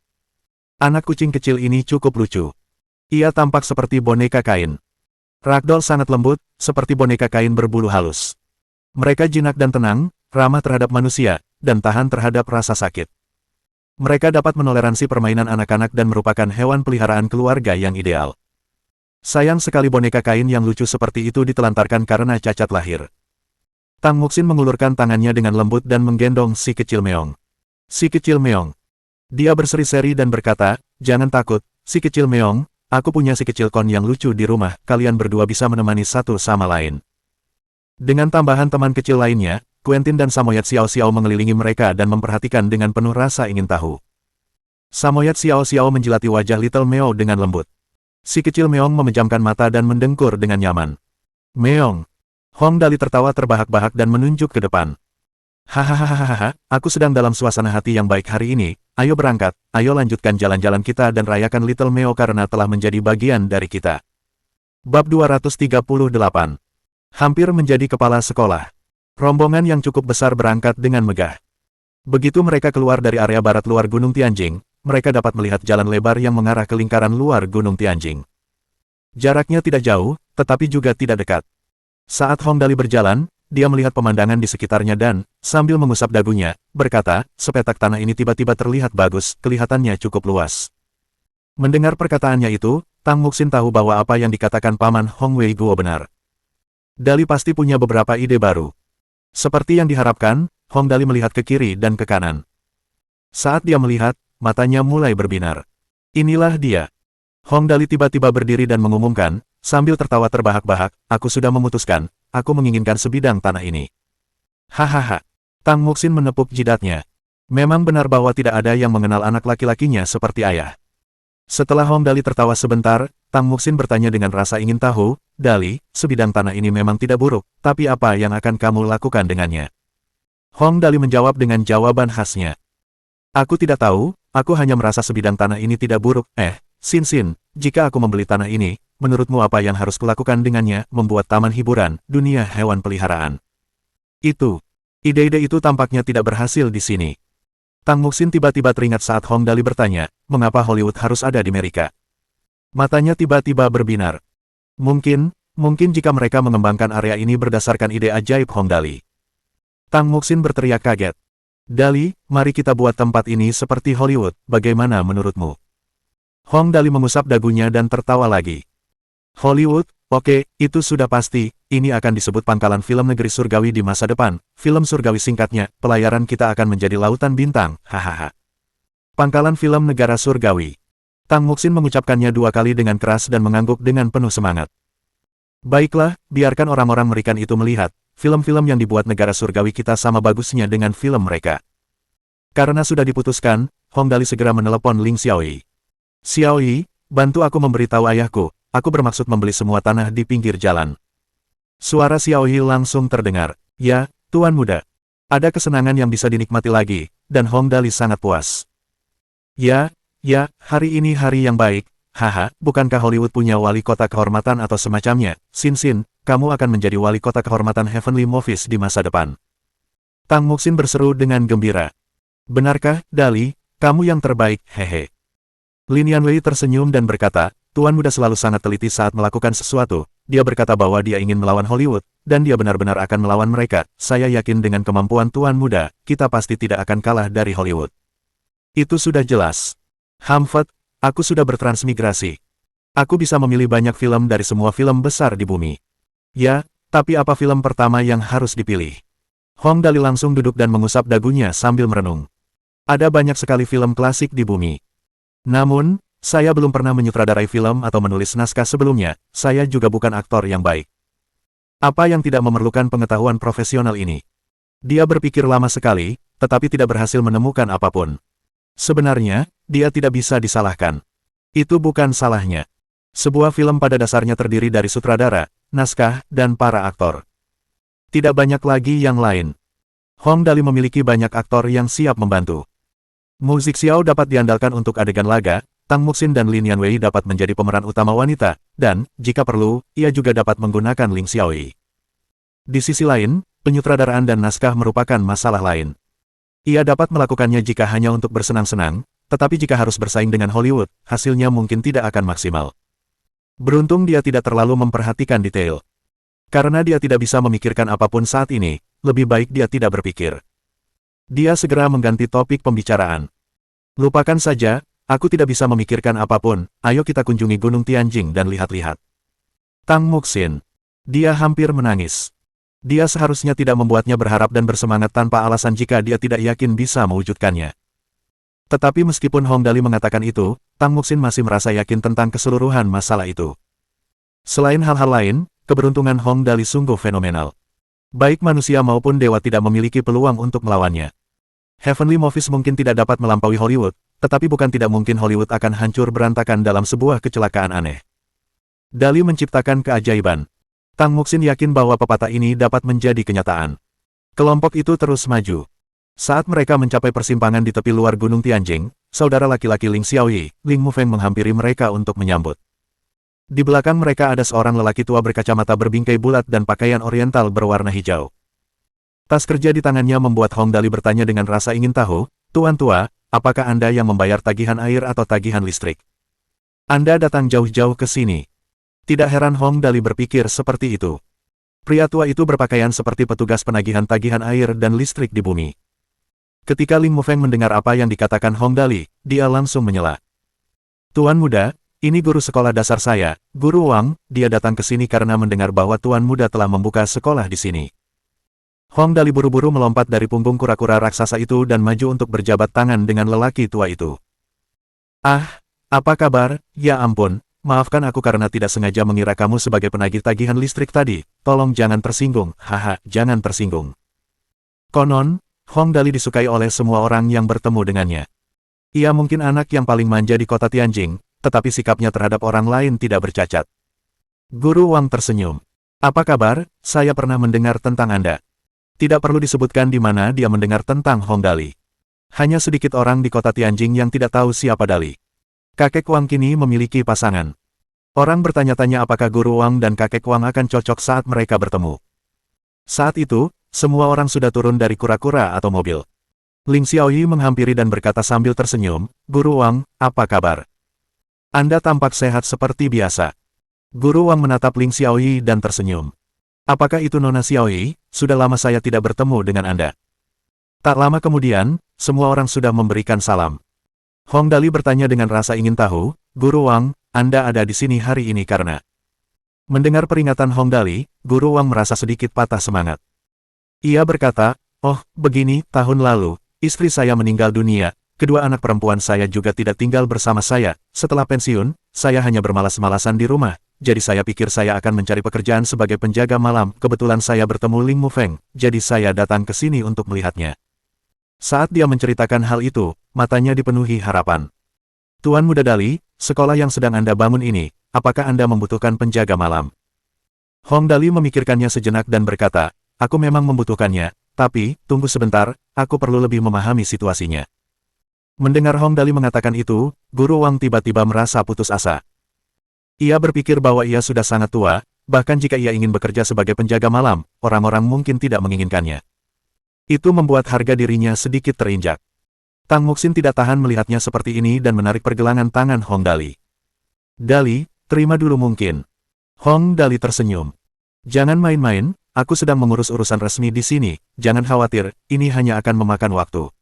Anak kucing kecil ini cukup lucu. Ia tampak seperti boneka kain. Ragdoll sangat lembut, seperti boneka kain berbulu halus. Mereka jinak dan tenang, ramah terhadap manusia, dan tahan terhadap rasa sakit. Mereka dapat menoleransi permainan anak-anak dan merupakan hewan peliharaan keluarga yang ideal. Sayang sekali boneka kain yang lucu seperti itu ditelantarkan karena cacat lahir. Tang Muxin mengulurkan tangannya dengan lembut dan menggendong si kecil Meong. "Si kecil Meong." Dia berseri-seri dan berkata, "Jangan takut, si kecil Meong. Aku punya si kecil Kon yang lucu di rumah, kalian berdua bisa menemani satu sama lain." Dengan tambahan teman kecil lainnya, Quentin dan Samoyed Xiao Xiao mengelilingi mereka dan memperhatikan dengan penuh rasa ingin tahu. Samoyed Xiao Xiao menjilati wajah Little Meow dengan lembut. Si kecil Meong memejamkan mata dan mendengkur dengan nyaman. Meong. Hong Dali tertawa terbahak-bahak dan menunjuk ke depan. Hahaha, aku sedang dalam suasana hati yang baik hari ini, ayo berangkat, ayo lanjutkan jalan-jalan kita dan rayakan Little Meo karena telah menjadi bagian dari kita. Bab 238. Hampir menjadi kepala sekolah. Rombongan yang cukup besar berangkat dengan megah. Begitu mereka keluar dari area barat luar Gunung Tianjing, mereka dapat melihat jalan lebar yang mengarah ke lingkaran luar Gunung Tianjing. Jaraknya tidak jauh, tetapi juga tidak dekat. Saat Hong Dali berjalan, dia melihat pemandangan di sekitarnya dan, sambil mengusap dagunya, berkata, sepetak tanah ini tiba-tiba terlihat bagus, kelihatannya cukup luas. Mendengar perkataannya itu, Tang Muxin tahu bahwa apa yang dikatakan Paman Hong Wei Guo benar. Dali pasti punya beberapa ide baru. Seperti yang diharapkan, Hong Dali melihat ke kiri dan ke kanan. Saat dia melihat, matanya mulai berbinar. Inilah dia. Hong Dali tiba-tiba berdiri dan mengumumkan, sambil tertawa terbahak-bahak, aku sudah memutuskan, aku menginginkan sebidang tanah ini. Hahaha. Tang Muxin menepuk jidatnya. Memang benar bahwa tidak ada yang mengenal anak laki-lakinya seperti ayah. Setelah Hong Dali tertawa sebentar, Tang Muxin bertanya dengan rasa ingin tahu, Dali, sebidang tanah ini memang tidak buruk, tapi apa yang akan kamu lakukan dengannya? Hong Dali menjawab dengan jawaban khasnya. Aku tidak tahu, aku hanya merasa sebidang tanah ini tidak buruk. Sin, jika aku membeli tanah ini, menurutmu apa yang harus kulakukan dengannya? Membuat taman hiburan, dunia hewan peliharaan. Ide-ide itu tampaknya tidak berhasil di sini. Tang Muxin tiba-tiba teringat saat Hong Dali bertanya, mengapa Hollywood harus ada di Amerika? Matanya tiba-tiba berbinar. Mungkin jika mereka mengembangkan area ini berdasarkan ide ajaib Hong Dali. Tang Muxin berteriak kaget. Dali, mari kita buat tempat ini seperti Hollywood, bagaimana menurutmu? Hong Dali mengusap dagunya dan tertawa lagi. Hollywood, oke, itu sudah pasti, ini akan disebut pangkalan film negeri surgawi di masa depan, film surgawi singkatnya, pelayaran kita akan menjadi lautan bintang, hahaha. Pangkalan film negara surgawi. Tang Muxin mengucapkannya 2 kali dengan keras dan mengangguk dengan penuh semangat. Baiklah, biarkan orang-orang Amerika itu melihat, film-film yang dibuat negara surgawi kita sama bagusnya dengan film mereka. Karena sudah diputuskan, Hong Dali segera menelepon Ling Xiaoyi. Xiaoyi, bantu aku memberitahu ayahku, aku bermaksud membeli semua tanah di pinggir jalan. Suara Xiaoyi langsung terdengar. Ya, Tuan Muda. Ada kesenangan yang bisa dinikmati lagi, dan Hong Dali sangat puas. Ya, hari ini hari yang baik, haha, bukankah Hollywood punya wali kota kehormatan atau semacamnya? Sin, kamu akan menjadi wali kota kehormatan Heavenly Movies di masa depan. Tang Muxin berseru dengan gembira. Benarkah, Dali, kamu yang terbaik, hehe. Lin Yanwei tersenyum dan berkata, Tuan Muda selalu sangat teliti saat melakukan sesuatu. Dia berkata bahwa dia ingin melawan Hollywood, dan dia benar-benar akan melawan mereka. Saya yakin dengan kemampuan Tuan Muda, kita pasti tidak akan kalah dari Hollywood. Itu sudah jelas. Hamfet, aku sudah bertransmigrasi. Aku bisa memilih banyak film dari semua film besar di bumi. Ya, tapi apa film pertama yang harus dipilih? Hong Dali langsung duduk dan mengusap dagunya sambil merenung. Ada banyak sekali film klasik di bumi. Namun, saya belum pernah menyutradarai film atau menulis naskah sebelumnya, saya juga bukan aktor yang baik. Apa yang tidak memerlukan pengetahuan profesional ini? Dia berpikir lama sekali, tetapi tidak berhasil menemukan apapun. Sebenarnya, dia tidak bisa disalahkan. Itu bukan salahnya. Sebuah film pada dasarnya terdiri dari sutradara, naskah, dan para aktor. Tidak banyak lagi yang lain. Hong Dali memiliki banyak aktor yang siap membantu. Musik Xiao dapat diandalkan untuk adegan laga, Tang Muxin dan Lin Yanwei dapat menjadi pemeran utama wanita, dan, jika perlu, ia juga dapat menggunakan Ling Xiaoyi. Di sisi lain, penyutradaraan dan naskah merupakan masalah lain. Ia dapat melakukannya jika hanya untuk bersenang-senang, tetapi jika harus bersaing dengan Hollywood, hasilnya mungkin tidak akan maksimal. Beruntung dia tidak terlalu memperhatikan detail. Karena dia tidak bisa memikirkan apapun saat ini, lebih baik dia tidak berpikir. Dia segera mengganti topik pembicaraan. Lupakan saja, aku tidak bisa memikirkan apapun, ayo kita kunjungi Gunung Tianjing dan lihat-lihat. Tang Muxin. Dia hampir menangis. Dia seharusnya tidak membuatnya berharap dan bersemangat tanpa alasan jika dia tidak yakin bisa mewujudkannya. Tetapi meskipun Hong Dali mengatakan itu, Tang Muxin masih merasa yakin tentang keseluruhan masalah itu. Selain hal-hal lain, keberuntungan Hong Dali sungguh fenomenal. Baik manusia maupun dewa tidak memiliki peluang untuk melawannya. Heavenly Movies mungkin tidak dapat melampaui Hollywood, tetapi bukan tidak mungkin Hollywood akan hancur berantakan dalam sebuah kecelakaan aneh. Dali menciptakan keajaiban. Tang Muxin yakin bahwa pepatah ini dapat menjadi kenyataan. Kelompok itu terus maju. Saat mereka mencapai persimpangan di tepi luar Gunung Tianjing, saudara laki-laki Ling Xiaoyi, Ling Mufeng menghampiri mereka untuk menyambut. Di belakang mereka ada seorang lelaki tua berkacamata berbingkai bulat dan pakaian oriental berwarna hijau. Tas kerja di tangannya membuat Hong Dali bertanya dengan rasa ingin tahu, "Tuan tua, apakah Anda yang membayar tagihan air atau tagihan listrik? Anda datang jauh-jauh ke sini." Tidak heran Hong Dali berpikir seperti itu. Pria tua itu berpakaian seperti petugas penagihan tagihan air dan listrik di bumi. Ketika Ling Mufeng mendengar apa yang dikatakan Hong Dali, dia langsung menyela. "Tuan muda, ini guru sekolah dasar saya, Guru Wang, dia datang ke sini karena mendengar bahwa Tuan muda telah membuka sekolah di sini." Hong Dali buru-buru melompat dari punggung kura-kura raksasa itu dan maju untuk berjabat tangan dengan lelaki tua itu. "Ah, apa kabar? Ya ampun, maafkan aku karena tidak sengaja mengira kamu sebagai penagih tagihan listrik tadi, tolong jangan tersinggung, haha, jangan tersinggung." Konon, Hong Dali disukai oleh semua orang yang bertemu dengannya. Ia mungkin anak yang paling manja di kota Tianjing, tetapi sikapnya terhadap orang lain tidak bercacat. Guru Wang tersenyum. "Apa kabar? Saya pernah mendengar tentang Anda." Tidak perlu disebutkan di mana dia mendengar tentang Hong Dali. Hanya sedikit orang di kota Tianjing yang tidak tahu siapa Dali. Kakek Wang kini memiliki pasangan. Orang bertanya-tanya apakah Guru Wang dan kakek Wang akan cocok saat mereka bertemu. Saat itu, semua orang sudah turun dari kura-kura atau mobil. Ling Xiaoyi menghampiri dan berkata sambil tersenyum, "Guru Wang, apa kabar? Anda tampak sehat seperti biasa." Guru Wang menatap Ling Xiaoyi dan tersenyum. "Apakah itu Nona Xiaoyi? Sudah lama saya tidak bertemu dengan Anda." Tak lama kemudian, semua orang sudah memberikan salam. Hong Dali bertanya dengan rasa ingin tahu, "Guru Wang, Anda ada di sini hari ini karena..." Mendengar peringatan Hong Dali, Guru Wang merasa sedikit patah semangat. Ia berkata, "Oh, begini, tahun lalu, istri saya meninggal dunia. Kedua anak perempuan saya juga tidak tinggal bersama saya. Setelah pensiun, saya hanya bermalas-malasan di rumah. Jadi saya pikir saya akan mencari pekerjaan sebagai penjaga malam. Kebetulan saya bertemu Ling Mufeng, jadi saya datang ke sini untuk melihatnya." Saat dia menceritakan hal itu, matanya dipenuhi harapan. "Tuan muda Dali, sekolah yang sedang Anda bangun ini, apakah Anda membutuhkan penjaga malam?" Hong Dali memikirkannya sejenak dan berkata, "Aku memang membutuhkannya, tapi, tunggu sebentar, aku perlu lebih memahami situasinya." Mendengar Hong Dali mengatakan itu, Guru Wang tiba-tiba merasa putus asa. Ia berpikir bahwa ia sudah sangat tua, bahkan jika ia ingin bekerja sebagai penjaga malam, orang-orang mungkin tidak menginginkannya. Itu membuat harga dirinya sedikit terinjak. Tang Muxin tidak tahan melihatnya seperti ini dan menarik pergelangan tangan Hong Dali. "Dali, terima dulu mungkin." Hong Dali tersenyum. "Jangan main-main, aku sedang mengurus urusan resmi di sini, jangan khawatir, ini hanya akan memakan waktu."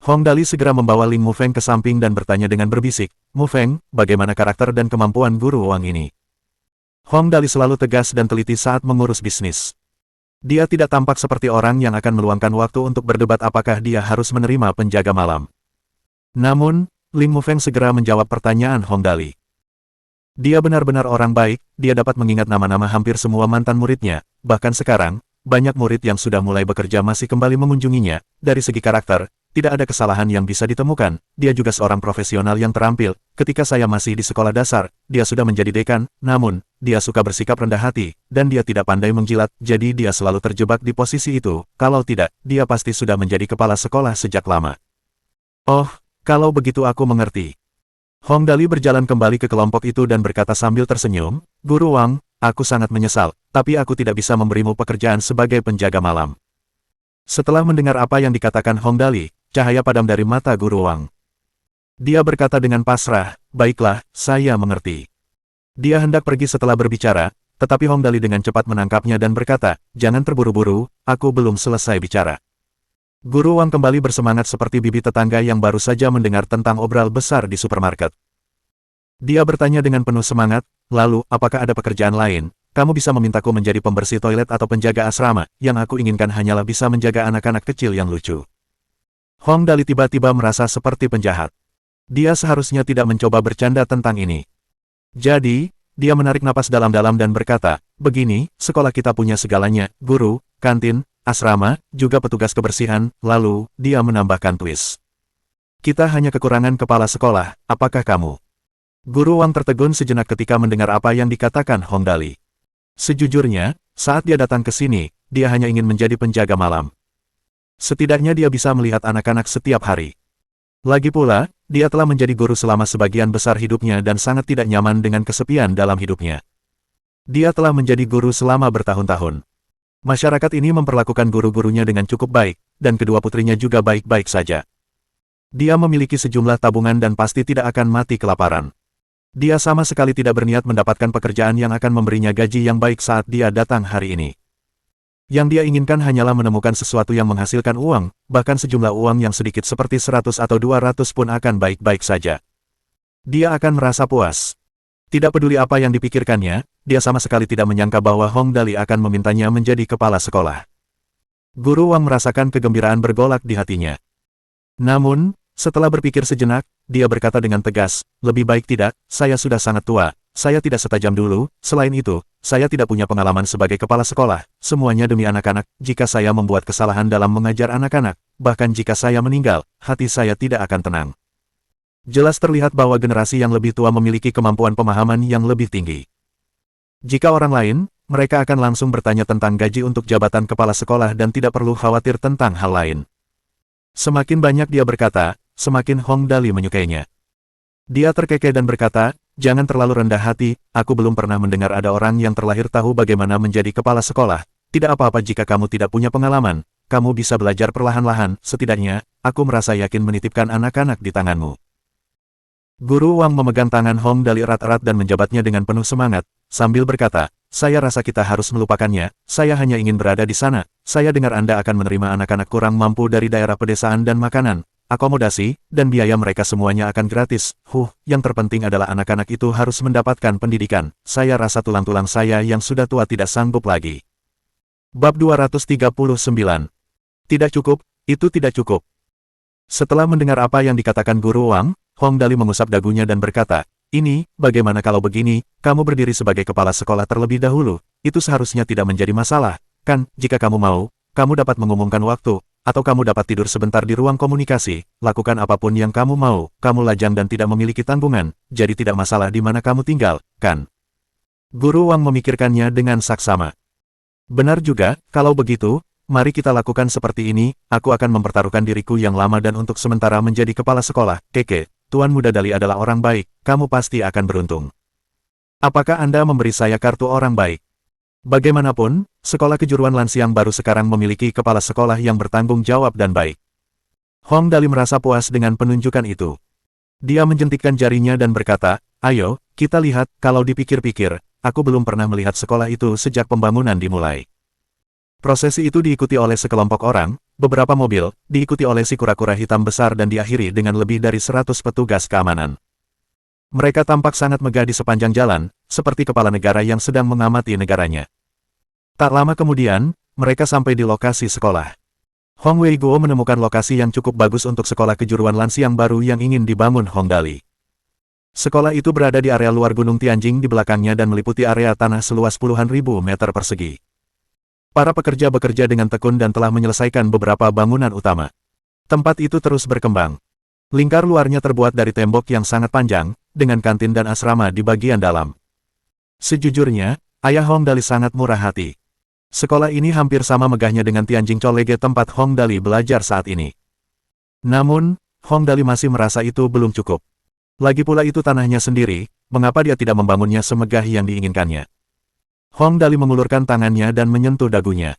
Hong Dali segera membawa Ling Mufeng ke samping dan bertanya dengan berbisik, "Mufeng, bagaimana karakter dan kemampuan Guru Wang ini?" Hong Dali selalu tegas dan teliti saat mengurus bisnis. Dia tidak tampak seperti orang yang akan meluangkan waktu untuk berdebat apakah dia harus menerima penjaga malam. Namun, Ling Mufeng segera menjawab pertanyaan Hong Dali. Dia benar-benar orang baik, dia dapat mengingat nama-nama hampir semua mantan muridnya, bahkan sekarang, banyak murid yang sudah mulai bekerja masih kembali mengunjunginya. Dari segi karakter, tidak ada kesalahan yang bisa ditemukan. Dia juga seorang profesional yang terampil. Ketika saya masih di sekolah dasar, dia sudah menjadi dekan, namun, dia suka bersikap rendah hati, dan dia tidak pandai menjilat, jadi dia selalu terjebak di posisi itu. Kalau tidak, dia pasti sudah menjadi kepala sekolah sejak lama. "Oh, kalau begitu aku mengerti." Hong Dali berjalan kembali ke kelompok itu dan berkata sambil tersenyum, "Guru Wang, aku sangat menyesal, tapi aku tidak bisa memberimu pekerjaan sebagai penjaga malam." Setelah mendengar apa yang dikatakan Hong Dali, cahaya padam dari mata Guru Wang. Dia berkata dengan pasrah, "Baiklah, saya mengerti." Dia hendak pergi setelah berbicara, tetapi Hong Dali dengan cepat menangkapnya dan berkata, "Jangan terburu-buru, aku belum selesai bicara." Guru Wang kembali bersemangat seperti bibi tetangga yang baru saja mendengar tentang obral besar di supermarket. Dia bertanya dengan penuh semangat, "Lalu, apakah ada pekerjaan lain? Kamu bisa memintaku menjadi pembersih toilet atau penjaga asrama, yang aku inginkan hanyalah bisa menjaga anak-anak kecil yang lucu." Hong Dali tiba-tiba merasa seperti penjahat. Dia seharusnya tidak mencoba bercanda tentang ini. Jadi, dia menarik napas dalam-dalam dan berkata, "Begini, sekolah kita punya segalanya, guru, kantin, asrama, juga petugas kebersihan." Lalu, dia menambahkan twist. "Kita hanya kekurangan kepala sekolah, apakah kamu Guru Wang tertegun sejenak ketika mendengar apa yang dikatakan Hong Dali. Sejujurnya, saat dia datang ke sini, dia hanya ingin menjadi penjaga malam. Setidaknya dia bisa melihat anak-anak setiap hari. Lagi pula, dia telah menjadi guru selama sebagian besar hidupnya dan sangat tidak nyaman dengan kesepian dalam hidupnya. Dia telah menjadi guru selama bertahun-tahun. Masyarakat ini memperlakukan guru-gurunya dengan cukup baik, dan kedua putrinya juga baik-baik saja. Dia memiliki sejumlah tabungan dan pasti tidak akan mati kelaparan. Dia sama sekali tidak berniat mendapatkan pekerjaan yang akan memberinya gaji yang baik saat dia datang hari ini. Yang dia inginkan hanyalah menemukan sesuatu yang menghasilkan uang, bahkan sejumlah uang yang sedikit seperti 100 atau 200 pun akan baik-baik saja. Dia akan merasa puas. Tidak peduli apa yang dipikirkannya, dia sama sekali tidak menyangka bahwa Hong Dali akan memintanya menjadi kepala sekolah. Guru Wang merasakan kegembiraan bergolak di hatinya. Namun, setelah berpikir sejenak, dia berkata dengan tegas, lebih baik tidak, saya sudah sangat tua, saya tidak setajam dulu, selain itu, saya tidak punya pengalaman sebagai kepala sekolah, semuanya demi anak-anak, jika saya membuat kesalahan dalam mengajar anak-anak, bahkan jika saya meninggal, hati saya tidak akan tenang. Jelas terlihat bahwa generasi yang lebih tua memiliki kemampuan pemahaman yang lebih tinggi. Jika orang lain, mereka akan langsung bertanya tentang gaji untuk jabatan kepala sekolah dan tidak perlu khawatir tentang hal lain. Semakin banyak dia berkata, semakin Hong Dali menyukainya. Dia terkekeh dan berkata, jangan terlalu rendah hati, aku belum pernah mendengar ada orang yang terlahir tahu bagaimana menjadi kepala sekolah. Tidak apa-apa jika kamu tidak punya pengalaman, kamu bisa belajar perlahan-lahan, setidaknya, aku merasa yakin menitipkan anak-anak di tanganmu. Guru Wang memegang tangan Hong Dali erat-erat dan menjabatnya dengan penuh semangat, sambil berkata, saya rasa kita harus melupakannya, saya hanya ingin berada di sana, saya dengar Anda akan menerima anak-anak kurang mampu dari daerah pedesaan dan makanan, akomodasi, dan biaya mereka semuanya akan gratis. Yang terpenting adalah anak-anak itu harus mendapatkan pendidikan, saya rasa tulang-tulang saya yang sudah tua tidak sanggup lagi. Bab 239. Tidak cukup, itu tidak cukup. Setelah mendengar apa yang dikatakan Guru Wang, Hong Dali mengusap dagunya dan berkata, ini, bagaimana kalau begini, kamu berdiri sebagai kepala sekolah terlebih dahulu, itu seharusnya tidak menjadi masalah, kan, jika kamu mau, kamu dapat mengumumkan waktu, atau kamu dapat tidur sebentar di ruang komunikasi, lakukan apapun yang kamu mau, kamu lajang dan tidak memiliki tanggungan, jadi tidak masalah di mana kamu tinggal, kan? Guru Wang memikirkannya dengan saksama. Benar juga, kalau begitu, mari kita lakukan seperti ini, aku akan mempertaruhkan diriku yang lama dan untuk sementara menjadi kepala sekolah, Keke. Tuan Muda Dali adalah orang baik, kamu pasti akan beruntung. Apakah Anda memberi saya kartu orang baik? Bagaimanapun, sekolah kejuruan Lansiang baru sekarang memiliki kepala sekolah yang bertanggung jawab dan baik. Hong Dali merasa puas dengan penunjukan itu. Dia menjentikkan jarinya dan berkata, ayo, kita lihat, kalau dipikir-pikir, aku belum pernah melihat sekolah itu sejak pembangunan dimulai. Prosesi itu diikuti oleh sekelompok orang, beberapa mobil, diikuti oleh si kura-kura hitam besar dan diakhiri dengan lebih dari 100 petugas keamanan. Mereka tampak sangat megah di sepanjang jalan, seperti kepala negara yang sedang mengamati negaranya. Tak lama kemudian, mereka sampai di lokasi sekolah. Hong Wei Guo menemukan lokasi yang cukup bagus untuk sekolah kejuruan Lansiang baru yang ingin dibangun Hong Dali. Sekolah itu berada di area luar Gunung Tianjing di belakangnya dan meliputi area tanah seluas puluhan ribu meter persegi. Para pekerja bekerja dengan tekun dan telah menyelesaikan beberapa bangunan utama. Tempat itu terus berkembang. Lingkar luarnya terbuat dari tembok yang sangat panjang, dengan kantin dan asrama di bagian dalam. Sejujurnya, ayah Hong Dali sangat murah hati. Sekolah ini hampir sama megahnya dengan Tianjing Collegiate tempat Hong Dali belajar saat ini. Namun, Hong Dali masih merasa itu belum cukup. Lagi pula itu tanahnya sendiri, mengapa dia tidak membangunnya semegah yang diinginkannya? Hong Dali mengulurkan tangannya dan menyentuh dagunya.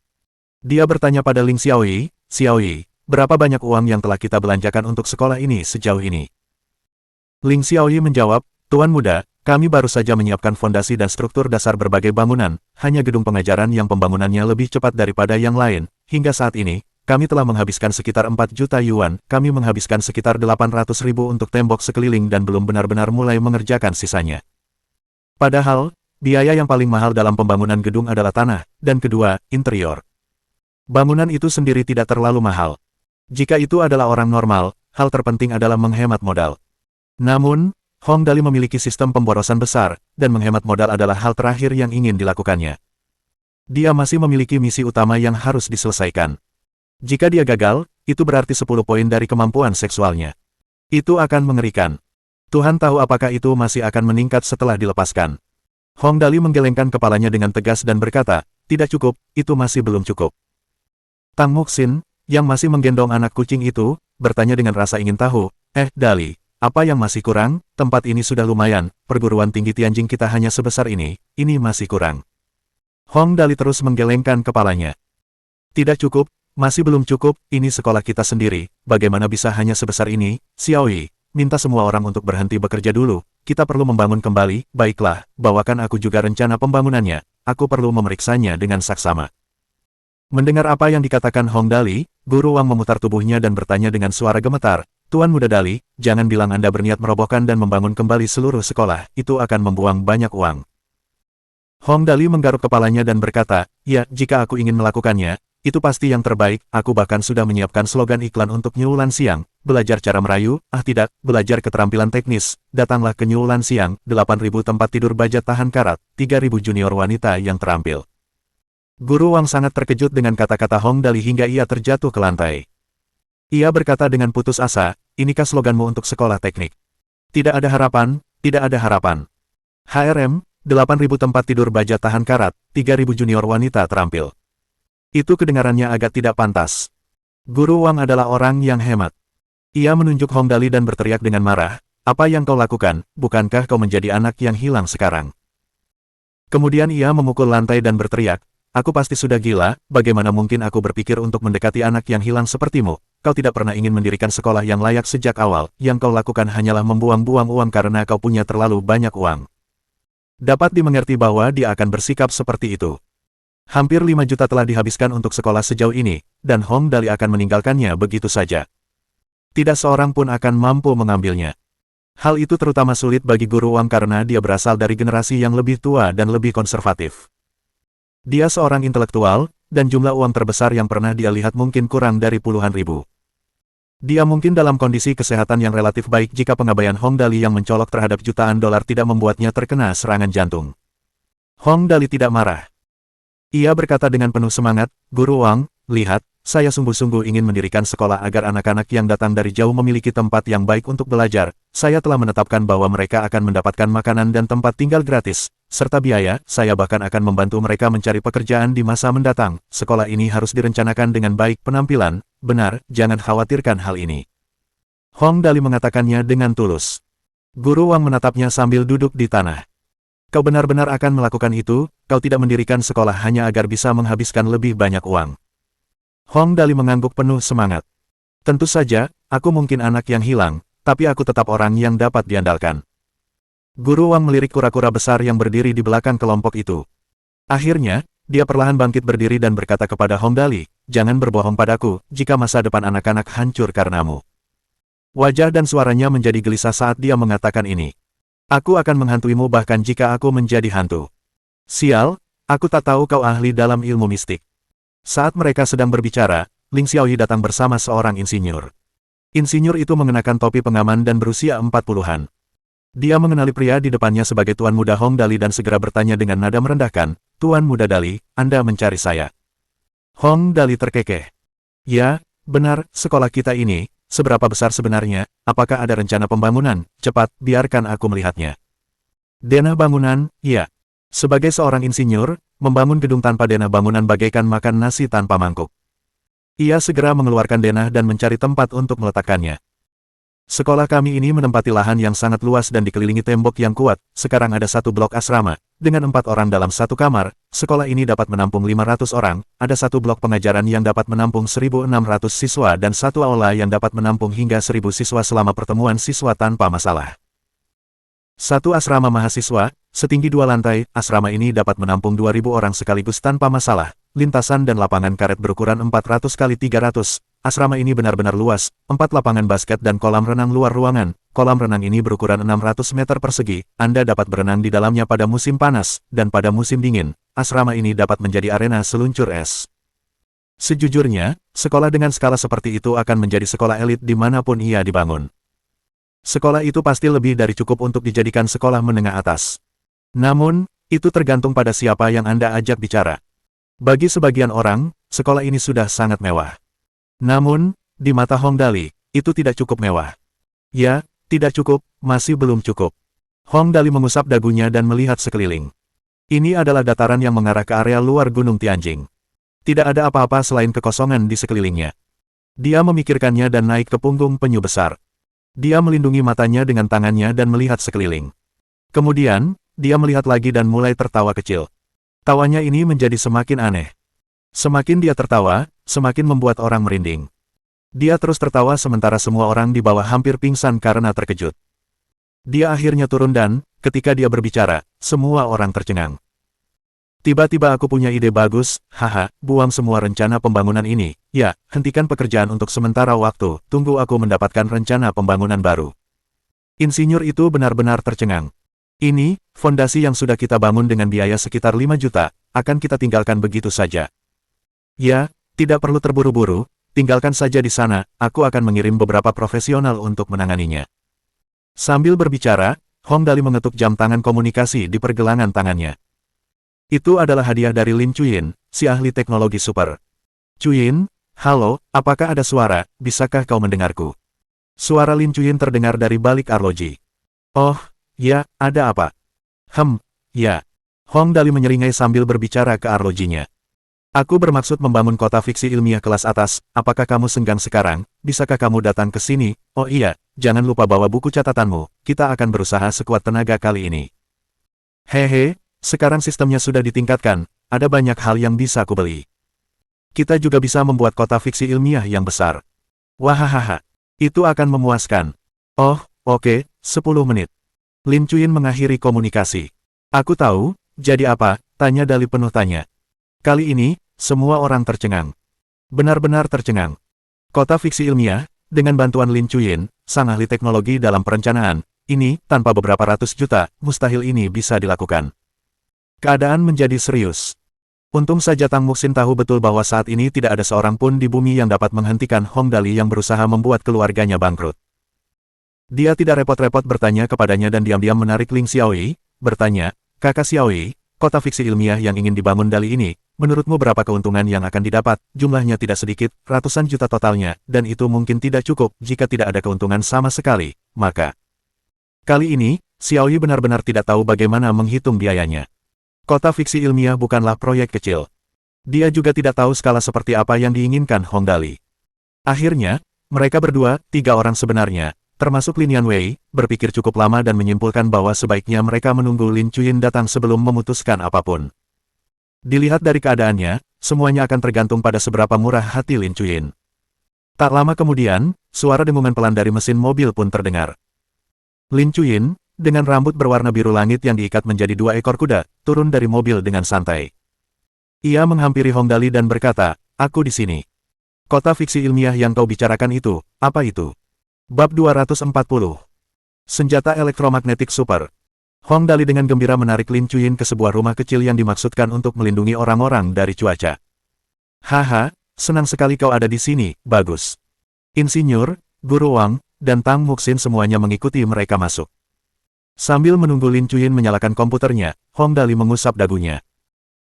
Dia bertanya pada Ling Xiaoyi, Xiaoyi, berapa banyak uang yang telah kita belanjakan untuk sekolah ini sejauh ini? Ling Xiaoyi menjawab, Tuan Muda, kami baru saja menyiapkan fondasi dan struktur dasar berbagai bangunan, hanya gedung pengajaran yang pembangunannya lebih cepat daripada yang lain. Hingga saat ini, kami telah menghabiskan sekitar 4 juta yuan, kami menghabiskan sekitar 800 ribu untuk tembok sekeliling dan belum benar-benar mulai mengerjakan sisanya. Padahal, biaya yang paling mahal dalam pembangunan gedung adalah tanah, dan kedua, interior. Bangunan itu sendiri tidak terlalu mahal. Jika itu adalah orang normal, hal terpenting adalah menghemat modal. Namun, Hong Dali memiliki sistem pemborosan besar, dan menghemat modal adalah hal terakhir yang ingin dilakukannya. Dia masih memiliki misi utama yang harus diselesaikan. Jika dia gagal, itu berarti 10 poin dari kemampuan seksualnya. Itu akan mengerikan. Tuhan tahu apakah itu masih akan meningkat setelah dilepaskan. Hong Dali menggelengkan kepalanya dengan tegas dan berkata, tidak cukup, itu masih belum cukup. Tang Muxin, yang masih menggendong anak kucing itu, bertanya dengan rasa ingin tahu, Dali, apa yang masih kurang? Tempat ini sudah lumayan, perguruan tinggi Tianjing kita hanya sebesar ini masih kurang. Hong Dali terus menggelengkan kepalanya. Tidak cukup, masih belum cukup, ini sekolah kita sendiri, bagaimana bisa hanya sebesar ini? Xiaoyi, minta semua orang untuk berhenti bekerja dulu, kita perlu membangun kembali, baiklah, bawakan aku juga rencana pembangunannya, aku perlu memeriksanya dengan saksama. Mendengar apa yang dikatakan Hong Dali, Guru Wang memutar tubuhnya dan bertanya dengan suara gemetar, Tuan Muda Dali, jangan bilang Anda berniat merobohkan dan membangun kembali seluruh sekolah, itu akan membuang banyak uang. Hong Dali menggaruk kepalanya dan berkata, ya, jika aku ingin melakukannya, itu pasti yang terbaik, aku bahkan sudah menyiapkan slogan iklan untuk Nyulan Siang, belajar cara merayu, tidak, belajar keterampilan teknis, datanglah ke Nyulan Siang, 8.000 tempat tidur baja tahan karat, 3.000 junior wanita yang terampil. Guru Wang sangat terkejut dengan kata-kata Hong Dali hingga ia terjatuh ke lantai. Ia berkata dengan putus asa, inikah sloganmu untuk sekolah teknik? Tidak ada harapan, tidak ada harapan. HRM, 8.000 tempat tidur baja tahan karat, 3.000 junior wanita terampil. Itu kedengarannya agak tidak pantas. Guru Wang adalah orang yang hemat. Ia menunjuk Hong Dali dan berteriak dengan marah, apa yang kau lakukan, bukankah kau menjadi anak yang hilang sekarang? Kemudian ia memukul lantai dan berteriak, aku pasti sudah gila, bagaimana mungkin aku berpikir untuk mendekati anak yang hilang sepertimu, kau tidak pernah ingin mendirikan sekolah yang layak sejak awal, yang kau lakukan hanyalah membuang-buang uang karena kau punya terlalu banyak uang. Dapat dimengerti bahwa dia akan bersikap seperti itu. Hampir 5 juta telah dihabiskan untuk sekolah sejauh ini, dan Hong Dali akan meninggalkannya begitu saja. Tidak seorang pun akan mampu mengambilnya. Hal itu terutama sulit bagi Guru Wang karena dia berasal dari generasi yang lebih tua dan lebih konservatif. Dia seorang intelektual, dan jumlah uang terbesar yang pernah dia lihat mungkin kurang dari puluhan ribu. Dia mungkin dalam kondisi kesehatan yang relatif baik jika pengabaian Hong Dali yang mencolok terhadap jutaan dolar tidak membuatnya terkena serangan jantung. Hong Dali tidak marah. Ia berkata dengan penuh semangat, Guru Wang, lihat, saya sungguh-sungguh ingin mendirikan sekolah agar anak-anak yang datang dari jauh memiliki tempat yang baik untuk belajar. Saya telah menetapkan bahwa mereka akan mendapatkan makanan dan tempat tinggal gratis, serta biaya, saya bahkan akan membantu mereka mencari pekerjaan di masa mendatang. Sekolah ini harus direncanakan dengan baik penampilan, benar, jangan khawatirkan hal ini. Hong Dali mengatakannya dengan tulus. Guru Wang menatapnya sambil duduk di tanah. Kau benar-benar akan melakukan itu, kau tidak mendirikan sekolah hanya agar bisa menghabiskan lebih banyak uang. Hong Dali mengangguk penuh semangat. Tentu saja, aku mungkin anak yang hilang, tapi aku tetap orang yang dapat diandalkan. Guru Wang melirik kura-kura besar yang berdiri di belakang kelompok itu. Akhirnya, dia perlahan bangkit berdiri dan berkata kepada Hong Dali, jangan berbohong padaku, jika masa depan anak-anak hancur karenamu. Wajah dan suaranya menjadi gelisah saat dia mengatakan ini. Aku akan menghantuimu bahkan jika aku menjadi hantu. Sial, aku tak tahu kau ahli dalam ilmu mistik. Saat mereka sedang berbicara, Ling Xiaoyi datang bersama seorang insinyur. Insinyur itu mengenakan topi pengaman dan berusia 40-an. Dia mengenali pria di depannya sebagai Tuan Muda Hong Dali dan segera bertanya dengan nada merendahkan, Tuan Muda Dali, Anda mencari saya. Hong Dali terkekeh. Ya, benar, sekolah kita ini, seberapa besar sebenarnya, apakah ada rencana pembangunan? Cepat, biarkan aku melihatnya. Denah bangunan, ya. Sebagai seorang insinyur, membangun gedung tanpa denah bangunan bagaikan makan nasi tanpa mangkuk. Ia segera mengeluarkan denah dan mencari tempat untuk meletakkannya. Sekolah kami ini menempati lahan yang sangat luas dan dikelilingi tembok yang kuat, sekarang ada satu blok asrama, dengan 4 orang dalam satu kamar, sekolah ini dapat menampung 500 orang, ada satu blok pengajaran yang dapat menampung 1.600 siswa dan satu aula yang dapat menampung hingga 1.000 siswa selama pertemuan siswa tanpa masalah. Satu asrama mahasiswa, setinggi 2 lantai, asrama ini dapat menampung 2.000 orang sekaligus tanpa masalah, lintasan dan lapangan karet berukuran 400 x 300, asrama ini benar-benar luas, 4 lapangan basket dan kolam renang luar ruangan, kolam renang ini berukuran 600 meter persegi, Anda dapat berenang di dalamnya pada musim panas, dan pada musim dingin, asrama ini dapat menjadi arena seluncur es. Sejujurnya, sekolah dengan skala seperti itu akan menjadi sekolah elit dimanapun ia dibangun. Sekolah itu pasti lebih dari cukup untuk dijadikan sekolah menengah atas. Namun, itu tergantung pada siapa yang Anda ajak bicara. Bagi sebagian orang, sekolah ini sudah sangat mewah. Namun, di mata Hong Dali, itu tidak cukup mewah. Ya, Tidak cukup, masih belum cukup. Hong Dali mengusap dagunya dan melihat sekeliling. Ini adalah dataran yang mengarah ke area luar Gunung Tianjing. Tidak ada apa-apa selain kekosongan di sekelilingnya. Dia memikirkannya dan naik ke punggung penyu besar. Dia melindungi matanya dengan tangannya dan melihat sekeliling. Kemudian, dia melihat lagi dan mulai tertawa kecil. Tawanya ini menjadi semakin aneh. Semakin dia tertawa, semakin membuat orang merinding. Dia terus tertawa sementara semua orang di bawah hampir pingsan karena terkejut. Dia akhirnya turun dan, ketika dia berbicara, semua orang tercengang. Tiba-tiba aku punya ide bagus, haha, buang semua rencana pembangunan ini, ya, hentikan pekerjaan untuk sementara waktu, tunggu aku mendapatkan rencana pembangunan baru. Insinyur itu benar-benar tercengang. Ini, fondasi yang sudah kita bangun dengan biaya sekitar 5 juta, akan kita tinggalkan begitu saja. Ya, tidak perlu terburu-buru, tinggalkan saja di sana, aku akan mengirim beberapa profesional untuk menanganinya. Sambil berbicara, Hong Dali mengetuk jam tangan komunikasi di pergelangan tangannya. Itu adalah hadiah dari Lin Chuyin, si ahli teknologi super. Chuyin, halo, apakah ada suara, bisakah kau mendengarku? Suara Lin Chuyin terdengar dari balik arloji. Oh, ya, ada apa? Ya. Hong Dali menyeringai sambil berbicara ke arlojinya. Aku bermaksud membangun kota fiksi ilmiah kelas atas, apakah kamu senggang sekarang, bisakah kamu datang ke sini? Oh iya, jangan lupa bawa buku catatanmu, kita akan berusaha sekuat tenaga kali ini. Hehe. Sekarang sistemnya sudah ditingkatkan, ada banyak hal yang bisa aku beli. Kita juga bisa membuat kota fiksi ilmiah yang besar. Wahahaha, itu akan memuaskan. Oh, oke, 10 menit. Lin Chuyin mengakhiri komunikasi. Aku tahu, jadi apa, tanya Dali penuh tanya. Kali ini, semua orang tercengang. Benar-benar tercengang. Kota fiksi ilmiah, dengan bantuan Lin Chuyin, sang ahli teknologi dalam perencanaan, ini, tanpa beberapa ratus juta, mustahil ini bisa dilakukan. Keadaan menjadi serius. Untung saja Tang Muxin tahu betul bahwa saat ini tidak ada seorang pun di bumi yang dapat menghentikan Hong Dali yang berusaha membuat keluarganya bangkrut. Dia tidak repot-repot bertanya kepadanya dan diam-diam menarik Ling Xiaoyi, bertanya, Kakak Xiaoyi, kota fiksi ilmiah yang ingin dibangun Dali ini, menurutmu berapa keuntungan yang akan didapat? Jumlahnya tidak sedikit, ratusan juta totalnya, dan itu mungkin tidak cukup jika tidak ada keuntungan sama sekali, maka... Kali ini, Xiaoyi benar-benar tidak tahu bagaimana menghitung biayanya. Kota fiksi ilmiah bukanlah proyek kecil. Dia juga tidak tahu skala seperti apa yang diinginkan Hong Dali. Akhirnya, mereka berdua, 3 orang sebenarnya, termasuk Lin Yanwei, berpikir cukup lama dan menyimpulkan bahwa sebaiknya mereka menunggu Lin Chuyin datang sebelum memutuskan apapun. Dilihat dari keadaannya, semuanya akan tergantung pada seberapa murah hati Lin Chuyin. Tak lama kemudian, suara dengungan pelan dari mesin mobil pun terdengar. Lin Chuyin, dengan rambut berwarna biru langit yang diikat menjadi 2 ekor kuda, turun dari mobil dengan santai. Ia menghampiri Hong Dali dan berkata, aku di sini. Kota fiksi ilmiah yang kau bicarakan itu, apa itu? Bab 240. Senjata elektromagnetik super. Hong Dali dengan gembira menarik Lin Chuyin ke sebuah rumah kecil yang dimaksudkan untuk melindungi orang-orang dari cuaca. Haha, senang sekali kau ada di sini, bagus. Insinyur, Guru Wang, dan Tang Muxin semuanya mengikuti mereka masuk. Sambil menunggu Lin Chuyin menyalakan komputernya, Hong Dali mengusap dagunya.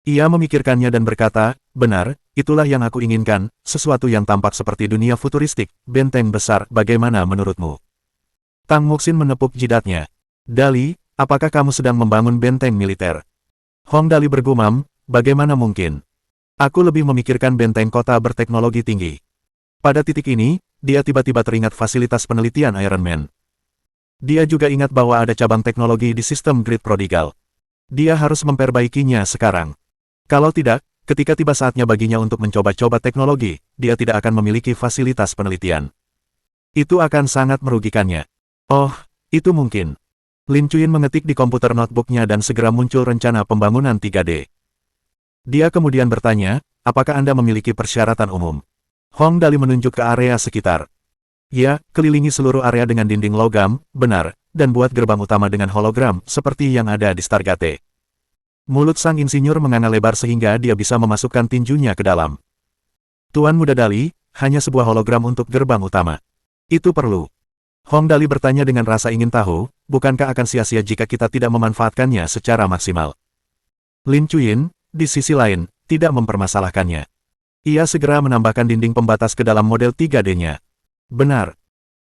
Ia memikirkannya dan berkata, benar, itulah yang aku inginkan, sesuatu yang tampak seperti dunia futuristik, benteng besar, bagaimana menurutmu? Tang Muxin menepuk jidatnya. Dali, apakah kamu sedang membangun benteng militer? Hong Dali bergumam, bagaimana mungkin? Aku lebih memikirkan benteng kota berteknologi tinggi. Pada titik ini, dia tiba-tiba teringat fasilitas penelitian Iron Man. Dia juga ingat bahwa ada cabang teknologi di sistem grid prodigal. Dia harus memperbaikinya sekarang. Kalau tidak, ketika tiba saatnya baginya untuk mencoba-coba teknologi, dia tidak akan memiliki fasilitas penelitian. Itu akan sangat merugikannya. Oh, itu mungkin. Lin Chuyin mengetik di komputer notebooknya dan segera muncul rencana pembangunan 3D. Dia kemudian bertanya, apakah Anda memiliki persyaratan umum? Hong Dali menunjuk ke area sekitar. Ya, kelilingi seluruh area dengan dinding logam, benar, dan buat gerbang utama dengan hologram, seperti yang ada di Stargate. Mulut sang insinyur menganga lebar sehingga dia bisa memasukkan tinjunya ke dalam. Tuan Muda Dali, hanya sebuah hologram untuk gerbang utama. Itu perlu. Hong Dali bertanya dengan rasa ingin tahu, bukankah akan sia-sia jika kita tidak memanfaatkannya secara maksimal? Lin Chuyin, di sisi lain, tidak mempermasalahkannya. Ia segera menambahkan dinding pembatas ke dalam model 3D-nya. Benar.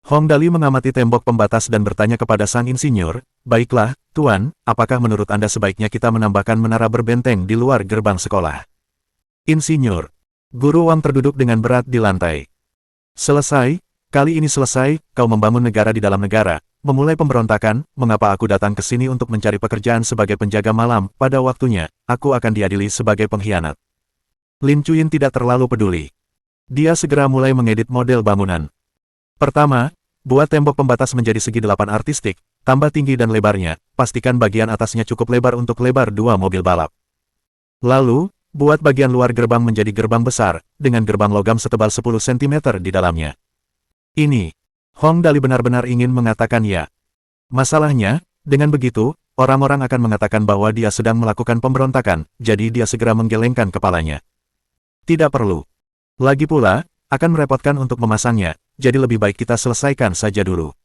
Hong Dali mengamati tembok pembatas dan bertanya kepada sang insinyur, "Baiklah, Tuan, apakah menurut Anda sebaiknya kita menambahkan menara berbenteng di luar gerbang sekolah?" Insinyur. Guru Wang terduduk dengan berat di lantai. "Selesai, kali ini selesai, kau membangun negara di dalam negara, memulai pemberontakan, mengapa aku datang ke sini untuk mencari pekerjaan sebagai penjaga malam, pada waktunya, aku akan diadili sebagai pengkhianat." Lin Chuyin tidak terlalu peduli. Dia segera mulai mengedit model bangunan. Pertama, buat tembok pembatas menjadi segi 8 artistik, tambah tinggi dan lebarnya, pastikan bagian atasnya cukup lebar untuk lebar 2 mobil balap. Lalu, buat bagian luar gerbang menjadi gerbang besar, dengan gerbang logam setebal 10 cm di dalamnya. Ini, Hong Dali benar-benar ingin mengatakan ya. Masalahnya, dengan begitu, orang-orang akan mengatakan bahwa dia sedang melakukan pemberontakan, jadi dia segera menggelengkan kepalanya. Tidak perlu. Lagi pula, akan merepotkan untuk memasangnya, jadi lebih baik kita selesaikan saja dulu.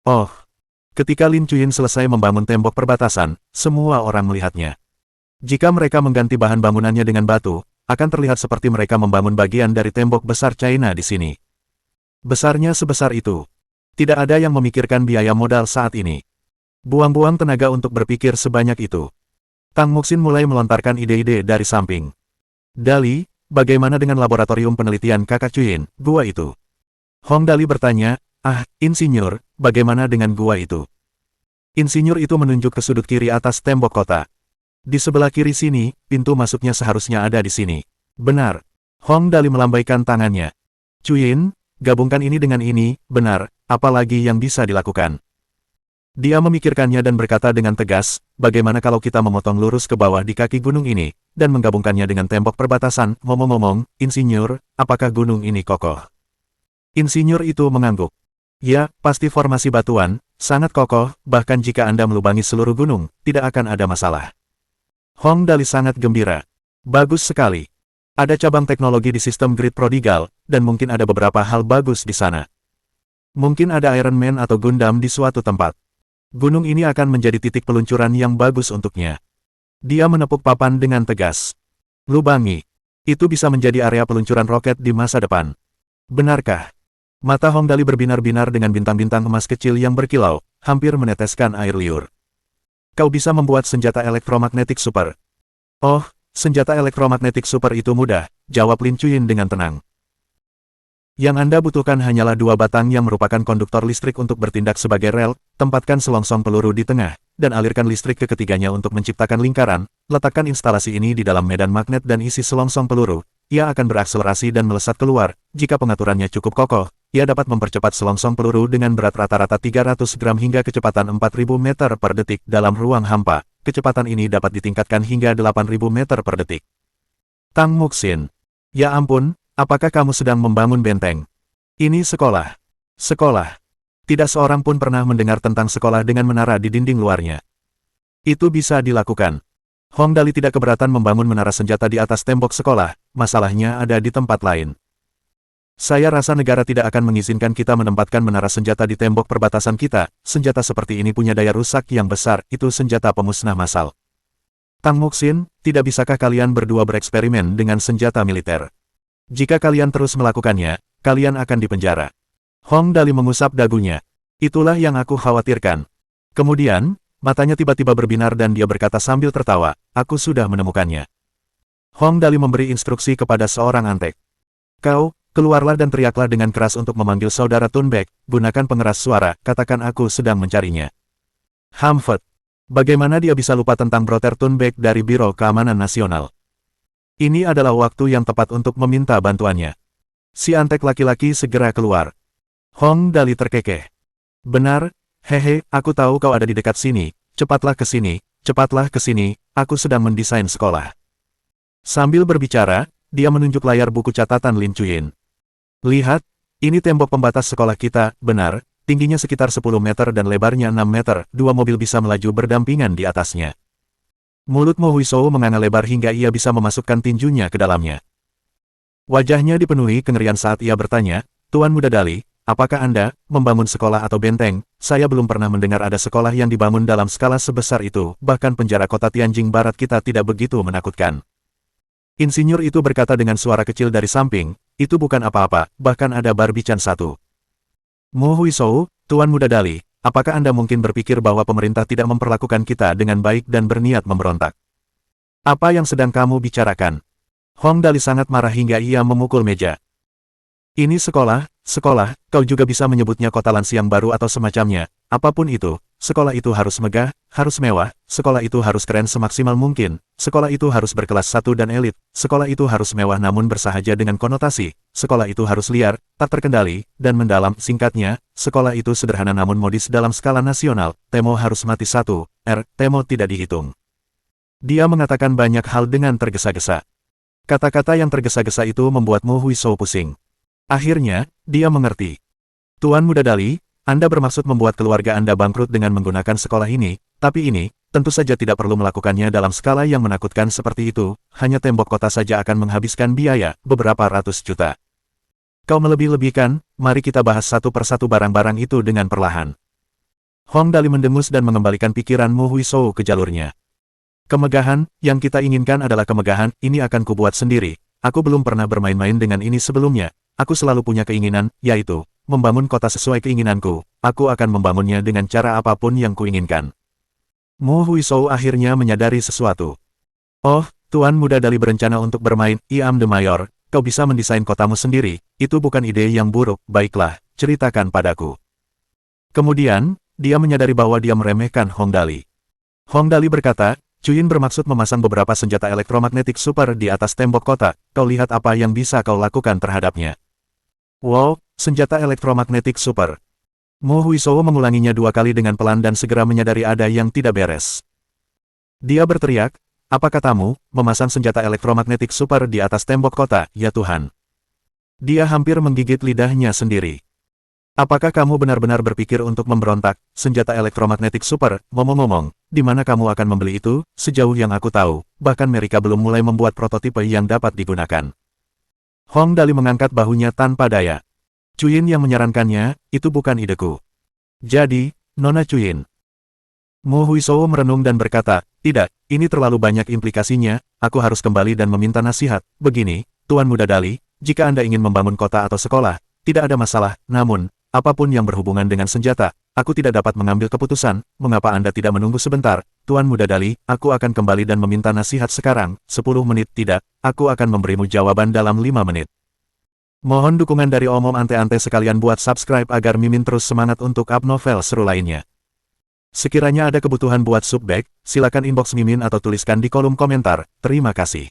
Oh, ketika Lin Chuyin selesai membangun tembok perbatasan, semua orang melihatnya. Jika mereka mengganti bahan bangunannya dengan batu, akan terlihat seperti mereka membangun bagian dari tembok besar China di sini. Besarnya sebesar itu. Tidak ada yang memikirkan biaya modal saat ini. Buang-buang tenaga untuk berpikir sebanyak itu. Tang Muxin mulai melontarkan ide-ide dari samping. "Dali, bagaimana dengan laboratorium penelitian Kakak Chuyin, gua itu?" Hong Dali bertanya, Insinyur, bagaimana dengan gua itu?" Insinyur itu menunjuk ke sudut kiri atas tembok kota. "Di sebelah kiri sini, pintu masuknya seharusnya ada di sini." "Benar." Hong Dali melambaikan tangannya. "Chuyin, gabungkan ini dengan ini, benar, apalagi yang bisa dilakukan?" Dia memikirkannya dan berkata dengan tegas, "Bagaimana kalau kita memotong lurus ke bawah di kaki gunung ini, dan menggabungkannya dengan tembok perbatasan?" "Ngomong-ngomong, Insinyur, apakah gunung ini kokoh?" Insinyur itu mengangguk. "Ya, pasti formasi batuan, sangat kokoh, bahkan jika Anda melubangi seluruh gunung, tidak akan ada masalah." Hong Dali sangat gembira. "Bagus sekali. Ada cabang teknologi di sistem grid prodigal, dan mungkin ada beberapa hal bagus di sana. Mungkin ada Iron Man atau Gundam di suatu tempat. Gunung ini akan menjadi titik peluncuran yang bagus untuknya." Dia menepuk papan dengan tegas. "Lubangi. Itu bisa menjadi area peluncuran roket di masa depan." "Benarkah?" Mata Hong Dali berbinar-binar dengan bintang-bintang emas kecil yang berkilau, hampir meneteskan air liur. "Kau bisa membuat senjata elektromagnetik super." "Oh, senjata elektromagnetik super itu mudah," jawab Lin Chuyin dengan tenang. "Yang Anda butuhkan hanyalah 2 batang yang merupakan konduktor listrik untuk bertindak sebagai rel, tempatkan selongsong peluru di tengah, dan alirkan listrik ke ketiganya untuk menciptakan lingkaran, letakkan instalasi ini di dalam medan magnet dan isi selongsong peluru, ia akan berakselerasi dan melesat keluar, jika pengaturannya cukup kokoh, ia dapat mempercepat selongsong peluru dengan berat rata-rata 300 gram hingga kecepatan 4.000 meter per detik dalam ruang hampa, kecepatan ini dapat ditingkatkan hingga 8.000 meter per detik." Tang Muxin. "Ya ampun, apakah kamu sedang membangun benteng? Ini sekolah. Sekolah. Tidak seorang pun pernah mendengar tentang sekolah dengan menara di dinding luarnya." "Itu bisa dilakukan." Hong Dali tidak keberatan membangun menara senjata di atas tembok sekolah, masalahnya ada di tempat lain. "Saya rasa negara tidak akan mengizinkan kita menempatkan menara senjata di tembok perbatasan kita, senjata seperti ini punya daya rusak yang besar, itu senjata pemusnah massal." "Tang Muxin, tidak bisakah kalian berdua bereksperimen dengan senjata militer? Jika kalian terus melakukannya, kalian akan dipenjara." Hong Dali mengusap dagunya. "Itulah yang aku khawatirkan." Kemudian, matanya tiba-tiba berbinar dan dia berkata sambil tertawa, "Aku sudah menemukannya." Hong Dali memberi instruksi kepada seorang antek. "Kau, keluarlah dan teriaklah dengan keras untuk memanggil saudara Tunbek, gunakan pengeras suara, katakan aku sedang mencarinya." Hamfet. Bagaimana dia bisa lupa tentang Brother Tunbek dari Biro Keamanan Nasional? Ini adalah waktu yang tepat untuk meminta bantuannya. Si antek laki-laki segera keluar. Hong Dali terkekeh. "Benar, hehe, aku tahu kau ada di dekat sini, cepatlah ke sini, aku sedang mendesain sekolah." Sambil berbicara, dia menunjuk layar buku catatan Lin Chuyin. "Lihat, ini tembok pembatas sekolah kita, benar, tingginya sekitar 10 meter dan lebarnya 6 meter, 2 mobil bisa melaju berdampingan di atasnya." Mulut Mo Huizhou menganga lebar hingga ia bisa memasukkan tinjunya ke dalamnya. Wajahnya dipenuhi kengerian saat ia bertanya, "Tuan Muda Dali, apakah Anda membangun sekolah atau benteng? Saya belum pernah mendengar ada sekolah yang dibangun dalam skala sebesar itu, bahkan penjara kota Tianjing Barat kita tidak begitu menakutkan." Insinyur itu berkata dengan suara kecil dari samping, "Itu bukan apa-apa, bahkan ada Barbichan 1. Mu Huizhou, Tuan Muda Dali, apakah Anda mungkin berpikir bahwa pemerintah tidak memperlakukan kita dengan baik dan berniat memberontak? Apa yang sedang kamu bicarakan? Hong Dali sangat marah hingga ia memukul meja. Ini sekolah, kau juga bisa menyebutnya kota Lanxiang baru atau semacamnya, apapun itu, sekolah itu harus megah, harus mewah, sekolah itu harus keren semaksimal mungkin, sekolah itu harus berkelas satu dan elit, sekolah itu harus mewah namun bersahaja dengan konotasi, sekolah itu harus liar, tak terkendali, dan mendalam, singkatnya, sekolah itu sederhana namun modis dalam skala nasional, Temo harus mati satu, Temo tidak dihitung. Dia mengatakan banyak hal dengan tergesa-gesa. Kata-kata yang tergesa-gesa itu membuat Mu Huizhou pusing. Akhirnya, dia mengerti. Tuan Muda Dali, Anda bermaksud membuat keluarga Anda bangkrut dengan menggunakan sekolah ini, tapi ini, tentu saja tidak perlu melakukannya dalam skala yang menakutkan seperti itu, hanya tembok kota saja akan menghabiskan biaya, beberapa ratus juta. Kau melebih-lebihkan, mari kita bahas satu persatu barang-barang itu dengan perlahan. Hong Dali mendengus dan mengembalikan pikiran Mu Huizhou ke jalurnya. Kemegahan, yang kita inginkan adalah kemegahan, ini akan kubuat sendiri. Aku belum pernah bermain-main dengan ini sebelumnya. Aku selalu punya keinginan, yaitu, membangun kota sesuai keinginanku. Aku akan membangunnya dengan cara apapun yang kuinginkan. Mu Huizhou akhirnya menyadari sesuatu. Oh, Tuan Muda Dali berencana untuk bermain, Iam de Mayor, kau bisa mendesain kotamu sendiri, itu bukan ide yang buruk, baiklah, ceritakan padaku. Kemudian, dia menyadari bahwa dia meremehkan Hong Dali. Hong Dali berkata, Cuyin bermaksud memasang beberapa senjata elektromagnetik super di atas tembok kota, kau lihat apa yang bisa kau lakukan terhadapnya. Wow, senjata elektromagnetik super. Mu Huizhou mengulanginya 2 kali dengan pelan dan segera menyadari ada yang tidak beres. Dia berteriak, apa katamu, memasang senjata elektromagnetik super di atas tembok kota, ya Tuhan. Dia hampir menggigit lidahnya sendiri. Apakah kamu benar-benar berpikir untuk memberontak, senjata elektromagnetik super, ngomong-ngomong, di mana kamu akan membeli itu, sejauh yang aku tahu, bahkan mereka belum mulai membuat prototipe yang dapat digunakan. Hong Dali mengangkat bahunya tanpa daya. Cuyin yang menyarankannya, itu bukan ideku. Jadi, Nona Cuyin. Mu Huizhou merenung dan berkata, tidak, ini terlalu banyak implikasinya, aku harus kembali dan meminta nasihat. Begini, Tuan Muda Dali, jika Anda ingin membangun kota atau sekolah, tidak ada masalah, namun, apapun yang berhubungan dengan senjata, aku tidak dapat mengambil keputusan, mengapa Anda tidak menunggu sebentar, Tuan Muda Dali, aku akan kembali dan meminta nasihat sekarang, 10 menit tidak, aku akan memberimu jawaban dalam 5 menit. Mohon dukungan dari Om Ante-Ante sekalian buat subscribe agar Mimin terus semangat untuk up novel seru lainnya. Sekiranya ada kebutuhan buat subbag, silakan inbox Mimin atau tuliskan di kolom komentar, terima kasih.